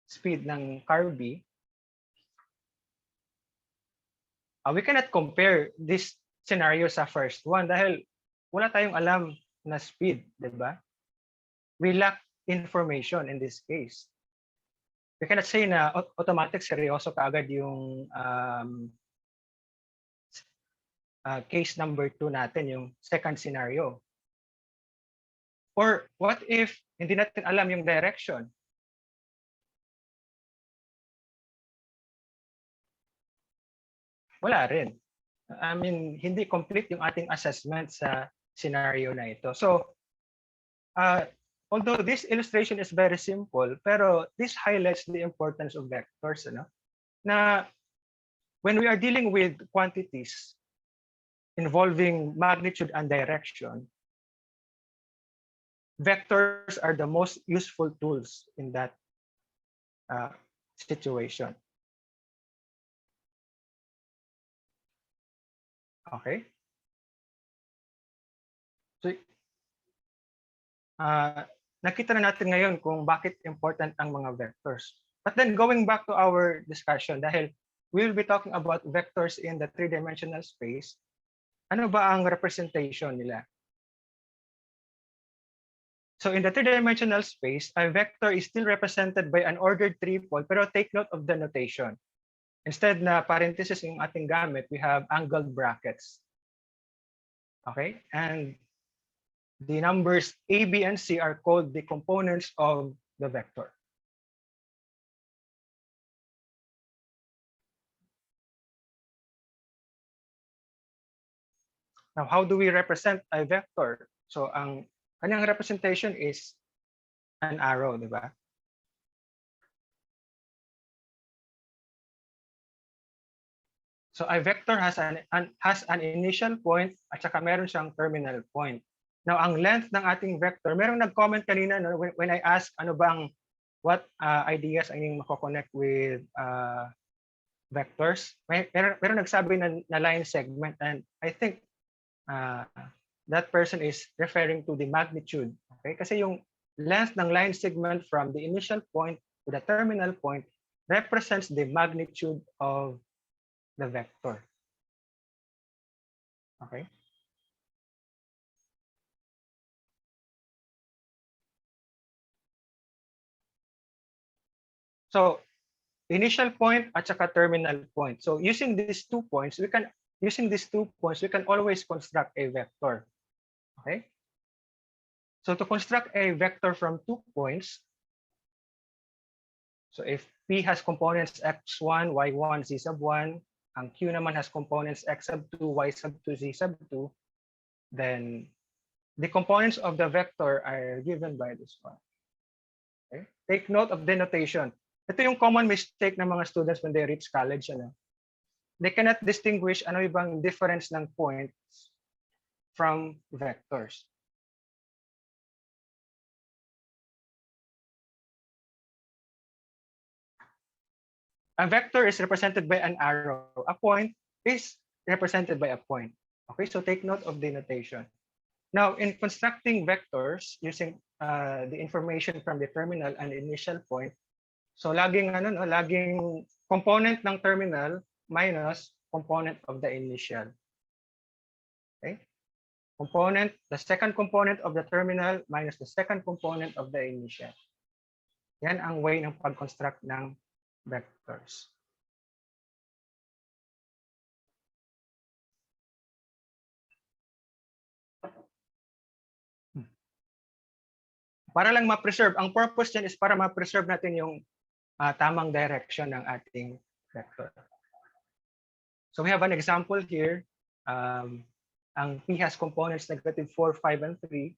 speed ng car B, we cannot compare this scenario sa first one dahil wala tayong alam na speed, di ba? We lack information in this case. We cannot say na automatic seryoso kaagad yung case number 2 natin, yung second scenario. Or what if hindi natin alam yung direction? Wala rin. I mean, hindi complete yung ating assessment sa scenario na ito. So, although this illustration is very simple, pero this highlights the importance of vectors. Na when we are dealing with quantities involving magnitude and direction, vectors are the most useful tools in that situation. Okay. So, nakita na natin ngayon kung bakit important ang mga vectors. But then going back to our discussion, dahil we will be talking about vectors in the three-dimensional space, ano ba ang representation nila? So in the three-dimensional space, a vector is still represented by an ordered triple, pero take note of the notation. Instead na parenthesis yung ating gamit, we have angled brackets. Okay? And the numbers A, B, and C are called the components of the vector. Now, how do we represent a vector? So, ang kanyang representation is an arrow, di ba? So, a vector has an initial point at saka meron siyang terminal point. Now, ang length ng ating vector, merong nag-comment kanina no, when I asked ano bang what ideas ang inyong mako-connect with vectors. Meron nagsabi na line segment, and I think that person is referring to the magnitude. Okay? Kasi yung length ng line segment from the initial point to the terminal point represents the magnitude of the vector. Okay? So, initial point at saka terminal point. So, using these 2 points, we can always construct a vector. Okay? So, to construct a vector from 2 points, so if P has components x1, y1, z sub 1, and Q naman has components x sub 2, y sub 2, z sub 2, then the components of the vector are given by this one. Okay? Take note of the notation. Ito yung common mistake ng mga students when they reach college. Ano? They cannot distinguish ano ibang difference ng points from vectors. A vector is represented by an arrow. A point is represented by a point. Okay, so take note of the notation. Now, in constructing vectors using the information from the terminal and initial point, so laging laging component ng terminal minus component of the initial. Okay? The second component of the terminal minus the second component of the initial. Yan ang way ng pag-construct ng vectors. Para lang ma-preserve. Ang purpose dyan is para ma-preserve natin yung tamang direction ng ating vector. So we have an example here. Ang P has components negative 4, 5, and 3.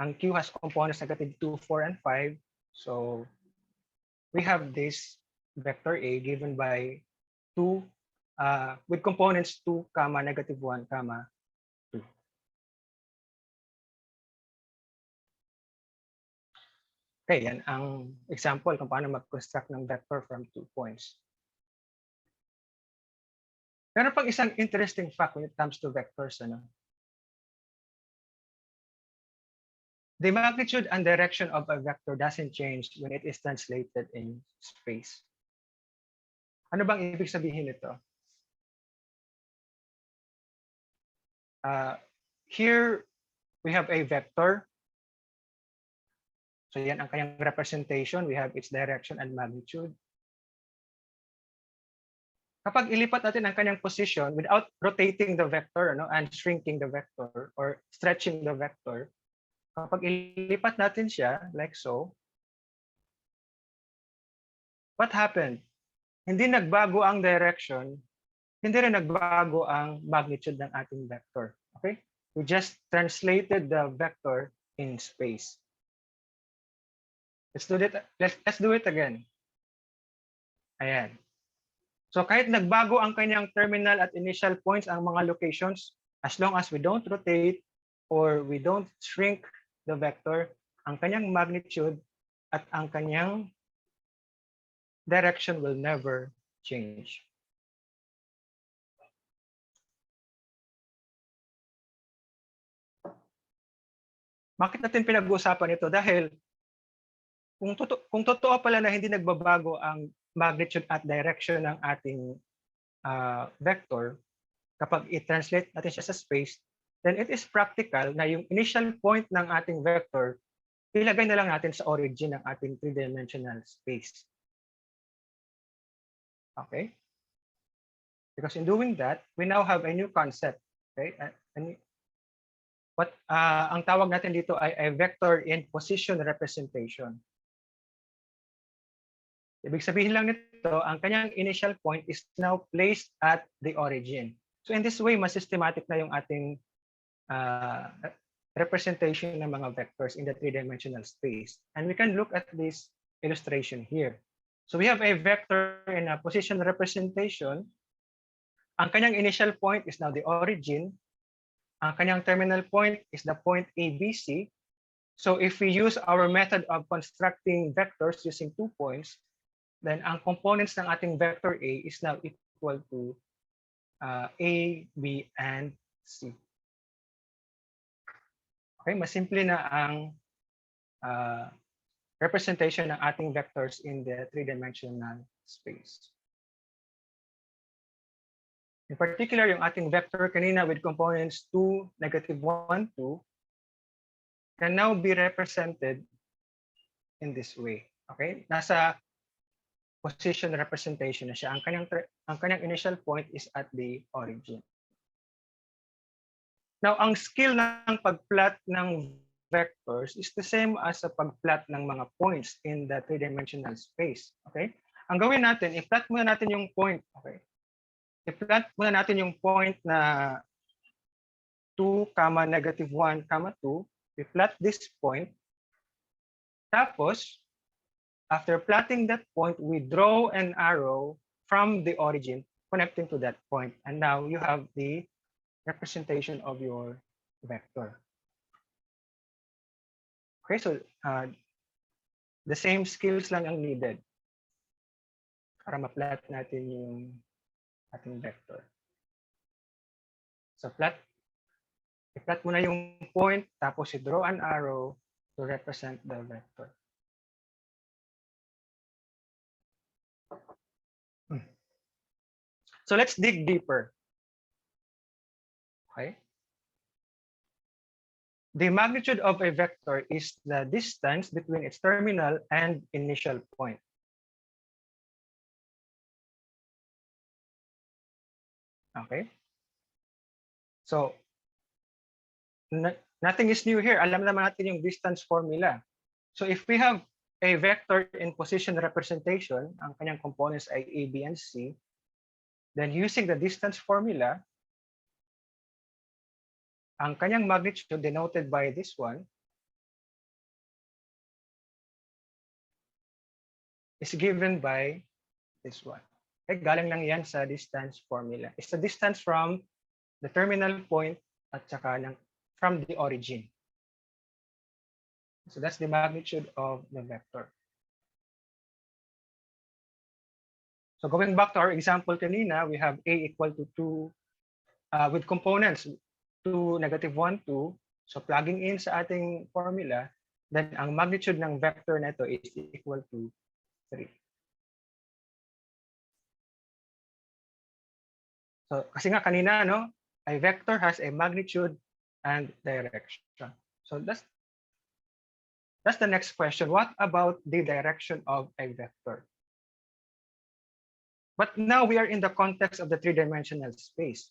Ang Q has components negative 2, 4, and 5. So we have this vector A given by 2 with components 2, negative 1, 2. Okay, yan ang example kung paano mag-construct ng vector from 2 points. Meron pang isang interesting fact when it comes to vectors. Ano? The magnitude and direction of a vector doesn't change when it is translated in space. Ano bang ibig sabihin nito? Here, we have a vector. So yan ang kanyang representation. We have its direction and magnitude. Kapag ilipat natin ang kanyang position without rotating the vector and shrinking the vector or stretching the vector, kapag ilipat natin siya like so, what happened? Hindi nagbago ang direction, hindi rin nagbago ang magnitude ng ating vector. Okay? We just translated the vector in space. Let's do it again. Ayan. So kahit nagbago ang kanyang terminal at initial points, ang mga locations, as long as we don't rotate or we don't shrink the vector, ang kanyang magnitude at ang kanyang direction will never change. Bakit natin pinag-uusapan ito? Dahil kung totoo pala na hindi nagbabago ang magnitude at direction ng ating vector, kapag i-translate natin siya sa space, then it is practical na yung initial point ng ating vector, ilagay na lang natin sa origin ng ating three-dimensional space. Okay? Because in doing that, we now have a new concept. Okay? Ang tawag natin dito ay a vector in position representation. Ibig sabihin lang nito, ang kanyang initial point is now placed at the origin. So in this way, mas systematic na yung ating representation ng mga vectors in the three-dimensional space. And we can look at this illustration here. So we have a vector in a position representation. Ang kanyang initial point is now the origin. Ang kanyang terminal point is the point ABC. So if we use our method of constructing vectors using 2 points, then ang components ng ating vector A is now equal to A, B, and C. Okay, mas simple na ang representation ng ating vectors in the three-dimensional space. In particular, yung ating vector kanina with components 2, -1, 2, can now be represented in this way. Okay? Nasa position representation na siya. Ang kanyang initial point is at the origin. Now, ang skill ng pag-plot ng vectors is the same as sa pag-plot ng mga points in the three-dimensional space. Okay? Ang gawin natin, i-plot muna natin yung point. Okay? I-plot muna natin yung point na 2, -1, 2. We plot this point. Tapos, after plotting that point, we draw an arrow from the origin connecting to that point. And now you have the representation of your vector. Okay, so the same skills lang ang needed para ma-plot natin yung ating vector. So i-plot mo na yung point, tapos i-draw an arrow to represent the vector. So let's dig deeper. Okay. The magnitude of a vector is the distance between its terminal and initial point. Okay. So nothing is new here. Alam naman natin yung distance formula. So if we have a vector in position representation, ang kanyang components ay A, B, and C, then using the distance formula, ang kanyang magnitude denoted by this one is given by this one. Okay, galing lang yan sa distance formula. It's the distance from the terminal point at saka from the origin. So that's the magnitude of the vector. So going back to our example kanina, we have A equal to 2 with components 2, -1, 2. So plugging in sa ating formula, then ang magnitude ng vector nito is equal to 3. So kasi nga kanina, no, a vector has a magnitude and direction. So that's the next question. What about the direction of a vector? But now we are in the context of the three-dimensional space.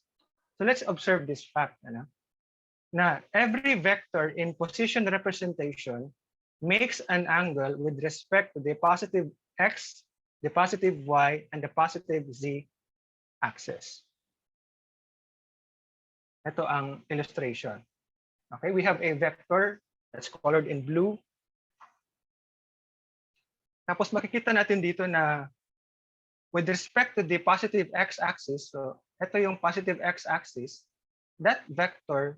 So let's observe this fact. Na every vector in position representation makes an angle with respect to the positive x, the positive y, and the positive z axis. Ito ang illustration. Okay, we have a vector that's colored in blue. Tapos makikita natin dito na with respect to the positive x-axis, so ito yung positive x-axis, that vector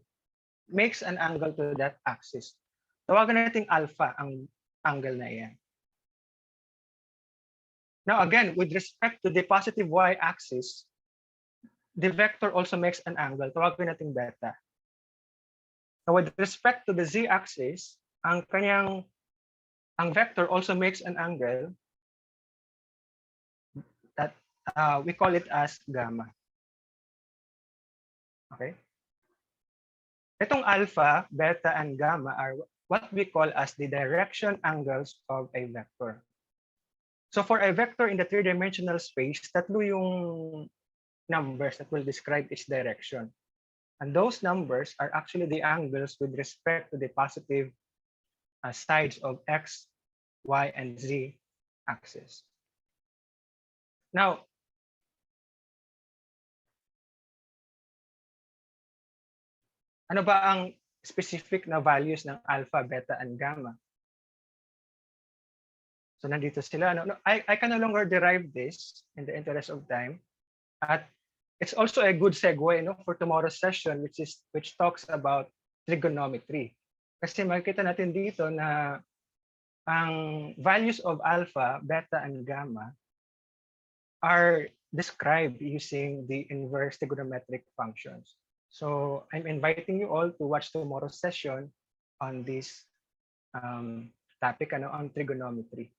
makes an angle to that axis. Tawagan natin alpha ang angle na iyan. Now again, with respect to the positive y-axis, the vector also makes an angle. Tawagan natin beta. Now with respect to the z-axis, ang vector also makes an angle that we call it as gamma. Okay? Itong alpha, beta, and gamma are what we call as the direction angles of a vector. So for a vector in the three-dimensional space, tatlo yung numbers that will describe its direction. And those numbers are actually the angles with respect to the positive sides of x, y, and z axis. Now, ano ba ang specific na values ng alpha, beta, and gamma? So nandito sila. I can no longer derive this in the interest of time. At it's also a good segue, no, for tomorrow's session, which talks about trigonometry. Kasi makikita natin dito na ang values of alpha, beta, and gamma are described using the inverse trigonometric functions. So I'm inviting you all to watch tomorrow's session on this topic on trigonometry.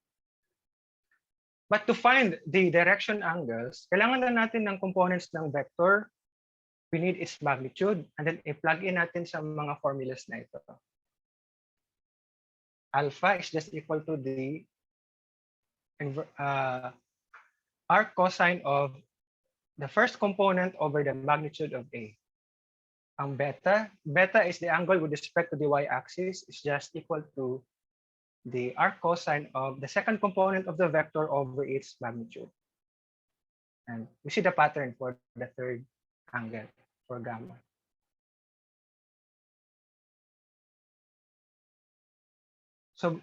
But to find the direction angles, kailangan na natin ng components ng vector. We need its magnitude, and then i-plug in natin sa mga formulas na ito. Alpha is just equal to the arc cosine of the first component over the magnitude of A. Ang beta is the angle with respect to the y-axis, is just equal to the arc cosine of the second component of the vector over its magnitude. And we see the pattern for the third angle for gamma. So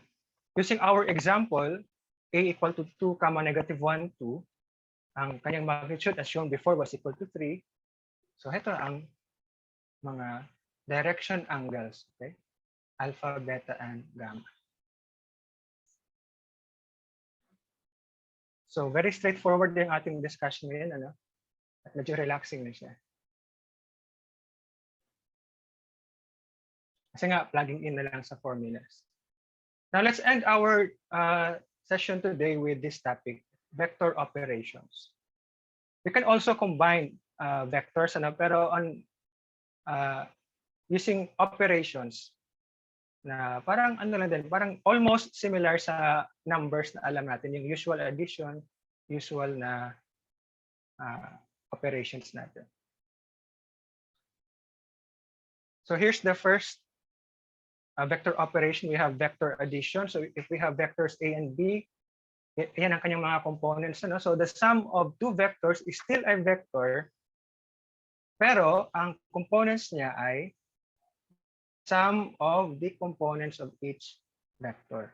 using our example, A equal to 2, negative 1, 2, ang kanyang magnitude as shown before was equal to 3. So ito ang mga direction angles, okay? Alpha, beta, and gamma. So very straightforward yung ating discussion ngayon, ano? At medyo relaxing na siya. Kasi nga, plugging in na lang sa formulas. Now let's end our session today with this topic, vector operations. We can also combine vectors, ano? Pero on using operations na parang ano lang din, parang almost similar sa numbers na alam natin, yung usual addition, usual na operations natin. So here's the first vector operation. We have vector addition. So if we have vectors A and B, yan ang kanyang mga components. Ano? So the sum of two vectors is still a vector, pero ang components niya ay sum of the components of each vector.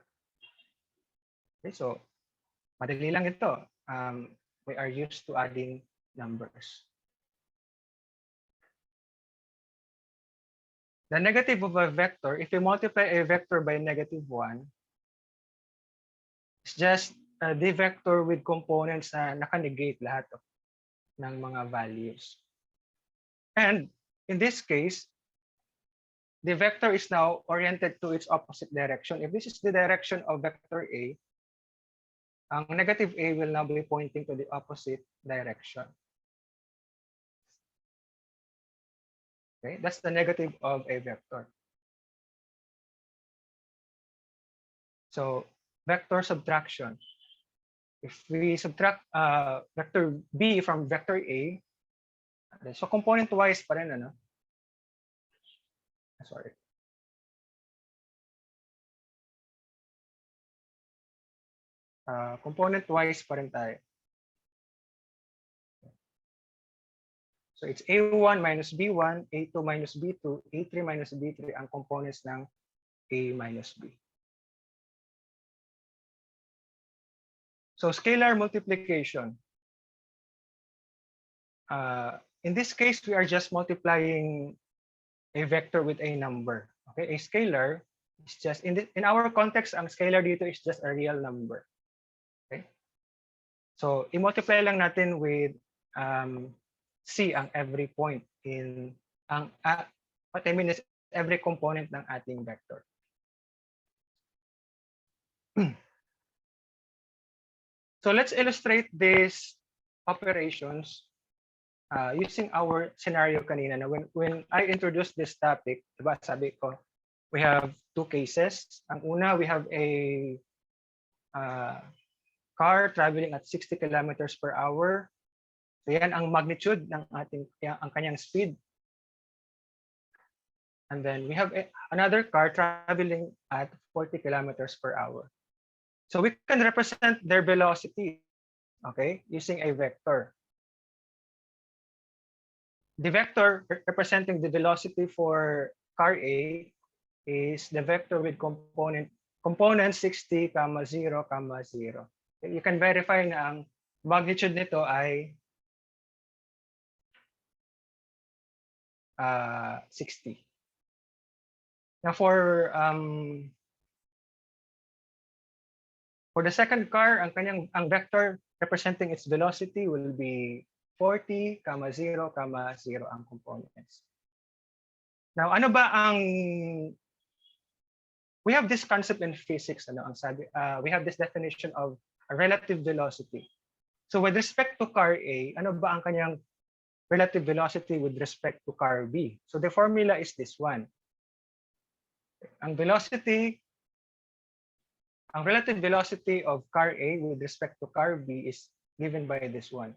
Okay, so madali lang ito. We are used to adding numbers. The negative of a vector, if you multiply a vector by -1, it's just the vector with components na naka-negate lahat ng mga values. And in this case, the vector is now oriented to its opposite direction. If this is the direction of vector A, ang negative A will now be pointing to the opposite direction. Okay, that's the negative of a vector. So vector subtraction. If we subtract vector B from vector A, so component-wise pa rin, ano? Sorry. Component-wise pa rin tayo. So it's A1 minus B1, A2 minus B2, A3 minus B3 ang components ng A minus B. So scalar multiplication. In this case, we are just multiplying a vector with a number. Okay, a scalar is just in our context, ang scalar dito is just a real number. Okay, so i-multiply lang natin with C ang every point in what I mean is every component ng ating vector. So let's illustrate these operations using our scenario kanina. Na when I introduced this topic, diba, sabi ko, we have two cases. Ang una, we have a car traveling at 60 kilometers per hour. So yan ang magnitude ng ang kanyang speed. And then we have another car traveling at 40 kilometers per hour. So we can represent their velocity, okay, using a vector. The vector representing the velocity for car A is the vector with component 60, 0, 0. You can verify na ang magnitude nito ay 60. Now for the second car, ang vector representing its velocity will be 40, 0, 0 ang components. Now, ano ba ang we have this concept in physics, we have this definition of a relative velocity. So with respect to car A, ano ba ang kanyang relative velocity with respect to car B? So the formula is this one. Ang relative velocity of car A with respect to car B is given by this one.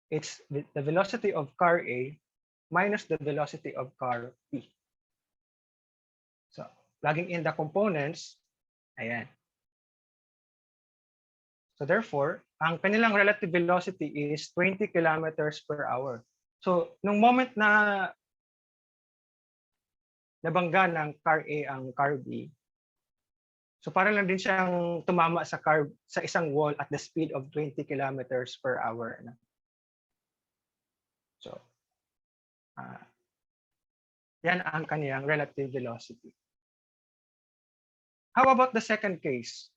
It's the velocity of car A minus the velocity of car B. So, plugging in the components, ayan. So therefore, ang kanilang relative velocity is 20 kilometers per hour. So, nung moment na nabangga ng car A ang car B, so parang lang din siyang tumama sa isang wall at the speed of 20 kilometers per hour. So, yan ang kaniyang relative velocity. How about the second case?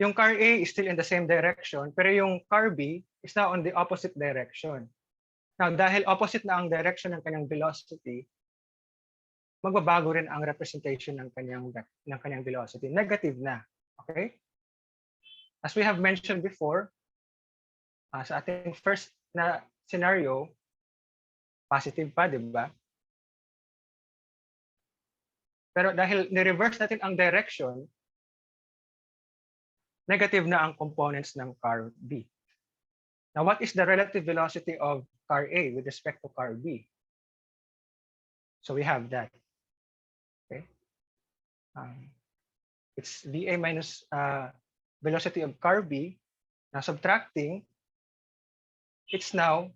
Yung car A is still in the same direction, pero yung car B is now on the opposite direction. Now, dahil opposite na ang direction ng kanyang velocity, magbabago rin ang representation ng kanyang velocity. Negative na. Okay? As we have mentioned before, sa ating first na scenario, positive pa, di ba? Pero dahil ni-reverse natin ang direction, negative na ang components ng car B. Now, what is the relative velocity of car A with respect to car B? So we have that. Okay. It's VA minus velocity of car B. Now, subtracting, it's now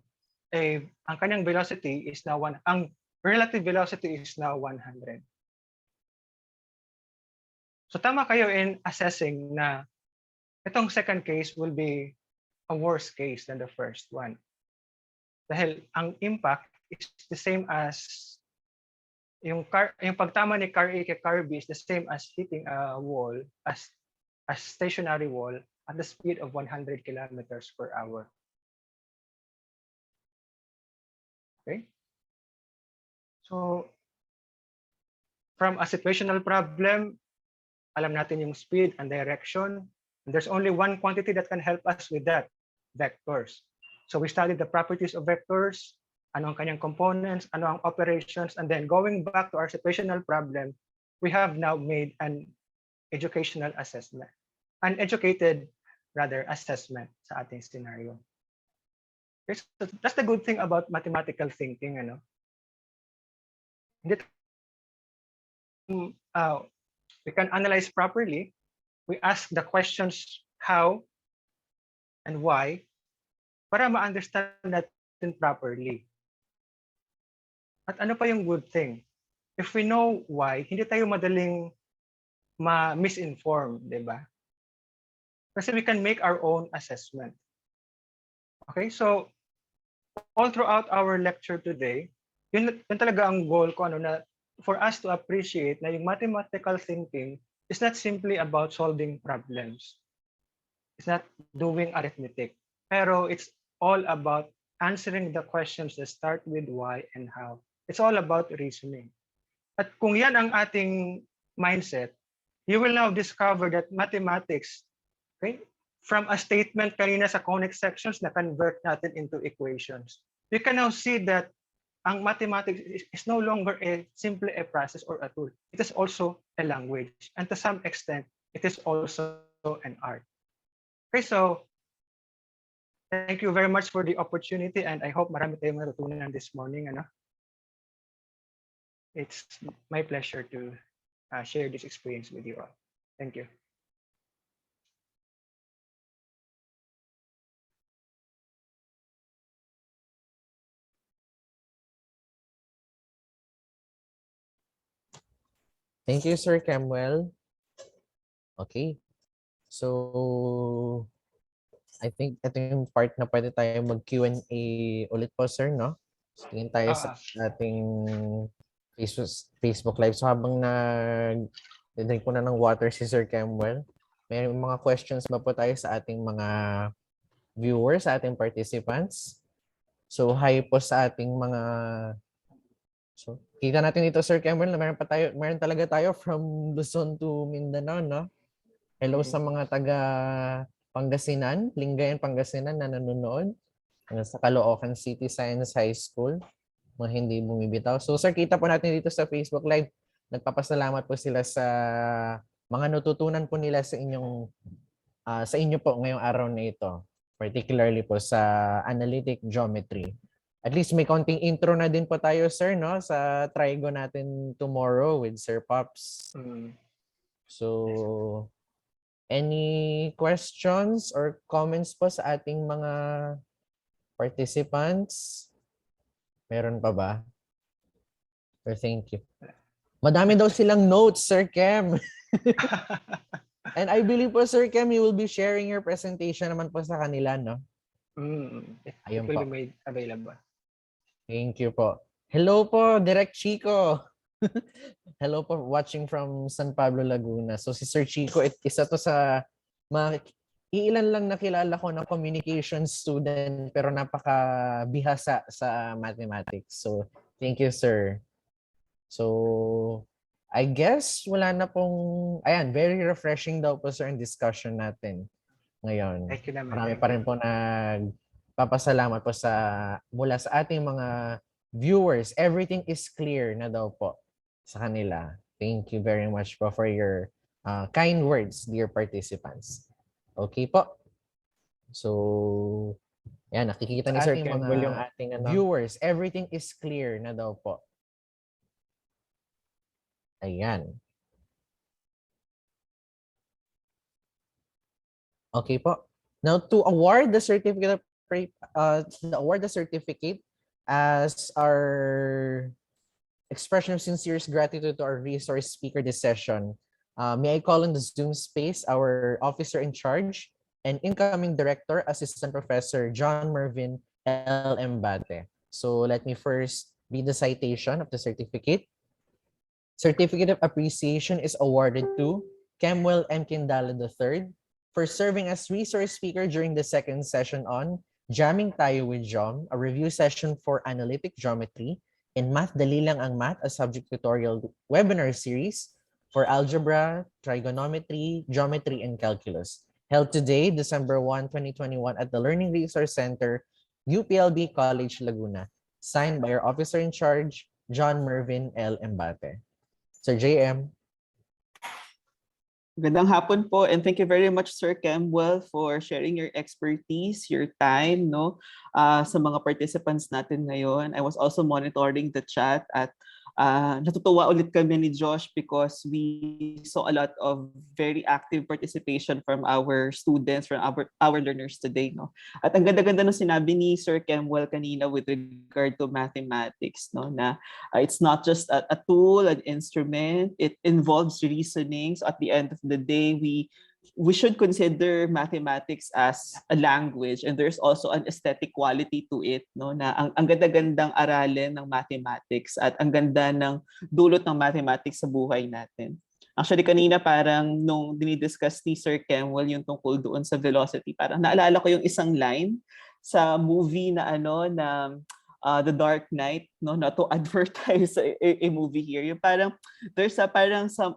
ang kanyang velocity is now ang relative velocity is now 100. So tama kayo in assessing na itong second case will be a worse case than the first one. Dahil ang impact is the same as yung pagtama ni car A kay car B is the same as hitting a wall, as stationary wall at the speed of 100 kilometers per hour. Okay? So, from a situational problem, alam natin yung speed and direction. And there's only one quantity that can help us with that, vectors. So we studied the properties of vectors, ano ang kanyang components, ano ang operations, and then going back to our situational problem, we have now made an educational assessment, an educated assessment sa ating scenario. Okay, so that's the good thing about mathematical thinking, ano? We can analyze properly. We ask the questions how and why para ma-understand natin properly. At ano pa yung good thing? If we know why, hindi tayo madaling ma-misinform, di ba? Kasi we can make our own assessment. Okay, so all throughout our lecture today, yun talaga ang goal ko, na for us to appreciate na yung mathematical thinking is not simply about solving problems. It's not doing arithmetic. Pero it's all about answering the questions that start with why and how. It's all about reasoning. At kung yan ang ating mindset, you will now discover that mathematics, okay, from a statement kanina sa conic sections na convert natin into equations, you can now see that ang mathematics is no longer simply a process or a tool. It is also a language. And to some extent, it is also an art. Okay, so thank you very much for the opportunity, and I hope marami tayong natutunan this morning. It's my pleasure to share this experience with you all. Thank you. Thank you, Sir Kemuel. Okay. So, I think ito yung part na pwede tayo mag-Q&A ulit po, sir, no? Tingin tayo sa ating Facebook Live. So habang nag-drink po na ng water si Sir Kemuel, may mga questions ba po tayo sa ating mga viewers, sa ating participants? So hi po sa ating mga... So kita natin dito Sir Kemuel na meron talaga tayo from Luzon to Mindanao, no? Hello sa mga taga Pangasinan, Lingayen, Pangasinan na nanonood. Sa Caloocan City Science High School, mga hindi bumibitaw. So sir, kita po natin dito sa Facebook Live, nagpapasalamat po sila sa mga natutunan po nila sa inyo po ngayong araw na ito, particularly po sa Analytic Geometry. At least may konting intro na din po tayo sir, no, sa trigo natin tomorrow with Sir Pops. So any questions or comments po sa ating mga participants? Meron pa ba? Or thank you. Madami daw silang notes, Sir Kem. And I believe po, Sir Kem, you will be sharing your presentation naman po sa kanila, no? It will be made available. Thank you po. Hello po, Direct Chico. Hello po, watching from San Pablo, Laguna. So si Sir Chico, isa to sa mga iilan lang nakilala ko na communication student pero napaka-bihasa sa mathematics. So, thank you, sir. So, I guess wala na pong... Ayan, very refreshing daw po, sir, ang discussion natin ngayon. Thank you naman. Marami pa rin po nagpapasalamat po mula sa ating mga viewers. Everything is clear na daw po sa kanila. Thank you very much po for your kind words, dear participants. Okay po. So, yan, nakikita ni Sir Kemuel yung ating viewers. Everything is clear na daw po. Ayan. Okay po. Now, to award the certificate as our expression of sincere gratitude to our resource speaker this session, may I call on the Zoom space our officer in charge and incoming director, Assistant Professor John Mervin L. Embate. So let me first read the citation of the certificate. Certificate of Appreciation is awarded to Kemuel M. Quindala III for serving as resource speaker during the second session on Jamming Tayo with Geom, a review session for analytic geometry in MATH-dali lang ang math, a subject tutorial webinar series for algebra, trigonometry, geometry, and calculus, held today, December 1, 2021 at the Learning Resource Center, UPLB College, Laguna, signed by our officer in charge, John Mervin L. Embate. Sir JM. Magandang hapon po, and thank you very much, Sir Kemuel, for sharing your expertise, your time, sa mga participants natin ngayon. I was also monitoring the chat at natutuwa ulit kami ni Josh because we saw a lot of very active participation from our students, from our learners today. At ang ganda-ganda ng sinabi ni Sir Kemuel kanina with regard to mathematics, na it's not just a tool, an instrument, it involves reasoning. So at the end of the day, we should consider mathematics as a language, and there's also an aesthetic quality to it, na ang ganda-gandang aralin ng mathematics at ang ganda ng dulot ng mathematics sa buhay natin. Actually, kanina parang nung dinidiscuss ni Sir Kemuel yung tungkol doon sa velocity, parang naalala ko yung isang line sa movie na The Dark Knight, not to advertise a movie here. Yung parang there's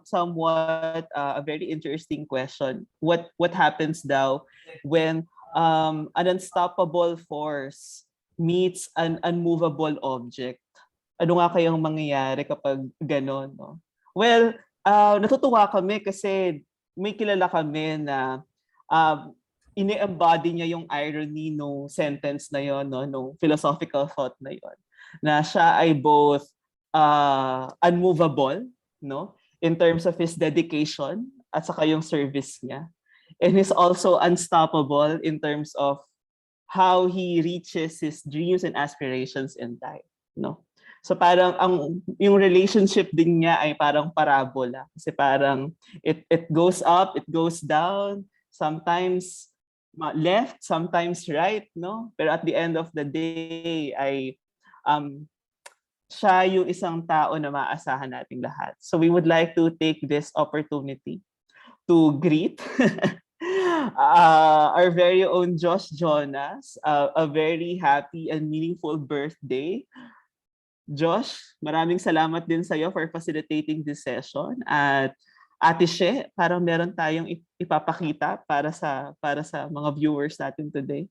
somewhat a very interesting question. What happens daw when an unstoppable force meets an unmovable object? Ano nga kayang mangyayari kapag gano'n, Well, natutuwa kami kasi may kilala kami na ini-embody niya yung irony no sentence na yon, no philosophical thought na yon, na siya ay both unmovable, in terms of his dedication at saka yung service niya, and he's also unstoppable in terms of how he reaches his dreams and aspirations in life, So parang yung relationship din niya ay parang parabola, kasi parang it goes up, it goes down, sometimes left, sometimes right, Pero at the end of the day, ay siya yung isang tao na maaasahan nating lahat. So we would like to take this opportunity to greet our very own Josh Jonas, a very happy and meaningful birthday. Josh, maraming salamat din sa iyo for facilitating this session. At Ate She, parang meron tayong ipapakita para sa mga viewers natin today.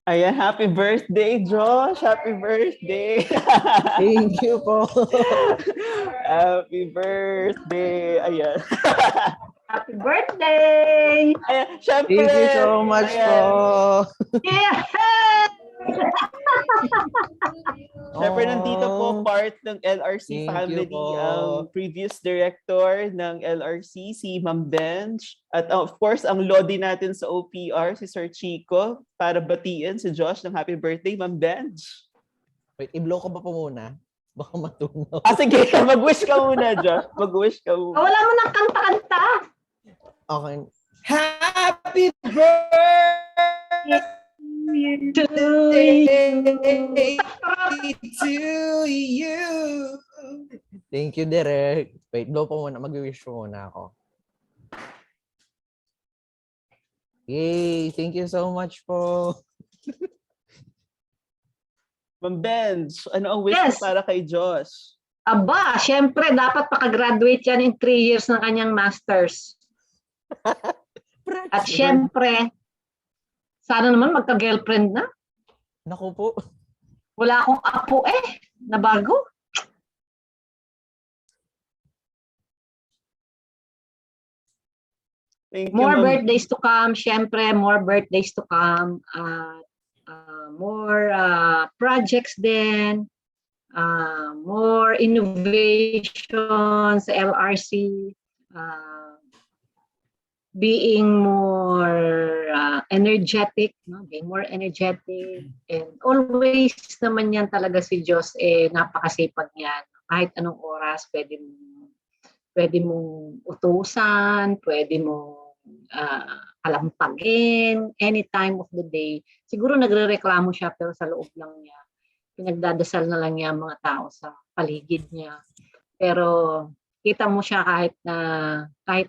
Ayan, happy birthday, Josh! Happy birthday! Thank you po! Happy birthday! Ayan. Happy birthday! Ayan, syempre! Thank you so much po! Yeah! Syempre, nandito po part ng LRC Thank family, you po. ang previous director ng LRC, si Ma'am Benj. At of course, ang Lodi natin sa OPR, si Sir Chico, para batiin si Josh ng happy birthday, Ma'am Benj. Wait, i-blow ko ba po muna? Baka matunaw. Sige, mag-wish ka muna, Josh. Mag-wish ka muna. Wala mo ng kanta-kanta. Okay. Happy birthday! To you. Thank you, Derek. Wait, blow po muna. Mag-wish muna ako. Yay! Thank you so much po. Ma'am Benj, ano ang wish mo para kay Josh? Aba, syempre, dapat makagraduate yan in 3 years ng kanyang master's. At syempre, sana naman magka-girlfriend na. Naku po. Wala akong apo na bago. Thank you, More Ma'am. birthdays to come, syempre, more birthdays to come. More projects din. More innovations sa LRC. Being more energetic, no? Being more energetic, and always naman yan talaga si Diyos, napakasipag yan. Kahit anong oras, pwede mong utusan, pwede mong kalampagin, any time of the day. Siguro nagre-reklamo siya, pero sa loob lang niya. pinagdadasal na lang niya ang mga tao sa paligid niya. Pero kita mo siya kahit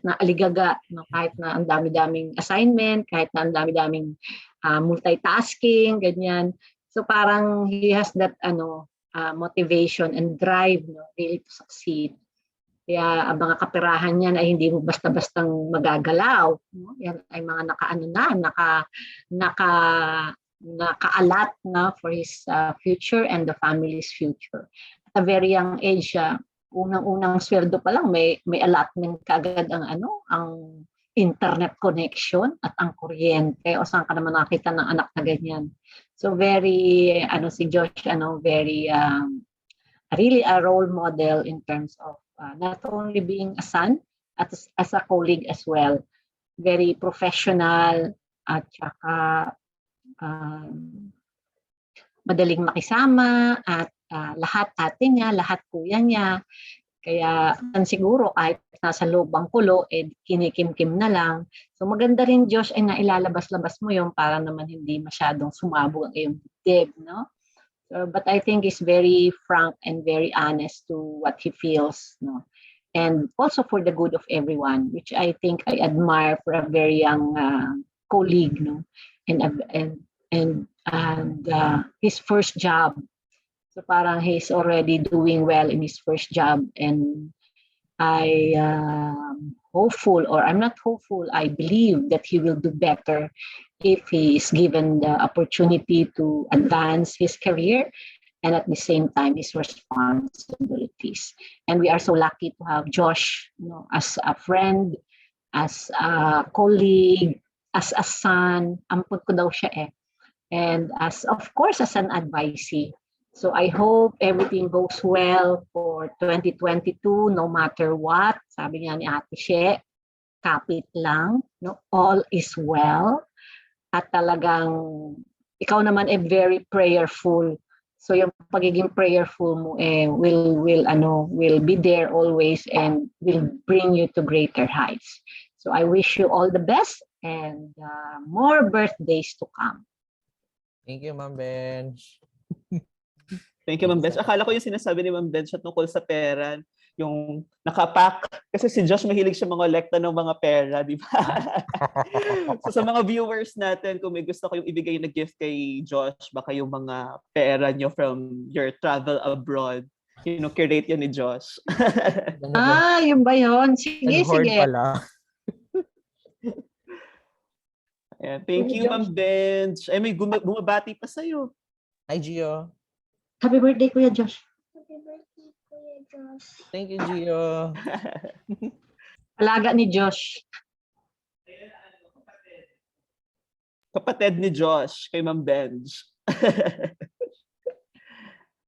na aligaga, no? Kahit na ang dami-daming assignment, kahit na ang dami-daming multitasking, ganyan. So parang he has that motivation and drive, no, really to succeed. Kaya ang mga kaperahan niyan ay hindi mo basta-bastang magagalaw. No? Yan ay mga nakaalat na for his future and the family's future. At a very young age, unang-unang sweldo pa lang may allotment kaagad ang internet connection at ang kuryente, o saan ka naman nakita ng anak na ganyan. So very si Josh very really a role model in terms of not only being a son as a colleague as well. Very professional at saka madaling makisama at lahat ate niya, lahat kuya niya. Kaya siguro kahit nasa loob ang kulo, kinikim-kim na lang. So maganda rin, Josh, ay nailalabas-labas mo yung para naman hindi masyadong sumabog ang iyong dibdib, no? But I think he's very frank and very honest to what he feels, no? And also for the good of everyone, which I think I admire for a very young colleague, no? And his first job. So parang he's already doing well in his first job, and I hopeful, or I'm not hopeful, I believe that he will do better if he is given the opportunity to advance his career and at the same time his responsibilities. And we are so lucky to have Josh, as a friend, as a colleague, as a son. Ampun ko daw siya and as of course as an advisee. So I hope everything goes well for 2022, no matter what. Sabi niya ni Ate She, kapit lang, no? All is well. At talagang ikaw naman very prayerful. So yung pagiging prayerful mo will be there always and will bring you to greater heights. So I wish you all the best and more birthdays to come. Thank you, Ma'am Benj. Thank you, Ma'am Benj. Akala ko yung sinasabi ni Ma'am Benj tungkol sa pera, yung nakapack. Kasi si Josh mahilig siya mga lekta ng mga pera, di ba? So sa mga viewers natin, kung may gusto kayong ibigay na gift kay Josh, baka yung mga pera nyo from your travel abroad, curate yan ni Josh. Yun ba yun? Sige, sige. Pala. Ayan. Thank you, Ma'am Benj. Ay, may bumabati pa sa'yo. Hi, Gio. Happy birthday, Kuya Josh. Happy birthday, Kuya Josh. Thank you, Gio. Alaga ni Josh. Kapatid ni Josh, kay Ma'am Benj.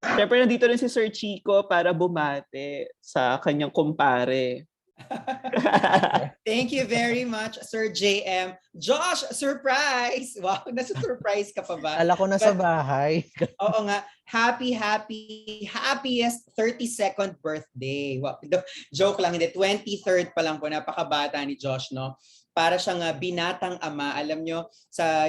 Siyempre, nandito rin si Sir Chico para bumate sa kanyang kumpare. Thank you very much, Sir JM. Josh, surprise! Wow, nasa-surprise ka pa ba? Ala ko nasa bahay. Oo nga. Happiest 32nd birthday. Wow. Joke lang, hindi. 23rd pa lang po. Napakabata ni Josh, no? Para siyang binatang ama. Alam nyo, sa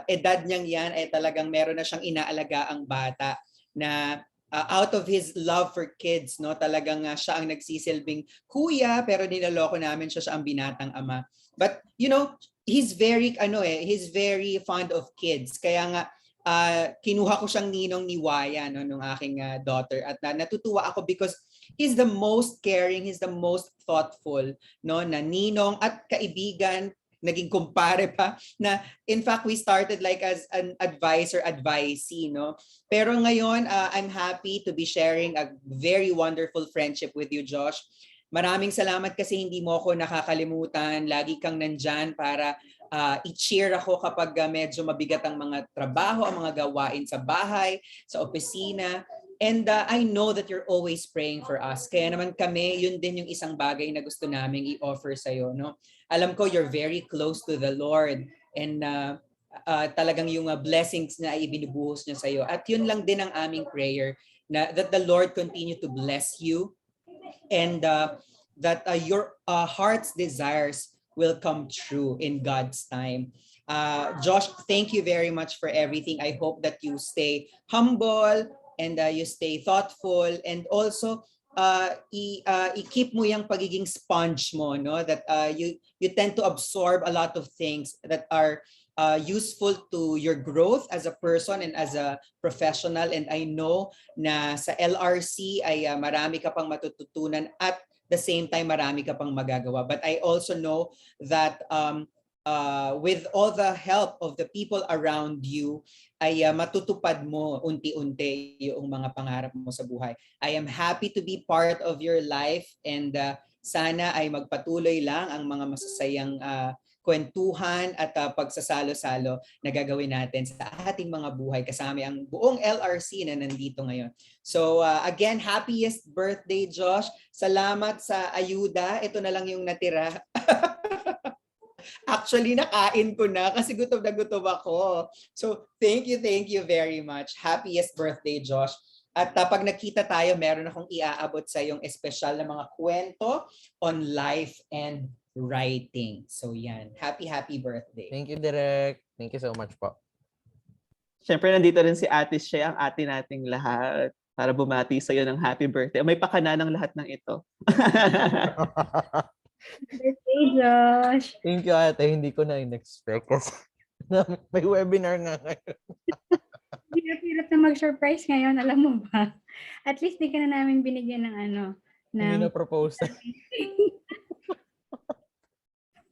edad niyang yan, ay talagang meron na siyang inaalagaang bata na out of his love for kids, no, talagang siya ang nagsisilbing kuya, pero niloloko namin siya ang binatang ama. But he's very fond of kids. Kaya nga kinuha ko siyang ninong ni Waya, no, nung aking daughter, at natutuwa ako because he's the most caring, he's the most thoughtful, no, na ninong at kaibigan, naging kumpare pa, na in fact we started like as an advisee, no? Pero ngayon I'm happy to be sharing a very wonderful friendship with you, Josh. Maraming salamat kasi hindi mo ako nakakalimutan. Lagi kang nandyan para i-cheer ako kapag medyo mabigat ang mga trabaho, ang mga gawain sa bahay, sa opisina. And I know that you're always praying for us. Kaya naman kami, yun din yung isang bagay na gusto naming i-offer sa'yo, no? Alam ko you're very close to the Lord and talagang yung blessings na ibinubuhos niya sa'yo. At yun lang din ang aming prayer, na that the Lord continue to bless you and that your heart's desires will come true in God's time. Josh, thank you very much for everything. I hope that you stay humble, and you stay thoughtful, and also i-keep mo yung pagiging sponge mo, no? That you tend to absorb a lot of things that are useful to your growth as a person and as a professional. And I know na sa LRC ay marami ka pang matututunan at the same time marami ka pang magagawa. But I also know that with all the help of the people around you, ay matutupad mo unti-unti yung mga pangarap mo sa buhay. I am happy to be part of your life, and sana ay magpatuloy lang ang mga masasayang kwentuhan at pagsasalo-salo na gagawin natin sa ating mga buhay kasama ang buong LRC na nandito ngayon. So again, happiest birthday, Josh. Salamat sa ayuda. Ito na lang yung natira. Actually, nakain ko na kasi gutom na gutom ako. So thank you very much. Happiest birthday, Josh. At pag nakita tayo, meron akong iaabot sa yung espesyal na mga kwento on life and writing. So yan. Happy birthday. Thank you, Direk. Thank you so much po. Siyempre, nandito rin si Ate Shea, ang ate nating lahat, para bumati sa'yo ng happy birthday. May pakana ng lahat ng ito. Birthday, Josh. Thank you, ate. Hindi ko na in-expect kasi may webinar nga ngayon. Hirap na mag-surprise ngayon, alam mo ba? At least di ka na namin binigyan ng Hindi na propose.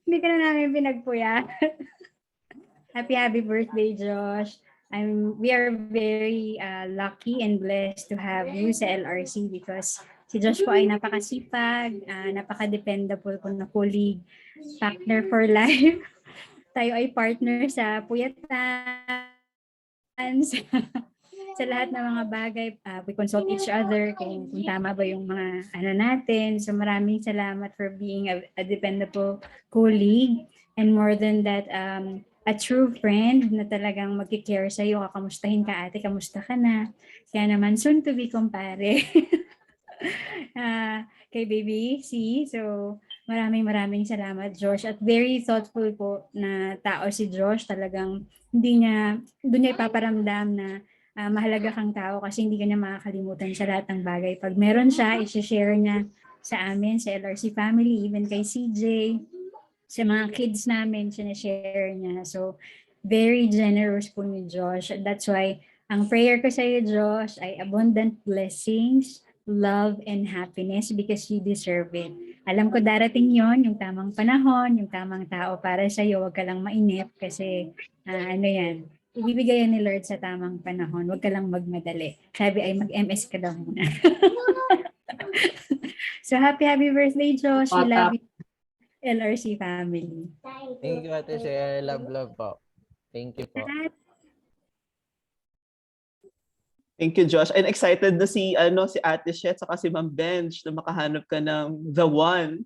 Hindi ka na namin pinagpuya. Happy birthday, Josh. We are very lucky and blessed to have you sa LRC because si Josh po ay napakasipag, napaka-dependable po na colleague, partner for life. Tayo ay partner sa puyatan, sa lahat ng mga bagay. We consult each other kung tama ba yung mga natin. So maraming salamat for being a dependable colleague. And more than that, a true friend na talagang magkikare sa'yo. Kakamustahin ka, ate, kamusta ka na? Kaya naman, soon to be kumpare. Kay baby C. So maraming salamat, Josh. At very thoughtful po na tao si Josh. Talagang doon niya ipaparamdam na mahalaga kang tao kasi hindi ka niya makakalimutan sa lahat ng bagay. Pag meron siya, i-share niya sa amin, sa LRC family, even kay CJ, sa mga kids namin, sinashare niya. So, very generous po ni Josh. That's why, ang prayer ko sa iyo, Josh, ay abundant blessings, love, and happiness because you deserve it. Alam ko darating yon, yung tamang panahon, yung tamang tao para sa iyo. Huwag ka lang mainip kasi yan, ibibigay yan ni Lord sa tamang panahon. Huwag ka lang magmadali. Sabi ay mag-MS ka daw muna. So happy birthday, Josh. We love you, LRC family. Thank you, Ate Shea. Love po. Thank you po. Thank you, Josh. And excited na si Ate Shea at si Ma'am Bench na makahanap ka ng the one.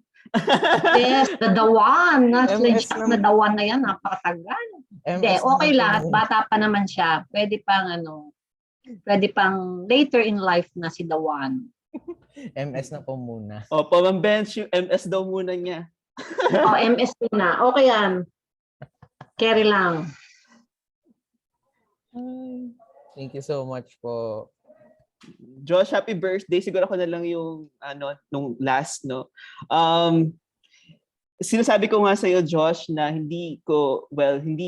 Yes, the one. Na the one na yan, napakatagal. Hindi, okay lahat. Bata pa naman siya. Pwede pang later in life na si the one. MS na po muna. Opo, Ma'am Bench, yung MS daw muna niya. MS na. Okay yan. Carry lang. Thank you so much po. Josh, happy birthday. Siguro ako na lang yung nung last, no. Sinasabi ko nga sa iyo, Josh, na hindi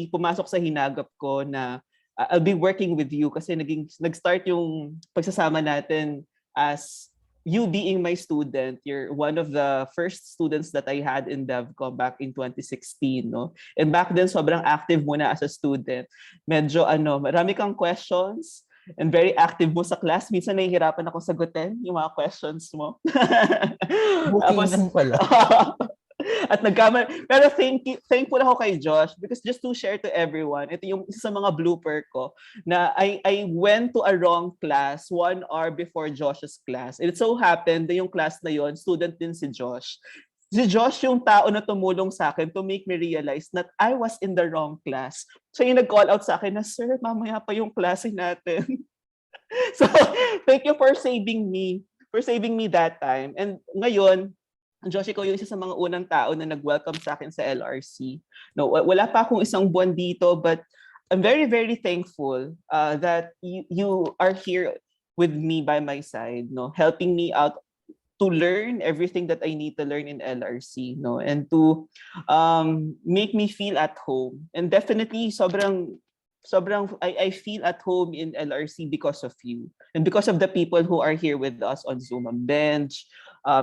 pumasok sa hinagap ko na I'll be working with you kasi nag-start yung pagsasama natin as you being my student. You're one of the first students that I had in DevCom back in 2016, no? And back then, sobrang active mo na as a student. Medyo marami kang questions and very active mo sa class. Minsan nahihirapan ako sagutin yung mga questions mo. Booking pala. At pero thankful ako kay Josh because just to share to everyone, ito yung isa sa mga blooper ko na I went to a wrong class 1 hour before Josh's class. And it so happened na yung class na yon, student din si Josh. Si Josh yung tao na tumulong sa akin to make me realize that I was in the wrong class. So yung nag-call out sa akin na, sir, mamaya pa yung klase natin. So thank you for saving me that time. And ngayon, Josh, ikaw yung isa sa mga unang tao na nag-welcome sa akin sa LRC. No, wala pa akong isang buwan dito, but I'm very, very thankful that you are here with me by my side, no, helping me out to learn everything that I need to learn in LRC, no, and to make me feel at home. And definitely, I feel at home in LRC because of you and because of the people who are here with us on Zoom, Bench,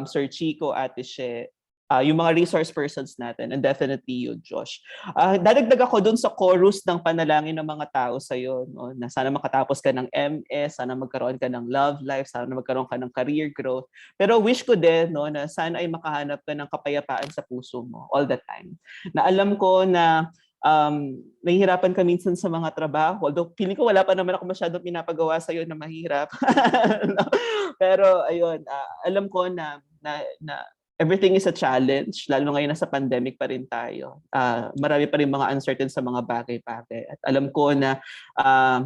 Sir Chico, Ate She, yung mga resource persons natin, and definitely you, Josh. Dadagdag ako dun sa chorus ng panalangin ng mga tao sa'yo, no? Na sana makatapos ka ng MS, sana magkaroon ka ng love life, sana magkaroon ka ng career growth. Pero wish ko din, no, na sana ay makahanap ka ng kapayapaan sa puso mo all the time. Na alam ko na nahihirapan ka minsan sa mga trabaho. Although feeling ko wala pa naman ako masyadong pinapagawa sa'yo na mahirap. No? Pero ayun, alam ko na everything is a challenge, lalo ngayon nasa pandemic pa rin tayo. Marami pa rin mga uncertain sa mga bagay-bagay. At alam ko na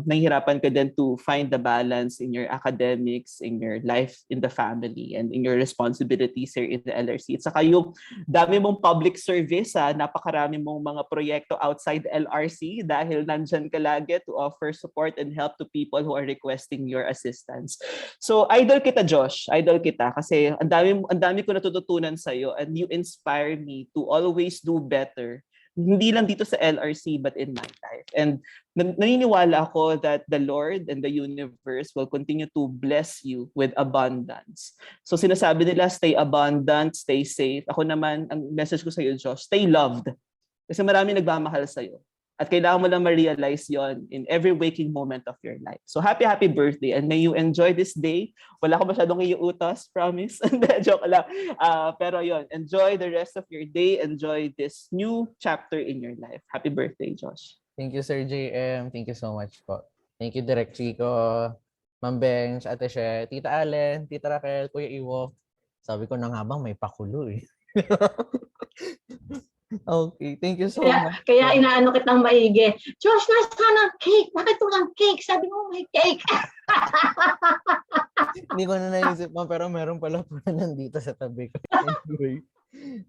nahihirapan ka din to find the balance in your academics, in your life, in the family, and in your responsibilities here in the LRC. At saka yung dami mong public service, napakarami mong mga proyekto outside LRC dahil nandyan ka lagi to offer support and help to people who are requesting your assistance. So, idol kita, Josh. Idol kita kasi ang dami ko natututunan sa'yo, and you inspire me to always do better. Hindi lang dito sa LRC but in my life. And naniniwala ako that the Lord and the universe will continue to bless you with abundance. So sinasabi nila, stay abundant, stay safe. Ako naman, ang message ko sa'yo, Josh, stay loved. Kasi marami nagmamahal sa'yo. At kailangan mo lang ma-realize yon in every waking moment of your life. So happy birthday, and may you enjoy this day. Wala ko masyadong iuutos, promise. Joke lang. Pero yon, enjoy the rest of your day. Enjoy this new chapter in your life. Happy birthday, Josh. Thank you, Sir JM. Thank you so much po. Thank you, Direk Chico, Ma'am Bench, Ate She, Tita Allen, Tita Raquel, Kuya Iwo. Sabi ko na nga bang may pakulo eh. Okay, thank you so much. Kaya inaano kitang maigi. Josh, nasaan ang cake? Bakit walang cake? Sabi mo may cake. Hindi ko na naisip, ma'am, pero meron pala po na nandito sa tabi ko. Anyway,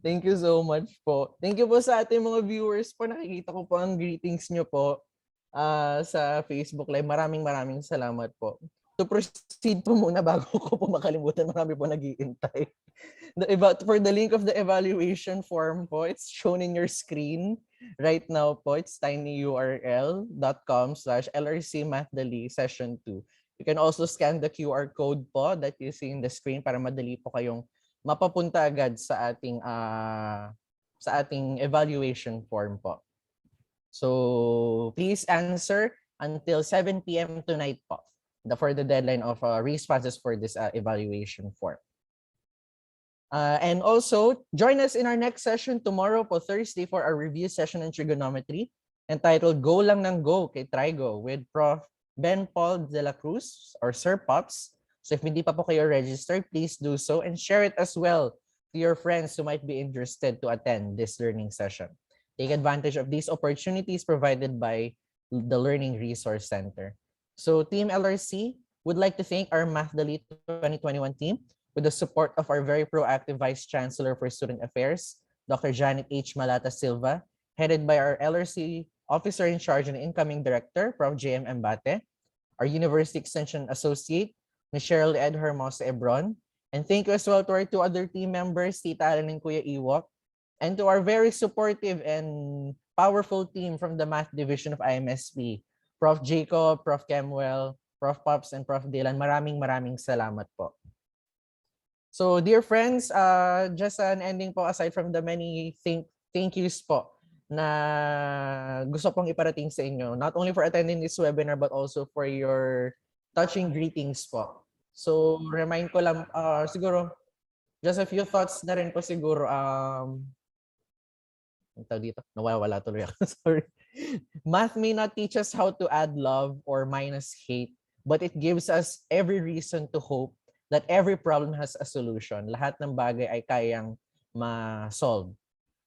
thank you so much po. Thank you po sa ating mga viewers po. Nakikita ko po ang greetings nyo po sa Facebook Live. Maraming salamat po. To proceed po muna bago ko po makalimutan, marami po nag-iintay. For the link of the evaluation form po, it's shown in your screen right now po. It's tinyurl.com/LRC MATH-dali session 2. You can also scan the QR code po that you see in the screen para madali po kayong mapapunta agad sa ating evaluation form po. So please answer until 7 p.m. tonight po for the deadline of responses for this evaluation form. And also, join us in our next session tomorrow po, Thursday, for our review session in trigonometry entitled Go Lang Nang Go kay Trigo with Prof. Ben Paul de la Cruz or Sir Pops. So if hindi pa po kayo registered, please do so and share it as well to your friends who might be interested to attend this learning session. Take advantage of these opportunities provided by the Learning Resource Center. So Team LRC would like to thank our MATH-dali 2021 team with the support of our very proactive Vice Chancellor for Student Affairs, Dr. Janet H. Malata Silva, headed by our LRC Officer in Charge and Incoming Director, Prof. J.M. Embate, our University Extension Associate, Ms. Cheryl Ed Hermosa Ebron, and thank you as well to our two other team members, Tita Allen and Kuya Iwok, and to our very supportive and powerful team from the Math Division of IMSP, Prof. Jacob, Prof. Kemuel, Prof. Pops, and Prof. Dylan. Maraming salamat po. So, dear friends, just an ending po aside from the many thank yous po na gusto pong iparating sa inyo, not only for attending this webinar but also for your touching greetings po. So, remind ko lang, siguro, just a few thoughts na rin po siguro. Dito, nawawala tuloy ako. Sorry. Math may not teach us how to add love or minus hate, but it gives us every reason to hope that every problem has a solution. Lahat ng bagay ay kayang ma-solve.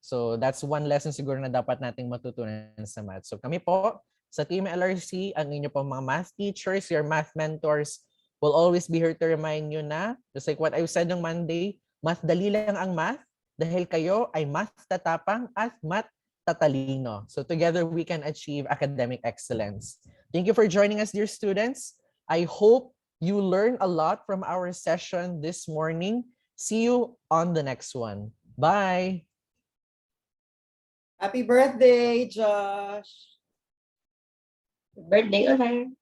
So that's one lesson siguro na dapat nating matutunan sa math. So kami po sa Team LRC, ang inyo po mga math teachers, your math mentors, will always be here to remind you na, just like what I said on Monday, math-dali lang ang math dahil kayo ay math tatapang at math tatalino. So together we can achieve academic excellence. Thank you for joining us, dear students. I hope you learned a lot from our session this morning. See you on the next one. Bye. Happy birthday, Josh! Birthday ulit.